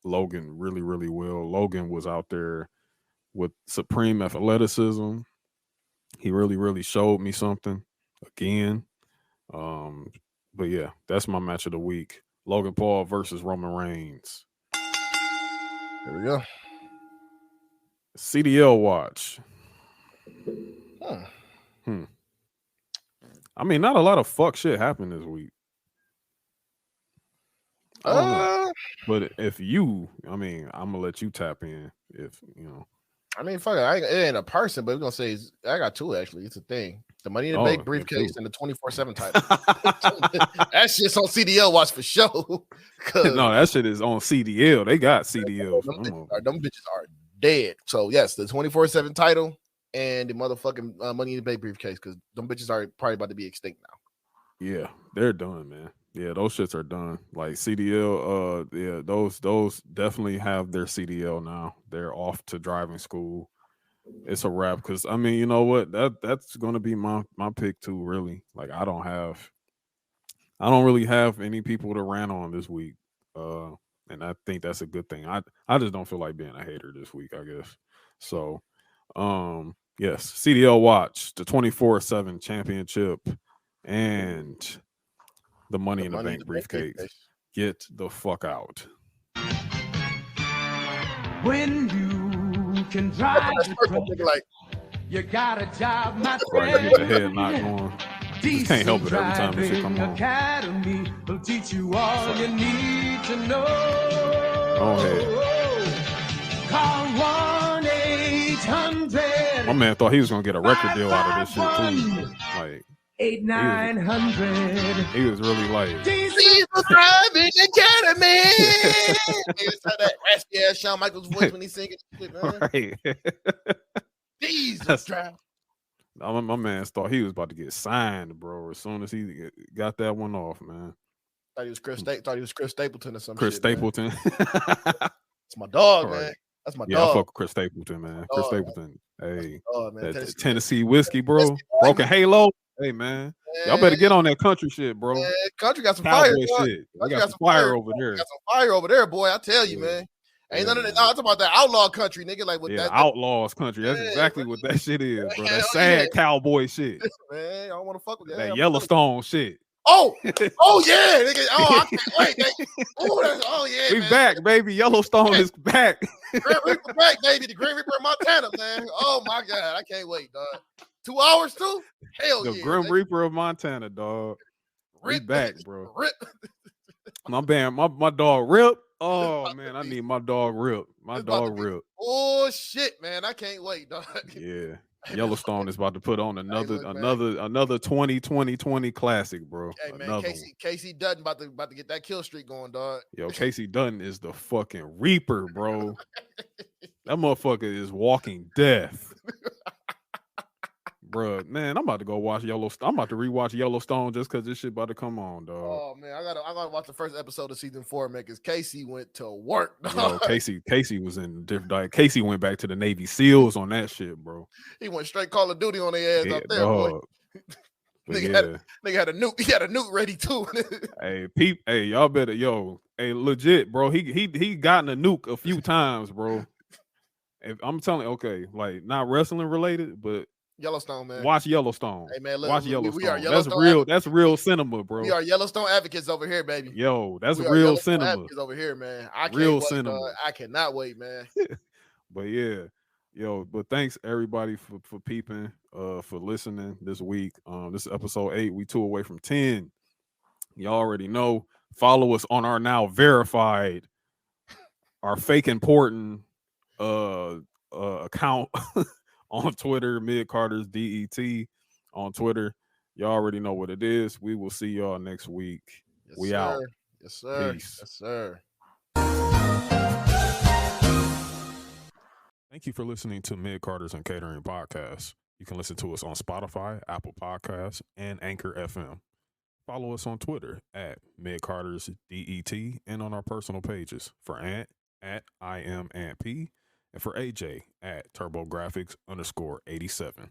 Logan really, really well. Logan was out there with supreme athleticism. He really, really showed me something again. But yeah, that's my match of the week. Logan Paul versus Roman Reigns. There we go. CDL watch. I mean, not a lot of fuck shit happened this week. But if I'm gonna let you tap in. If I mean, fuck it. It ain't a person, but we're gonna say I got two actually. It's a thing. The Money in the Bank briefcase and the 24/7 title. That shit's on CDL watch for sure. No, that shit is on CDL. They got CDL. Them bitches are dead. So yes, the 24/7 title and the motherfucking Money in the Bank briefcase because them bitches are probably about to be extinct now. Yeah, they're done, man. Yeah, those shits are done. Like CDL, yeah, those definitely have their CDL now. They're off to driving school. It's a wrap because I mean, you know what? That's gonna be my pick too. Really, like I don't really have any people to rant on this week, and I think that's a good thing. I just don't feel like being a hater this week. I guess so. Yes, CDL watch the 24/7 championship and the Money in the Bank briefcase. Get the fuck out. When you can drive the truck, Like, you got a job, my Right, friend. get the head knocked on. Just can't help it every time this shit come on. Academy will teach you all you need to know. Go ahead. Call 1-800. My man thought he was gonna get a record deal out of this shit too. Like 8900. he was really like Diesel Driving Academy. It's how that raspy ass Shawn Michaels voice when he's singing shit, man. right. Diesel Driving. My man thought he was about to get signed, bro. As soon as he got that one off, man. Thought he was Chris Stapleton or something. Chris Stapleton. It's my dog, Right. man. That's my Yeah, dog. I fuck with Chris Stapleton, man. Chris dog, Stapleton. Hey, Oh man, that Tennessee whiskey, bro. Whiskey boy, Broken Halo. Hey, man. Y'all better get on that country shit, bro. Man, country got some Cowboy fire. Dog. shit. We got some fire over there. Got some fire over there, boy. I tell you, Yeah. man. Ain't Yeah, none of that. man. No, I'm talking about that outlaw country, nigga. Like with Yeah, that, outlaws country. That's Yeah, exactly man. what that shit is, bro. Hell That sad yeah. cowboy shit. man. I don't want to fuck with that. That Yellowstone shit. Oh yeah, nigga. Oh, I can't wait. Oh yeah, We man. back, baby. Yellowstone is back. Grim Reaper back, baby. The Grim Reaper of Montana, man. Oh my god, I can't wait, dog. 2 hours too? Hell The yeah. Grim man. Reaper of Montana, dog. We Rip, back, bro. Rip. My band, my dog Rip. Oh man, I need my dog Rip. My It's about to dog be- Rip. Oh shit, man. I can't wait, dog. Yeah. Yellowstone is about to put on another look, man. another 20 classic, bro. Hey man, Another Casey Dutton about to get that kill streak going, dog. Yo, Casey Dutton is the fucking Reaper, bro. That motherfucker is walking death. Bruh, man, I'm about to go watch Yellowstone. I'm about to rewatch Yellowstone just because this shit about to come on, dog. Oh man, I gotta watch the first episode of season 4, man, because Casey went to work. Yo, Dog. Casey was in different. Like, Casey went back to the Navy SEALs on that shit, bro. He went straight Call of Duty on their ass Yeah, out there, boy. dog. But Nigga yeah, had a nuke. He had a nuke ready too. hey, y'all better, hey, legit, bro. He gotten a nuke a few times, bro. If I'm telling, okay, like not wrestling related, but Yellowstone, man. watch Yellowstone. Hey man, look, Watch we Yellowstone. are Yellowstone. That's real. That's real cinema, bro. We are Yellowstone advocates over here, baby. Yo, that's We are real Yellowstone cinema. advocates over here, man. I can't Real wait, cinema. dog. I cannot wait, man. But yeah, but thanks everybody for peeping, for listening this week. This is episode 8. We 2 away from 10. You already know. Follow us on our now verified, our fake important account on Twitter, Mid Carter's DET on Twitter. Y'all already know what it is. We will see y'all next week. Yes, We sir. out. Yes, sir. Peace. Yes, sir. Thank you for listening to Mid Carter's and Catering Podcast. You can listen to us on Spotify, Apple Podcasts, and Anchor FM. Follow us on Twitter at Mid Carter's DET and on our personal pages for Ant at I am Ant P and for AJ at TurboGrafx_87.